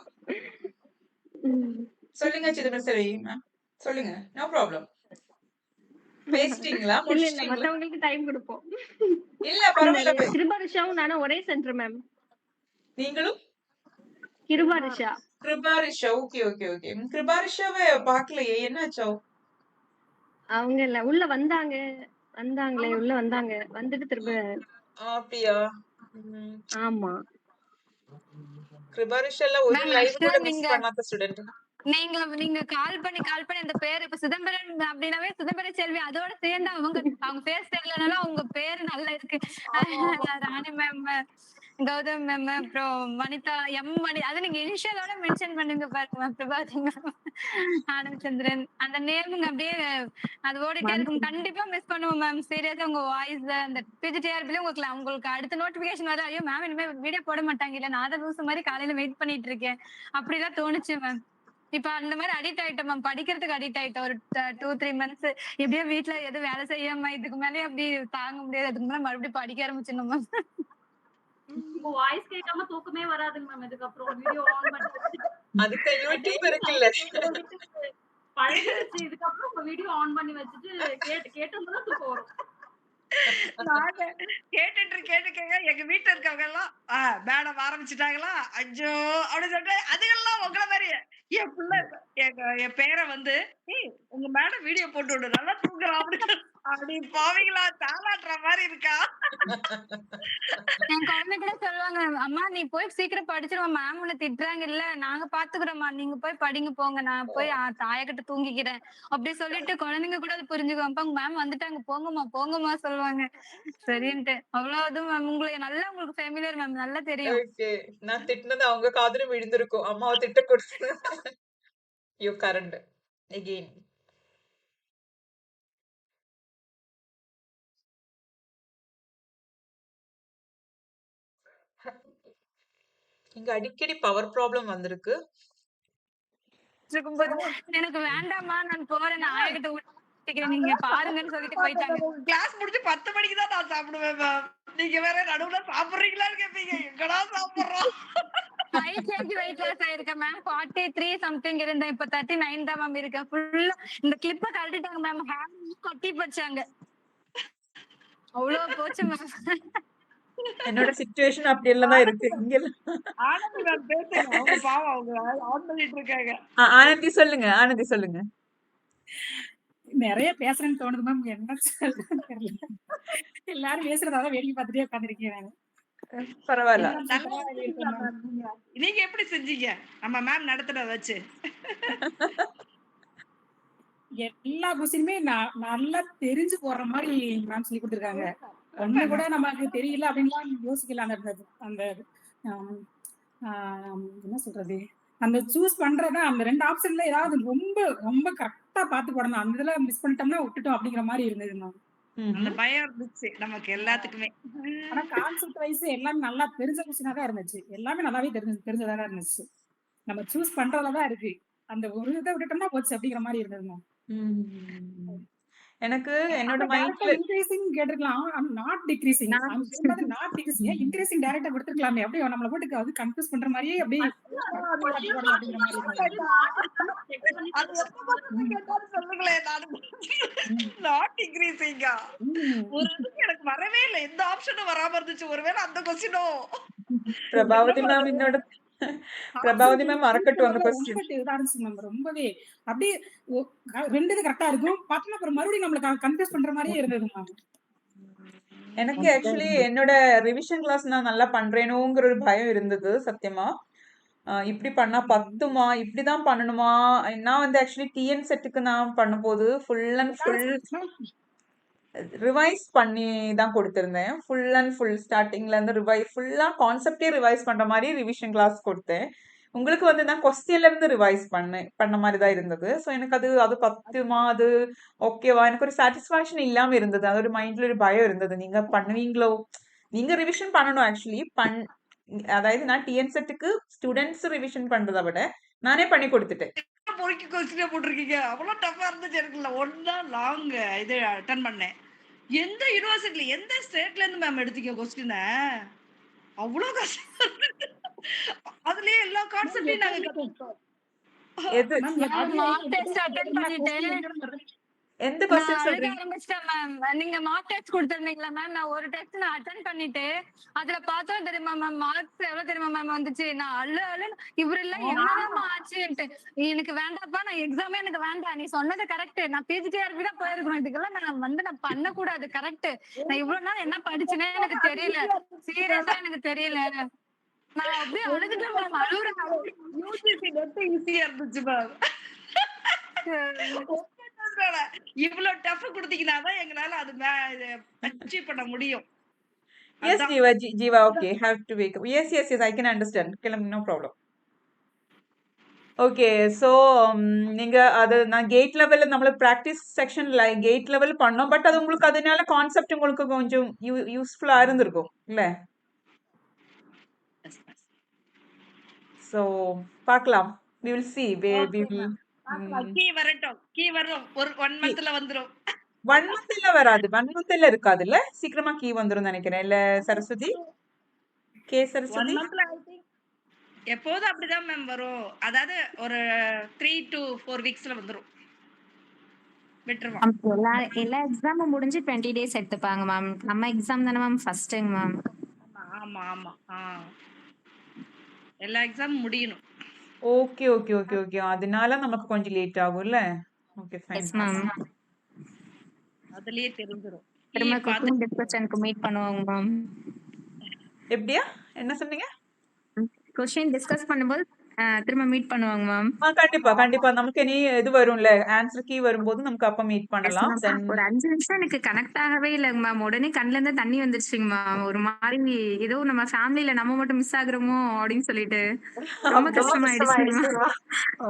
சொல்லுங்க சிதம்பரம் செல்வி மேம் சொல்லுங்க. No problem. பேசிட்டீங்களா? இல்ல மத்தவங்களுக்கு டைம் கொடுப்போம். இல்ல பரவாயில்ல. கிருபாரிஷாவும் நானும் ஒரே சென்டர் மேம். நீங்களும்? கிருபாரிஷா. Okay okay okay. கிருபாரிஷாவை பார்க்கலையே, என்னாச்சோ? அவங்க இல்ல உள்ள வந்தாங்களே உள்ள வந்தாங்க, வந்துட்டு திரும்ப. அப்படியா? ஆமா. கிருபாரிஷால ஒரு லைவ் கூட மிஸ் பண்ணாத ஸ்டூடண்ட். நீங்க கால் பண்ணி அந்த பேரு இப்ப சிதம்பரம் அப்படின்னாவே சிதம்பரம் செல்வி அதோட சேர்ந்து அவங்க பேர் தெரியலனாலும் அவங்க பேரு நல்லா இருக்கு. ராணி மேம், கௌதம் மேம், அப்புறம் வனிதா மணி, அது நீங்க இனிஷியலோட மென்ஷன் பண்ணுங்க பாருங்க. பிரபாதி மேம், ஆனந்த் சந்திரன், அந்த நேமுங்க அப்படியே அது ஓடிட்டே இருக்கும். கண்டிப்பா மிஸ் பண்ணுவோம் மேம். சீரியஸா உங்க வாய்ஸ் அந்த பிஜிடிஆர்பில உங்களுக்கு அடுத்த நோட்டிபிகேஷன் வரும். ஐயோ மேம் இனிமே வீடியோ போட மாட்டாங்க இல்ல, நான் அதை லூஸ் மாதிரி காலையில வெயிட் பண்ணிட்டு இருக்கேன் அப்படிதான் தோணுச்சு மேம். இப்ப அந்த மாதிரி அடிக்ட் ஆயிட்டோம் மேம். படிக்கிறதுக்கு அடிக்ட் ஆயிட்டோம். ஒரு 2-3 months எப்படியோ வீட்டுல எதுவும் வேலை செய்யாம இதுக்கு மேலே அப்படி தாங்க முடியாது. அதுக்கு மேல மறுபடியும் படிக்க ஆரம்பிச்சிடணும் மேம். உங்க வாய்ஸ் கேட்காம தூக்கமே வராதுங்க மேம். இதுக்கப்புறம் வீடியோ ஆன் பண்ணி அதுக்கு யூடியூப் இருக்குல்ல பழகிடுச்சு. இதுக்கப்புறம் உங்க வீடியோ ஆன் பண்ணி வச்சுட்டு கேட்டோம்னா தூக்கம் வரும். கேட்டுக்க எங்க வீட்டுல இருக்கவங்க எல்லாம் மேடம் ஆரம்பிச்சுட்டாங்களா அஞ்சோ அப்படின்னு சொல்லிட்டு அதுக்கெல்லாம் உங்களை மாதிரி என் பிள்ளை என் பேரை வந்து உங்க மேடம் வீடியோ போட்டு விடு நல்லா தூங்குறான் அப்படின்னு அடி பாவீங்களா, தாளாட்டுற மாதிரி இருக்கா? என் குழந்தை கூட சொல்லுவாங்க, அம்மா நீ போய் சீக்கிரம் படிச்சிருவோம், மேம் உன்னை திட்டுறாங்க இல்ல, நாங்க பாத்துக்கிறோம்மா, நீங்க போய் படிங்க போங்க, நான் போய் தாயக்கிட்ட தூங்கிக்கிறேன் அப்படி சொல்லிட்டு குழந்தைங்க கூட அது புரிஞ்சுக்குவாங்க. மேம் வந்துட்டாங்க, போங்கம்மா போங்கம்மா சொல்லுவாங்க. சரின்ட்டு அவ்வளவு மேம். உங்களுக்கு ஃபேமிலியர் மேம், நல்லா தெரியும். ஓகே. நான் திட்டினது அவங்க காதுல விழுந்திருக்கும். அம்மாவை திட்டக்கூடாது. You current again. இங்க அடிக்கடி பவர் ப்ராப்ளம் வந்திருக்கு. இருக்கும்போது எனக்கு வேண்டாம்மா நான் போறேன், நான் ஆயக்கிட்ட ஊட்டிக்கிறேன், நீங்க பாருங்கன்னு சொல்லிட்டு போயிட்டாங்க. கிளாஸ் முடிஞ்சு 10 மணிக்கு தான் நான் சாப்பிடுவேன் மேம். நீங்க வேற நடுவுல சாப்பிடுறீங்களான்னு கேட்பீங்க. எங்கடா சாப்பிடுறோம்? வெயிட் லாஸ் ஆயிருக்கேன் மேம். 43 சம்திங் இருந்தேன், இப்ப 39 தான் மேம் இருக்கேன். ஃபுல்லா இந்த கிளிப்ப கழட்டிட்டாங்க மேம், ஹேர் கொட்டி போச்சாங்க, அவ்வளவு போச்சு மேம். என்னோட சிச்சுவேஷன் அப்படி எல்லாம் தான் இருக்கு. இங்க ஆனந்தி மேம் பேசுங்க. அவங்க பாவம், அவங்க ஆன் பண்ணிட்டு இருக்காங்க. ஆனந்தி சொல்லுங்க, ஆனந்தி சொல்லுங்க. நிறைய பேசுறேன்னு தோணுது மேம், என்ன சொல்றேன்னு தெரியல. எல்லாரும் பேசுறதால வேடிக்கை பார்த்துட்டே உட்காந்துருக்கேன் நானு. பரவாயில்ல. நீங்க எப்படி செஞ்சீங்க நம்ம மேம் நடத்துறத வச்சு? எல்லா கொஸ்டினுமே நல்லா தெரிஞ்சு போடுற மாதிரி மேம் சொல்லி கொடுத்துருக்காங்க. ஒண்ணு கூட நமக்கு தெரியல அப்படின்லாம் யோசிக்கல. அந்த என்ன சொல்றது, அந்த சூஸ் பண்றத அந்த 2 ஆப்ஷன்ல ஏதாவது ரொம்ப ரொம்ப கரெக்டா பார்த்து போடணும். அந்த இதுல மிஸ் பண்ணிட்டோம்னா விட்டுட்டோம் அப்படிங்கிற மாதிரி இருந்தது மேம். அந்த பயம் இருந்துச்சு நமக்கு எல்லாத்துக்குமே. ஆனா கான்செப்ட் வைஸ் எல்லாமே நல்லா தெரிஞ்ச கொஸ்டினா தான் இருந்துச்சு. எல்லாமே நல்லாவே தெரிஞ்சதா தான் இருந்துச்சு. நம்ம சூஸ் பண்றதுலதான் இருக்கு. அந்த ஒரு இதை விட்டுட்டோம்னா போச்சு அப்படிங்கிற மாதிரி இருந்தது மேம். எனக்கு என்னோட மைண்ட்ல இன்க்ரீசிங் கேட்டிருக்கலாம், not decreasing. Not decreasing, increasing டைரக்டா கொடுத்துருக்கலாமே. அப்படியே நம்மள போட்டு அது கன்ஃபியூஸ் பண்ற மாதிரியே அப்படியே எனக்கு வரவே இல்லை, எந்த ஆப்ஷனும் வராம இருந்துச்சு. ஒருவேளை அந்த கொஸ்டினோ பிரபாவதி மேம் என்னோட பிரபாவதி மேம் மறக்கட்டும் அந்த கொஸ்டின். ரொம்பவே அப்படியே 2 இது கரெக்டா இருக்கும், பார்த்தா அப்புறம் மறுபடியும் நம்மள கன்ஃபியூஸ் பண்ற மாதிரியே இருந்தது மேம். எனக்கு ஆக்சுவலி என்னோட ரிவிஷன் கிளாஸ் நான் நல்லா பண்றேனோங்கிற ஒரு பயம் இருந்தது சத்தியமா. இப்படி பண்ணா பத்துமா, இப்படிதான் பண்ணணுமா? நான் வந்து ஆக்சுவலி டிஎன் செட்டுக்கு நான் பண்ணும்போது ஃபுல் அண்ட் ஃபுல் ரிவைஸ் பண்ணி தான் கொடுத்திருந்தேன். ஃபுல் அண்ட் ஃபுல் ஸ்டார்டிங்ல இருந்து ஃபுல்லா கான்செப்டே ரிவைஸ் பண்ற மாதிரி ரிவிஷன் கிளாஸ் கொடுத்தேன். உங்களுக்கு வந்து நான் கொஸ்டின்ல இருந்து ரிவைஸ் பண்ண மாதிரி தான் இருந்தது. ஸோ எனக்கு அது பத்துமா, அது ஓகேவா, எனக்கு ஒரு சாட்டிஸ்ஃபேக்ஷன் இல்லாம இருந்தது. அது ஒரு மைண்ட்ல ஒரு பயம் இருந்தது. நீங்க பண்ணுவீங்களோ, நீங்க ரிவிஷன் பண்ணணும் ஆக்சுவலி. அதாவது நான் டிஎன் செட்டுக்கு ஸ்டூடெண்ட்ஸ் ரிவிஷன் பண்றதை விட நானே பண்ணி கொடுத்துட்டேன். பொறுக்கி கொஸ்டினே போட்டிருக்கீங்க. அவ்வளவு டஃபா இருந்துச்சு. எனக்கு இல்ல ஒன்னா லாங் இது அட்டன் பண்ணேன். எந்த யூனிவர்சிட்டில எந்த ஸ்டேட்ல இருந்து மேம் எடுத்தீங்க கொஸ்டின? அவ்வளவு கஷ்டம். அதுலயே எல்லா கான்செப்டையும் நாங்க கத்துக்கிட்டோம். எந்த கொஸ்டின் சொல்றீங்க? நீங்க மார்க் டெஸ்ட் கொடுத்திருந்தீங்களா மேம்? நான் ஒரு டெஸ்ட் நான் அட்டெண்ட் பண்ணிட்டு அதுல பார்த்தோம் தெரியுமா மேம், மார்க்ஸ் எவ்வளவு தெரியுமா மேம் வந்துச்சு? நான் அல்ல இவரு எல்லாம் என்னதான் ஆச்சுன்ட்டு, எனக்கு வேண்டாப்பா, நான் எக்ஸாமே எனக்கு வேண்டாம், நீ சொன்னது கரெக்ட், நான் பிஜிடிஆர்பி தான் போயிருக்கணும், இதுக்கெல்லாம் நான் பண்ணக்கூடாது, கரெக்ட், நான் இவ்வளவு நாள் என்ன படிச்சுனே எனக்கு தெரியல, சீரியஸா எனக்கு தெரியல, நான் அப்படியே அழுதுட்டேன் மேம். யூஜிசி நெட் ஈஸியா இருந்துச்சு மேம். இவ்வளவு டஃப் கொடுத்தீங்கன்னாதான் எங்களால அது அச்சீவ் பண்ண முடியும். Yes, Jiva, okay, have to wake up. Yes, I can understand. No problem. Okay, so நீங்க அது நான் கேட் லெவல்ல நம்மள பிராக்டிஸ் செக்ஷன்ல கேட் லெவல் பண்ணோம். பட் அது உங்களுக்கு அதனால கான்செப்ட் உங்களுக்கு கொஞ்சம் யூஸ்ஃபுல்லா இருந்திருக்கும் இல்ல? So பார்க்கலாம். We will see. We will key வரட்டும், கீ வரும். ஒரு 1 மந்த்ல வந்துரும். 1 மந்த்ல வராது, 1 மந்த்ல இருக்காதுல்ல, சீக்கிரமா கீ வந்துரும் நினைக்கிறேன் இல்ல சரஸ்வதி? சரஸ்வதி 1 மந்த்ல எப்போதும் அப்படிதான் மேம் வரும். அதாவது ஒரு 3 to 4 வீக்ஸ்ல வந்துரும். விட்டுருவான். எல்லா எக்ஸாமும் முடிஞ்சு 20 டேஸ் எடுத்துப்பாங்க மேம். நம்ம எக்ஸாம் தானே மேம் ஃபர்ஸ்ட் டைம் மேம். ஆமா ஆமா. எல்லா எக்ஸாம் முடியணும். ஓகே. அதனால நமக்கு கொஞ்சம் லேட் ஆகும்ல. Okay fine. Yes ma'am. அதுலயே தெரிஞ்சிரும். திரும்ப பார்த்து குக்கிங் டிஸ்கஷனுக்கு மீட் பண்ணுவாங்க மேம். எப்படியா? என்ன சொன்னீங்க? கொஸ்டின் டிஸ்கஸ் பண்ணும்போது திரும்ப மீட் பண்ணுவாங்க மேம். கண்டிப்பா, கண்டிப்பா. நமக்கு இனி இது வரும்ல, ஆன்சர் கீ வரும்போது நமக்கு அப்ப மீட் எஸ் பண்ணலாம். மேம். தென் ஒரு 5 நிமிஷம் எனக்கு கனெக்ட் ஆகவே இல்லைங்க மேம். உடனே கண்ணுல இருந்து தண்ணி வந்துருச்சுங்க மேம். ஒரு மாதிரி ஏதோ நம்ம ஃபேமிலில நம்ம மட்டும் மிஸ் ஆகுறோமோ அப்படின்னு சொல்லிட்டு ரொம்ப அப்படியா? கஷ்டமாயிடுச்சுங்க மேம்.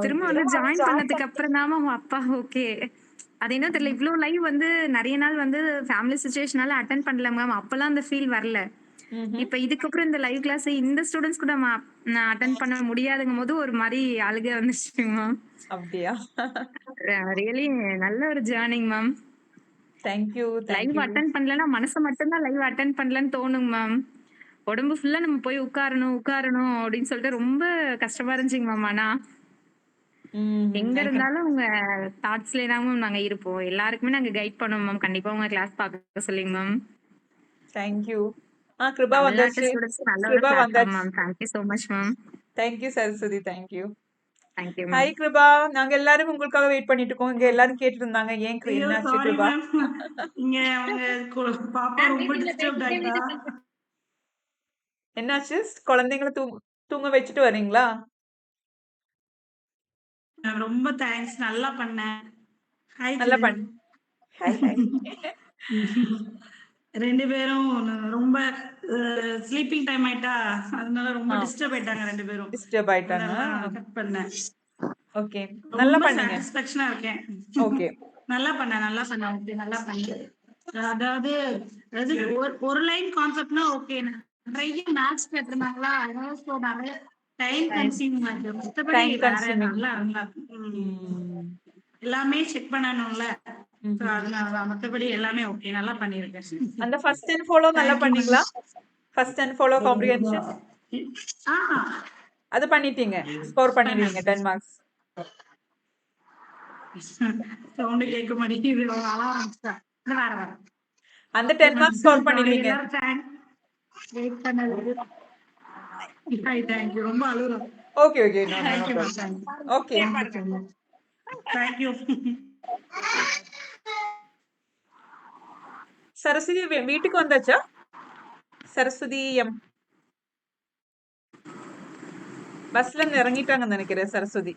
திரும்ப ஓகே. வந்து ஜாயின் பண்ணதுக்கு அப்புறம் தான் மேம் அப்பா ஓகே. அது என்ன தெரியல, இவ்ளோ லைவ் வந்து நிறைய நாள் வந்து ஃபேமிலி சுச்சுவேஷனால அட்டென்ட் பண்ணல மேம். அப்பெல்லாம் அந்த ஃபீல் வரல. இப்ப இதுக்கப்புறம் இந்த லைவ் கிளாஸ் இந்த ஸ்டூடெண்ட்ஸ் கூட நான் அட்டென்ட் பண்ண முடியாதுங்கும் போது ஒரு மாதிரி அழுகை வந்துருச்சுங்க மேம். அப்படியா? ரியலி நல்ல ஒரு journeying ma'am. Thank you, live thank you. Attend பண்ணலன்னா மனசு மட்டும்தான் லைவ் அட்டென்ட் பண்ணலன்னு தோணுங்க மேம். உடம்பு ஃபுல்லா நம்ம போய் உட்காரணும் உட்காரணும் அப்படின்னு சொல்லிட்டு ரொம்ப கஷ்டமா இருந்துச்சுங்க மேம். ஆனா எங்க I can. இருந்தாலும் உங்க தாட்ஸ்லயே தான் மேம் நாங்க இருப்போம். எல்லாருக்குமே நாங்க கைட் பண்ணுவோம் மேம். கண்டிப்பா உங்க கிளாஸ் பார்க்க சொல்லுங்க மேம். தேங்க்யூ. கிருபா தமிழ்நாட்டு வந்தாச்சு. ஸ்டூடெண்ட்ஸ் நல்ல ஒரு கிருபா பிளாட்ஃபார்ம் வந்தாச்சு. Ma'am. Thank you so much ma'am. Thank you Saraswati, thank you. Thank you hi ma'am. Kiruba, நாங்க எல்லாரும் உங்களுக்காக வெயிட் பண்ணிட்டு இருக்கோம். இங்க எல்லாரும் கேட்டு இருந்தாங்க, ஏன் ஐயோ என்னாச்சு சாரி கிருபா? மேம். இங்க அவங்க பாப்பா ரொம்ப டிஸ்டர்ப் ஆயிட்டா. என்னாச்சு? குழந்தைங்களை தூங்க வச்சுட்டு வரீங்களா? ரொம்ப தேங்க்ஸ், நல்லா பண்ணேன். ஹாய் நல்லா சொல்லு. பண்ணு. Hi hi. 2 பேரும் ரொம்ப ஸ்லீப்பிங் டைம் ஆயிட்டா, அதனால ரொம்ப டிஸ்டர்ப் ஆயிட்டாங்க 2 பேரும். டிஸ்டர்ப் ஆயிட்டாங்க. அதனால கட் பண்ணேன். ஓகே, நல்லா ரொம்ப பண்ணீங்க. சாட்டிஸ்ஃபேக்ஷனா இருக்கேன். ஓகே. நல்லா பண்ணேன், நல்லா பண்ணேன். ஓகே, நல்லா பண்ணேன். அதாவது அதாவது ஒரு லைன் கான்செப்ட்னா ஓகே. நிறைய மேத்ஸ் கேட்டிருந்தாங்களா, அதனால ஸோ நிறைய டைம் கன்சியூமிங் ஆகுது. மற்றபடி டைம் வேற கன்சியூமிங். நல்லா நல்லா எல்லாமே செக் பண்ணணும்ல. ஸோ அதனால மற்றபடி எல்லாமே ஓகே, நல்லா பண்ணியிருக்கேன். அந்த ஃபர்ஸ்ட் அண்ட் ஃபாலோ நல்லா தேங்க்யூ பண்ணீங்களா? First and follow comprehension ma'am. அது பண்ணிட்டீங்க, ஸ்கோர் பண்ணிடுவீங்க 10 மார்க்ஸ். சவுண்ட் கேட்க மாட்டேங்குது, அழ ஆரம்பிச்சிட்டா. வேற வேற அந்த 10 மார்க்ஸ் ஸ்கோர் பண்ணிடுவீங்க. எல்லாரும் தேங்க்ஸ் வெயிட் பண்ணது. Hi, thank you. ரொம்ப அழுகுறோம். Okay okay, no no thank you ma'am. Problem. Thank you. Okay. Thank you. Saraswathi வீட்டுக்கு வந்தாச்சா? சரஸ்வதி எம் பஸ்ல இருந்து இறங்கிட்டாங்கன்னு நினைக்கிறேன். Saraswathi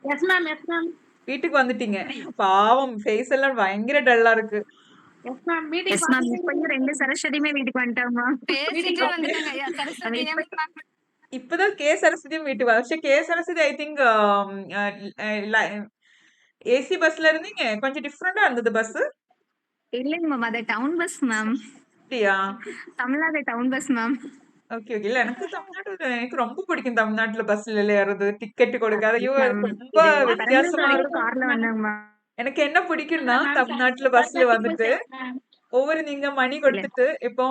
yes ma'am, yes ma'am, வீட்டுக்கு வந்துட்டீங்க. பாவம், ஃபேஸ் எல்லாம் பயங்கர டல்லா இருக்கு. Yes ma'am. Meeting yes ma'am. இப்பயும் 2 சரஸ்வதியுமே வீட்டுக்கு வந்துட்டாங்க. பேசிட்டே வந்துட்டாங்க. ஐயா, சரஸ்வதி இப்பதான் கே சரஸ்வதியும் வீட்டுக்கு வர. K Saraswati I think AC பஸ்ல இருந்தீங்க, கொஞ்சம் டிஃப்ரெண்டா இருந்தது பஸ். இல்லைங்க மேம், அது டவுன் பஸ் மேம். அப்படியா? Tamil Nadu town bus ma'am. Okay okay. இல்ல, எனக்கு ரொம்ப பிடிக்கும் தமிழ்நாட்டுல பஸ்ல ஏறுறது, டிக்கெட் கொடுக்காத. ஐயோ, ரொம்ப வித்தியாசமா இருக்கும். கார்ல வந்தாங்க மேம். எனக்கு என்ன பிடிக்கும்னா, தமிழ்நாட்டுல பஸ்ல வந்துட்டு ஒவ்வொரு நீங்க மணி கொடுத்துட்டு, இப்போ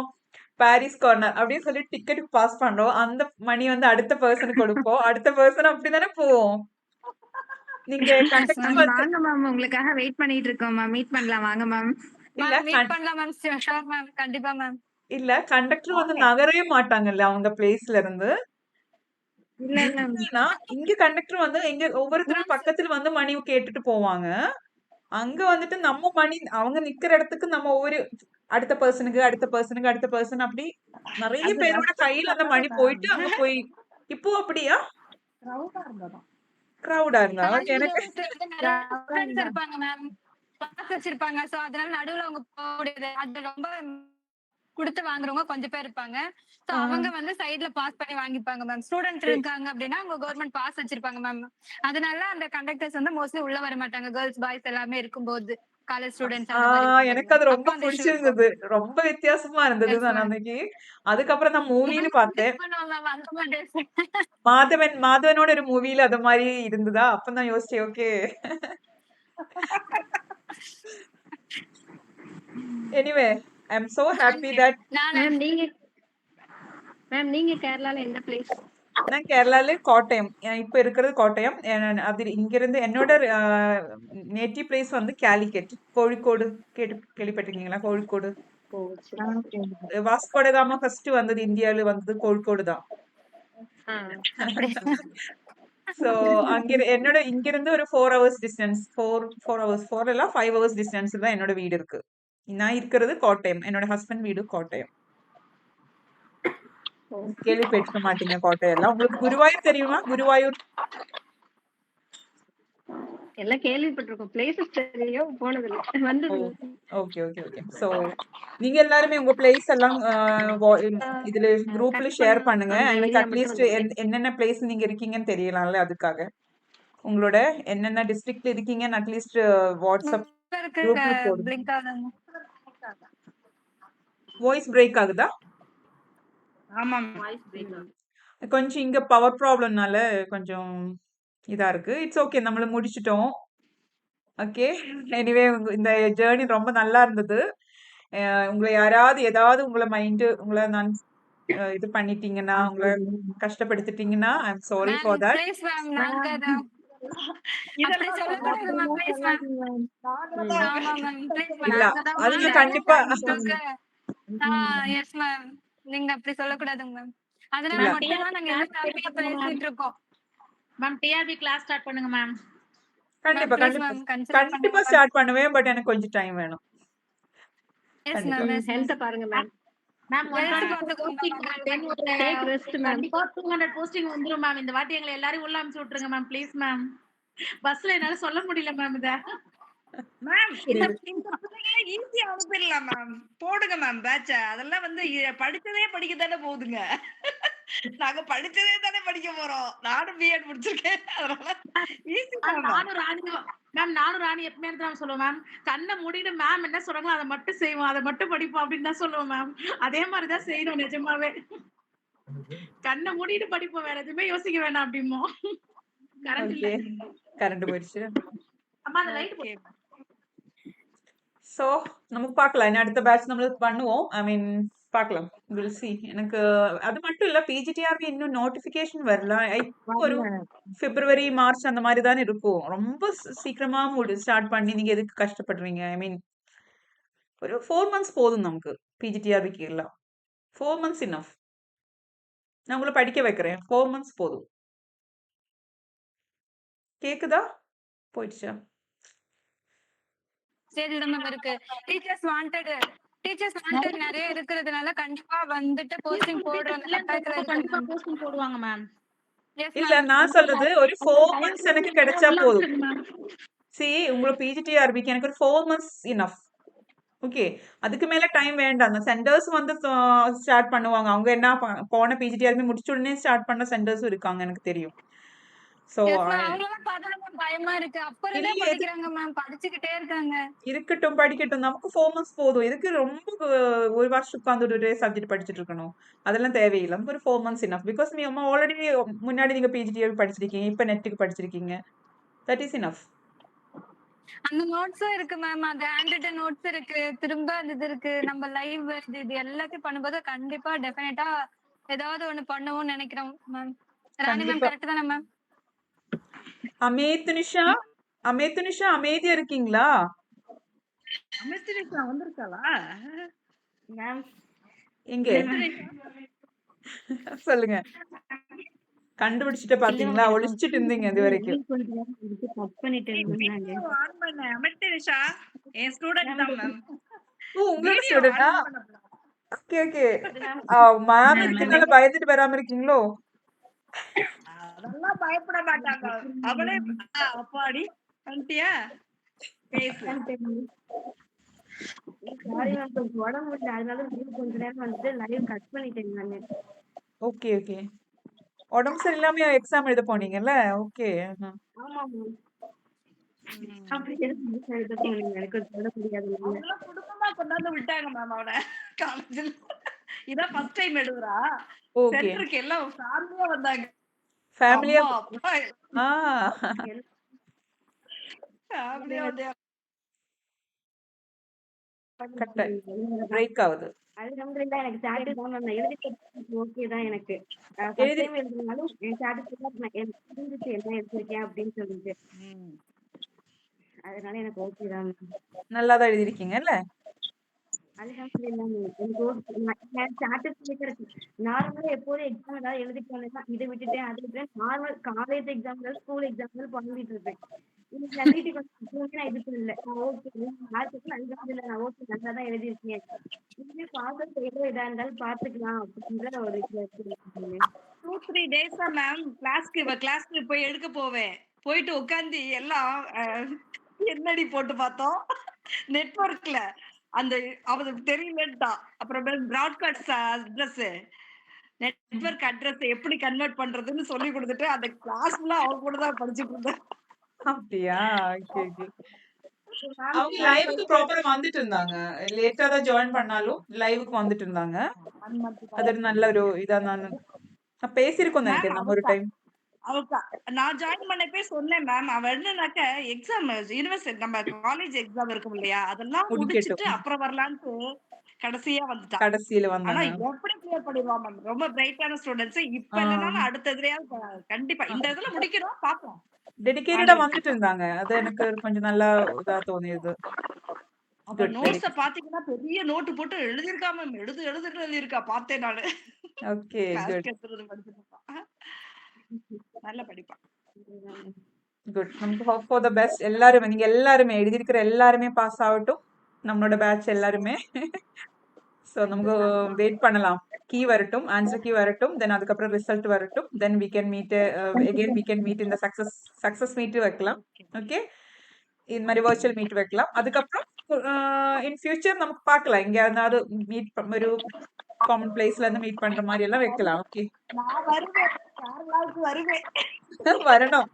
பாரிஸ் கார்னர் அப்படின்னு சொல்லி டிக்கெட் பாஸ் பண்றோம். அந்த மணி வந்து அடுத்த பர்சனுக்கு கொடுப்போம். அடுத்த பர்சன் அப்படிதானே போவோம். நீங்க கண்டக்டர் வந்து வாங்க மேம், உங்களுக்காக வெயிட் பண்ணிட்டு இருக்கோம் மேம். மீட் பண்ணலாம் வாங்க மேம். இல்ல மீட் பண்ணலாம் மேம். ஷூர் மேம், கண்டிப்பா மேம். இல்ல கண்டக்டர் வந்து நகரவே மாட்டாங்கல்ல அவங்க பிளேஸ்ல இருந்து. இல்ல இல்ல என்னன்னா, இங்க கண்டக்டர் வந்து எங்க ஒவ்வொருத்தரும் பக்கத்துல வந்து மணி கேட்டுட்டு போவாங்க. அங்க வந்துட்டு நம்ம மணி அவங்க நிக்கிற இடத்துக்கு நம்ம ஒவ்வொரு அடுத்த பர்சனுக்கு அடுத்த பர்சனுக்கு அடுத்த பர்சன் அப்படி நிறைய பேரோட கையில அந்த மணி போயிட்டு அங்க போய். இப்போ அப்படியா? கிரௌடா இருந்தா ஓகே. எனக்கு ஃப்ரெண்ட்ஸ் இருப்பாங்க மேம், பாஸ் வச்சிருப்பாங்க. சோ அதனால நடுவுல அவங்க போக முடியாது. அது ரொம்ப கொடுத்து வாங்குறவங்க கொஞ்சம் பேர் இருப்பாங்க. சோ அவங்க வந்து சைடுல பாஸ் பண்ணி வாங்கிப்பாங்க மேம். ஸ்டூடெண்ட் இருக்காங்க அப்படின்னா அவங்க கவர்மெண்ட் பாஸ் வச்சிருப்பாங்க மேம். அதனால அந்த கண்டக்டர்ஸ் வந்து மோஸ்ட்லி உள்ள வர மாட்டாங்க. கேர்ள்ஸ் பாய்ஸ் எல்லாமே இருக்கும்போது, காலேஜ் ஸ்டூடெண்ட்ஸ் அந்த மாதிரி எனக்கு அது ரொம்ப அப்ப அந்த இஷ்யூ இருக்கும். பிடிச்சிருந்தது. ரொம்ப வித்தியாசமா இருந்தது எஸ் நான் மேம். அன்னைக்கு. அதுக்கப்புறம் நான் மூவின்னு பார்த்தேன். பண்ணுவோம் மேம் அந்த மாதிரி. மாதவனோட ஒரு மூவில அது மாதிரி இருந்ததா? அப்பதான் யோசிச்சேன். Okay. Anyway I am so happy that ma'am நீங்க கேரளால எந்த பிளேஸ்? நான் கேரளால கோட்டயம். இப்ப இருக்கிறது கோட்டயம். அது இங்கிருந்து என்னோட நேட்டிவ் பிளேஸ் வந்து காலிக்கட், கோழிக்கோடு. கேள்விப்பட்டிருக்கீங்களா? கோழிக்கோடு. வாஸ்கோட காமா ஃபர்ஸ்ட் வந்தது இந்தியால வந்தது கோழிக்கோடு தான். சோ என்னோட இங்க இருந்து ஒரு 4 hours டிஸ்டன்ஸ், 4 hours, 4 இல்ல 5 hours டிஸ்டன்ஸ் தான் என்னோட வீடு இருக்கு. நான் இருக்கிறது கோட்டயம். என்னோட ஹஸ்பண்ட் வீடு கோட்டயம். கேள்விப்பட்டிருக்க மாட்டீங்க கோட்டையெல்லாம். உங்களுக்கு குருவாயூர் தெரியுமா? குருவாயூர் எல்லாம் கேள்விப்பட்டிருக்கோம். பிளேசஸ் தெரியும், போனதில்ல. வந்தது ஓகே ஓகே ஓகே. சோ நீங்க எல்லாருமே உங்க பிளேஸ் எல்லாம் இதுல குரூப்ல ஷேர் பண்ணுங்க. எனக்கு அட்லீஸ்ட் என்னென்ன பிளேஸ் நீங்க இருக்கீங்கன்னு தெரியலாம்ல, அதுக்காக உங்களோட என்னென்ன டிஸ்ட்ரிக்ட்ல இருக்கீங்கன்னு அட்லீஸ்ட் வாட்ஸ்அப் குரூப்ல போடுங்க. வாய்ஸ் பிரேக் ஆகுதா? கொஞ்சம் இங்க பவர் ப்ராப்ளம்னால கொஞ்சம் இதா இருக்கு. இட்ஸ் ஓகே, நம்மள முடிச்சிட்டோம். ஓகே, எனிவே இந்த ஜேர்னி ரொம்ப நல்லா இருந்தது. உங்களை யாராவது ஏதாவது உங்களை நான் இது பண்ணிட்டீங்கன்னா, உங்களை கஷ்டப்படுத்திட்டீங்கன்னா I am sorry for that. இல்ல அதுங்க கண்டிப்பா எஸ் மேம், நீங்க அப்படி சொல்லக்கூடாதுங்க மேம். அதனால மட்டும் தான் நாங்க இந்த டாபிக் பேசிட்டு இருக்கோம். மேம் டிஆர்பி கிளாஸ் ஸ்டார்ட் பண்ணுங்க மேம். கண்டிப்பா கண்டிப்பா ஸ்டார்ட் பண்ணுவேன். பட் எனக்கு கொஞ்சம் டைம் வேணும். ஹெல்த் பாருங்க மேம். மேம் 200 போஸ்டிங் வந்துரும் மேம். இந்த வாட்டி எங்களை எல்லாரும் உள்ள அனுப்பிச்சு விட்டுருங்க மேம் ப்ளீஸ் மேம். பஸ்ல என்னால சொல்ல முடியல மேம். இத மேம் இந்த பிள்ளைங்களை ஈஸியா அனுப்பிடலாம் மேம். போடுங்க மேம் பேட்ச். அதெல்லாம் வந்து படிச்சதே படிக்க தானே போகுதுங்க. நாங்க படிச்சதே தானே படிக்க போறோம். நானும் பிஎட் முடிச்சிருக்கேன். அதனால ஈஸி மேம். நானும் ராணி எப்பவுமே தான் சொல்லுவோம் மேம். கண்ணை மூடிட்டு மேம் என்ன சொல்றாங்களோ அதை மட்டும் செய்வோம், அதை மட்டும் படிப்போம் அப்படின்னு தான் சொல்லுவோம் மேம். அதே மாதிரிதான் செய்யணும் நிஜமாவே. கண்ணை மூடிட்டு படிப்போம், வேற எதுவுமே யோசிக்க வேண்டாம் அப்படிமோ. கரண்ட் போயிடுச்சு. அம்மா அந்த லைட் சோ நமக்கு பார்க்கலாம். என்ன அடுத்த பேட்ச் நம்மளுக்கு பண்ணுவோம். ஐ மீன் பார்க்கலாம். Will see. எனக்கு அது மட்டும் இல்ல, பிஜிடிஆர்பி இன்னும் நோட்டிபிகேஷன் வரல. ஒரு பிப்ரவரி மார்ச் அந்த மாதிரி தான் இருக்கும். ரொம்ப சீக்கிரமா ஸ்டார்ட் பண்ணி நீங்க எதுக்கு கஷ்டப்படுறீங்க? ஐ மீன் ஒரு 4 months போதும் நமக்கு பிஜிடிஆர்பிக்கு எல்லாம். 4 months இனஃப். நான் உங்களை படிக்க வைக்கிறேன். 4 months போதும். கேக்குதா? போயிடுச்சா? ஸ்டேஜ்ல மேம் இருக்கு. டீச்சர்ஸ் வாண்டட் நிறைய இருக்கிறதுனால கண்டிப்பா வந்துட்டு போஸ்டிங் கண்டிப்பா போஸ்டிங் போடுவாங்க மேம். இல்ல நான் சொல்றது ஒரு 4 months எனக்கு கிடைச்சா போதும். see உங்க பிஜிடிஆர்பிக்கு எனக்கு ஒரு 4 months இனஃப். ஓகே, அதுக்கு மேல டைம் வேண்டாம். அந்த சென்டர்ஸ் வந்து ஸ்டார்ட் பண்ணுவாங்க. அவங்க என்ன போன பிஜிடிஆர்பி முடிச்ச உடனே ஸ்டார்ட் பண்ண சென்டர்ஸும் இருக்காங்க, எனக்கு தெரியும். சோ பயமா இருக்கு. அப்புறம் படிக்கிறாங்க மேம், படிச்சுக்கிட்டே இருக்காங்க. இருக்கட்டும், படிக்கட்டும். நமக்கு 4 months போதும். இதுக்கு ரொம்ப ஒரு வருஷம் உட்கார்ந்து சப்ஜெக்ட் படிச்சுட்டு இருக்கணும், அதெல்லாம் தேவையில்லை. ஒரு 4 months இனஃப். பிகாஸ் நீ ஆல்ரெடி முன்னாடி நீங்க பிஜிடிஆர்பி படிச்சிருக்கீங்க, இப்ப நெட்டுக்கு படிச்சிருக்கீங்க. That is enough. அந்த நோட்ஸும் இருக்கு மேம். அந்த ஹேண்ட் ரிட்டன் நோட்ஸ் இருக்கு, திரும்ப அந்த இது இருக்கு. நம்ம லைவ் இது எல்லாத்தையும் பண்ணும்போது கண்டிப்பா டெஃபினட்டா ஏதாவது ஒண்ணு பண்ணுவோம்னு நினைக்கிறோம் மேம். ராணி மேம் கரெக்ட் தானே மேம்? அமேத்துனிஷா அமைதியா இருக்கீங்களா? அமிர்தினிஷா வந்திருக்காளா மேம்? எங்க சொல்லுங்க. கண்டுபிடிச்சிட்ட பாத்தீங்களா? ஒளிச்சிட்டு இருந்தீங்க இது வரைக்கும். அமிர்தினிஷா என் ஸ்டூடண்ட் தான் மேம். ஓ, உங்களோட ஸ்டூடண்டா? Okay okay. மேம் இருக்கனால பயந்துட்டு வராம இருக்கீங்களோ? அதெல்லாம் பயப்பட மாட்டாங்க. அவளே அப்பாடி வந்துட்டியா? பேசு. உடம்பு முடியல, அதனால கொஞ்ச நேரம் வந்துட்டு லைவ் கட் பண்ணிட்டேன் நானு. Okay okay. உடம்பு சரியில்லாம எக்ஸாம் எழுத போனீங்கல்ல? ஓகே. ஆமா மேம். அப்படியே எழுத போனீங்க. எனக்கு சொல்ல முடியாது. குடும்பமா கொண்டாந்து விட்டாங்க மேம் அவனை காலேஜில். இதான் ஃபர்ஸ்ட் டைம் எழுதுறா. சென்டருக்கு எல்லாம் ஃபேமிலியா வந்தாங்க. ஃபேமிலியா? பிரேக் ஆகுது. அல்ஹம்துலில்லாஹ் எனக்கு சாட்டிஸ் தான் மேம். நான் எழுதிட்டு ஓகே தான் எனக்கு. ஃபர்ஸ்ட் டைம் எழுதுனாலும் எனக்கு சாட்டிஸ் தான். எனக்கு புரிஞ்சிச்சு என்ன எழுதிருக்கேன் அப்படின்னு சொல்லிட்டு. அதனால எனக்கு ஓகே தான். நல்லா தான் எழுதிருக்கீங்கல்ல? அல்ஹம்துலில்லாஹ் மேம். எனக்கு ஓகே. நான் சாட்டிஸ்ஃபைடா இருக்கு. நார்மலா எப்போதும் எக்ஸாம் ஏதாவது எழுதிட்டு வந்தேன்னா, இத விட்டுட்டேன், அது விட்டுட்டேன். நார்மல் காலேஜ் எக்ஸாம்ல, ஸ்கூல் எக்ஸாம்ல புலம்பிட்டு இருப்பேன். இன்னைக்கு நான் வீட்டுக்கு வந்து நான் இது பண்ணல. நான் ஓகே. அல்ஹம்துலில்லாஹ் நான் ஓகே. நல்லா தான் எழுதியிருக்கேன். இனிமே பாஸ் ஏதோ இதா இருந்தாலும் பார்த்துக்கலாம் அப்படின்ற ஒரு இதுல இருக்கேன். 2-3 டேஸா மேம் கிளாஸ்க்கு போய் எடுக்க போவேன். போயிட்டு உட்கார்ந்து எல்லாம் என்னடி போட்டு பார்த்தோம். நெட்வொர்க்ல அந்த அவனுக்கு தெரியலன்ட்டான். அப்புறமே பிராட்காஸ்ட் அட்ரஸ் நெட்வொர்க் அட்ரஸ் எப்படி கன்வெர்ட் பண்றதுன்னு சொல்லி கொடுத்துட்டு அந்த கிளாஸ் ஃபுல்லா அவன் கூட தான் படிச்சுட்டு இருந்தேன். அப்படியா? Okay, okay. அவங்க லைவுக்கு ப்ராப்பரா வந்துட்டு இருந்தாங்க. லேட்டா தான் ஜாயின் பண்ணாலும் லைவுக்கு வந்துட்டு இருந்தாங்க. அது நல்ல ஒரு இதா நான் பேசியிருக்கோம் மேம் நினைக்கிறேன் நம்ம ஒரு டைம். நான் ஜாயின் பண்ணப்பே சொன்னேன் மேம். அவ என்னன்னாக்க எக்ஸாம் யூனிவர்சிட்டி நம்ம காலேஜ் எக்ஸாம் இருக்கும் இல்லையா, அதெல்லாம் முடிச்சிட்டு முடிக்கட்டும். அப்புறம் வரலான்ட்டு கடைசியா வந்துட்டா. கடைசியில ஆனா வந்தாங்க. எப்படி கிளியர் பண்ணிடுவா மேம். ரொம்ப பிரைட்டான ஸ்டூடெண்ட்ஸ். இப்ப இல்லைனாலும் அடுத்த இதுலயாவது கண்டிப்பா இந்த இதுல முடிக்கணும் பாப்போம். டெடிகேட்டடா வந்துட்டு இருந்தாங்க. அது எனக்கு கொஞ்சம் நல்லா இதா தோணியது. அப்ப குட், வெரி நோட்ஸ குட். பாத்தீங்கன்னா பெரிய நோட்டு போட்டு எழுதியிருக்கா மேம். எழுதிருக்கா பார்த்தேன் நானு. Okay, class good. கேட்கறது படிச்சுட்டு இருப்பான். நல்ல படிப்பா. குட். நமக்கு ஹோப் ஃபார் த பெஸ்ட். எல்லாரும் நீங்க எல்லாருமே எழுதியிருக்கிற எல்லாருமே பாஸ் ஆகட்டும். நம்மளோட பேட்ச் எல்லாருமே. ஸோ நமக்கு வெயிட் பண்ணலாம். கீ வரட்டும், ஆன்சர் கீ வரட்டும். தென் அதுக்கப்புறம் ரிசல்ட் வரட்டும். Then we can meet again we can meet இந்த சக்சஸ் மீட் வைக்கலாம். ஓகே. இந்த மாதிரி வர்ச்சுவல் மீட் வைக்கலாம். அதுக்கப்புறம் இன் ஃபியூச்சர் நமக்கு பார்க்கலாம். எங்கேயாவது மீட் ஒரு காமன் பிளேஸ்ல இருந்து மீட் பண்ற மாதிரி எல்லாம் வைக்கலாம். ஓகே. நான் வருவேன். கேரளாவுக்கு வருவேன். வரணும்.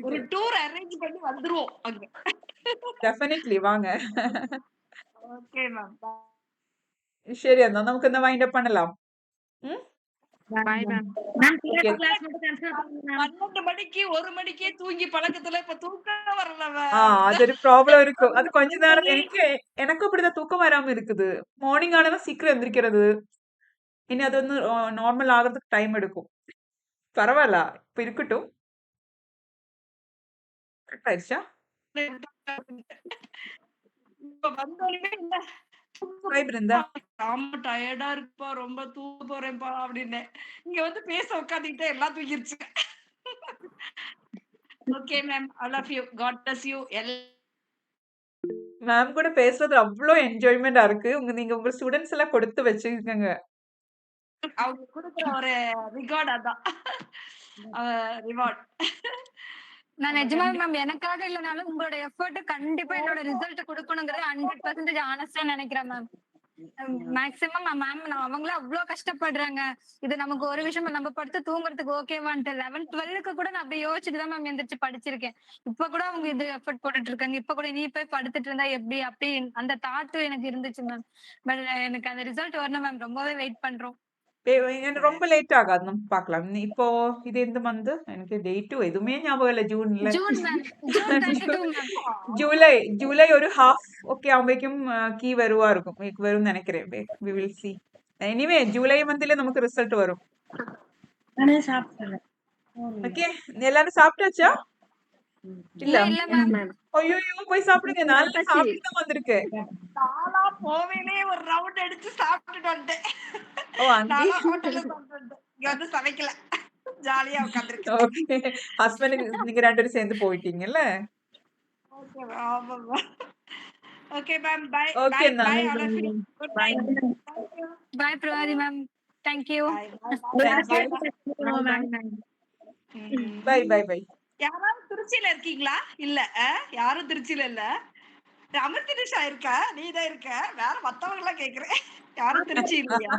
ஒரு டூர் அரேஞ்ச் பண்ணி வந்துருவோம் அங்க. டெஃபினெட்லி வாங்க. Okay ma'am. சரி, அண்ணா நமக்கு இந்த வைண்ட் அப் பண்ணலாம். Bye ma'am. ஓகே. கிளாஸ் மட்டும் கேன்சல் பண்ணுங்க மேம். 12 மணிக்கு 1 மணிக்கே தூங்கி பழக்கத்துல இப்ப தூக்கம் வரல அது ஒரு ப்ராப்ளம் இருக்கும். அது கொஞ்ச நேரம் எனக்கும் அப்படிதான் தூக்கம் வராம இருக்குது. மார்னிங் ஆனதான் சீக்கிரம் எந்திரிக்கிறது. இனி அது வந்து நார்மல் ஆகிறதுக்கு டைம் எடுக்கும். பரவாயில்ல, இப்ப இருக்கட்டும். கரெக்ட் ஆயிடுச்சா? இப்ப வந்தோடனே இல்ல ஹாய் பிருந்தா. ஆமா டயர்டா இருக்குப்பா, ரொம்ப தூங்க போறேன்ப்பா அப்படின்னு. இங்க வந்து பேச உட்காந்துக்கிட்டே எல்லாம் தூங்கிருச்சு. Okay ma'am. I love you. God bless you. Ma'am கூட பேசுறது அவ்வளோ என்ஜாய்மெண்டா இருக்கு. நீங்க உங்க ஸ்டூடெண்ட்ஸ் எல்லாம் கொடுத்து வச்சுக்கோங்க. அவங்க கொடுக்குற ஒரு ரிகார்ட் அதான். ரிவார்ட். நான் நிஜமாவே மேம் எனக்காக இல்லனாலும் உங்களோட எஃபர்ட் கண்டிப்பா என்னோட ரிசல்ட் கொடுக்கணுங்கிறது 100% ஆனஸ்டா நினைக்கிறேன் மேம். மேக்ஸிமம் மேம் அவங்களும் அவ்வளவு கஷ்டப்படுறாங்க. இது நமக்கு ஒரு விஷயம் நம்ம படுத்து தூங்குறதுக்கு ஓகேவான்ட்டு 11th 12க்கு கூட நான் அப்படி யோசிச்சுட்டு தான் மேம் எந்திரிச்சு படிச்சிருக்கேன். இப்ப கூட அவங்க இது எஃபர்ட் போட்டுட்டு இருக்காங்க. இப்ப கூட நீ போய் படுத்துட்டு இருந்தா எப்படி அப்படி அந்த தாட் எனக்கு இருந்துச்சு மேம். பட் எனக்கு அந்த ரிசல்ட் வரணும் மேம். ரொம்பவே வெயிட் பண்றோம். ரொம்ப லேட் ஆகாது, நம்ம பார்க்கலாம். இப்போ இது எந்த மந்த் எனக்கு டேட்டும் எதுவுமே ஞாபகம் இல்லை. ஜூன்ல ஜூலை ஒரு ஹாஃப் ஓகே ஆகும்போதும் கீ வருவா இருக்கும். வரும்னு நினைக்கிறேன். we will see. Anyway July மந்த்ல நமக்கு ரிசல்ட் வரும். ஓகே, எல்லாரும் சாப்பிட்டாச்சா? இல்ல ஐயோ போய் சாப்பிடுங்க. நான் சாப்பிட்டு தான் வந்திருக்கேன். நானா போவேனே ஒரு ரவுண்ட் அடிச்சு சாப்பிட்டுட்டு வந்துட்டேன். நானா ஹோட்டல்ல சாப்பிட்டு இங்க வந்து சமைக்கல. ஜாலியா உட்கார்ந்திருக்கேன். ஓகே, ஹஸ்பண்ட் நீங்க ரெண்டு பேரும் சேர்ந்து போயிட்டீங்கல்ல? ஓகே ஆமா. Okay ma'am. Bye okay bye bye all of you. Good night. Bye Pravathi ma'am. Thank you. Bye bye bye. யாராவது திருச்சியில இருக்கீங்களா? இல்ல யாரும் திருச்சியில இல்ல. அமிர்தினிஷா இருக்கா? நீ தான் இருக்க. வேற மத்தவங்க எல்லாம் கேக்குறேன். யாரும் திருச்சி இல்லையா?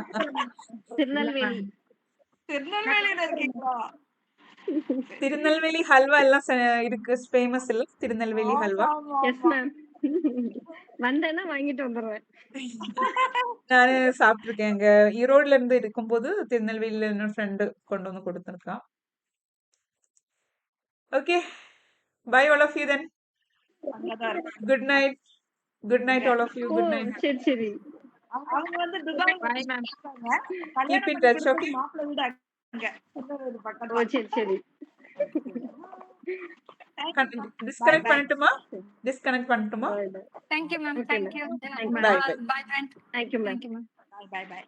திருநெல்வேலி. திருநெல்வேலியில இருக்கீங்களா? திருநெல்வேலி ஹல்வா எல்லாம் இருக்கு, ஃபேமஸ் இல்ல திருநெல்வேலி ஹல்வா? Yes ma'am. வந்தேன்னா வாங்கிட்டு வந்துடுவேன். நானு சாப்பிட்டுருக்கேன். அங்க ஈரோடுல இருந்து இருக்கும்போது திருநெல்வேலியில என்னோட ஃப்ரெண்டு கொண்டு வந்து கொடுத்துருக்கான். Okay, bye all of you then. Good night. Good night all of you. Good night. சரி சரி. அவங்க வந்து Dubai boy ma'am. Keep in touch. Okay, மாப்பிள்ளை வீடு அங்க. ஓ சரி சரி. டிஸ்கனெக்ட் பண்ணட்டுமா? டிஸ்கனெக்ட் பண்ணட்டுமா? Thank you ma'am. Okay thank ma'am. You. Thank you bye ma'am. Bye. Bye friend. Thank you ma'am. Thank you ma'am. Bye by.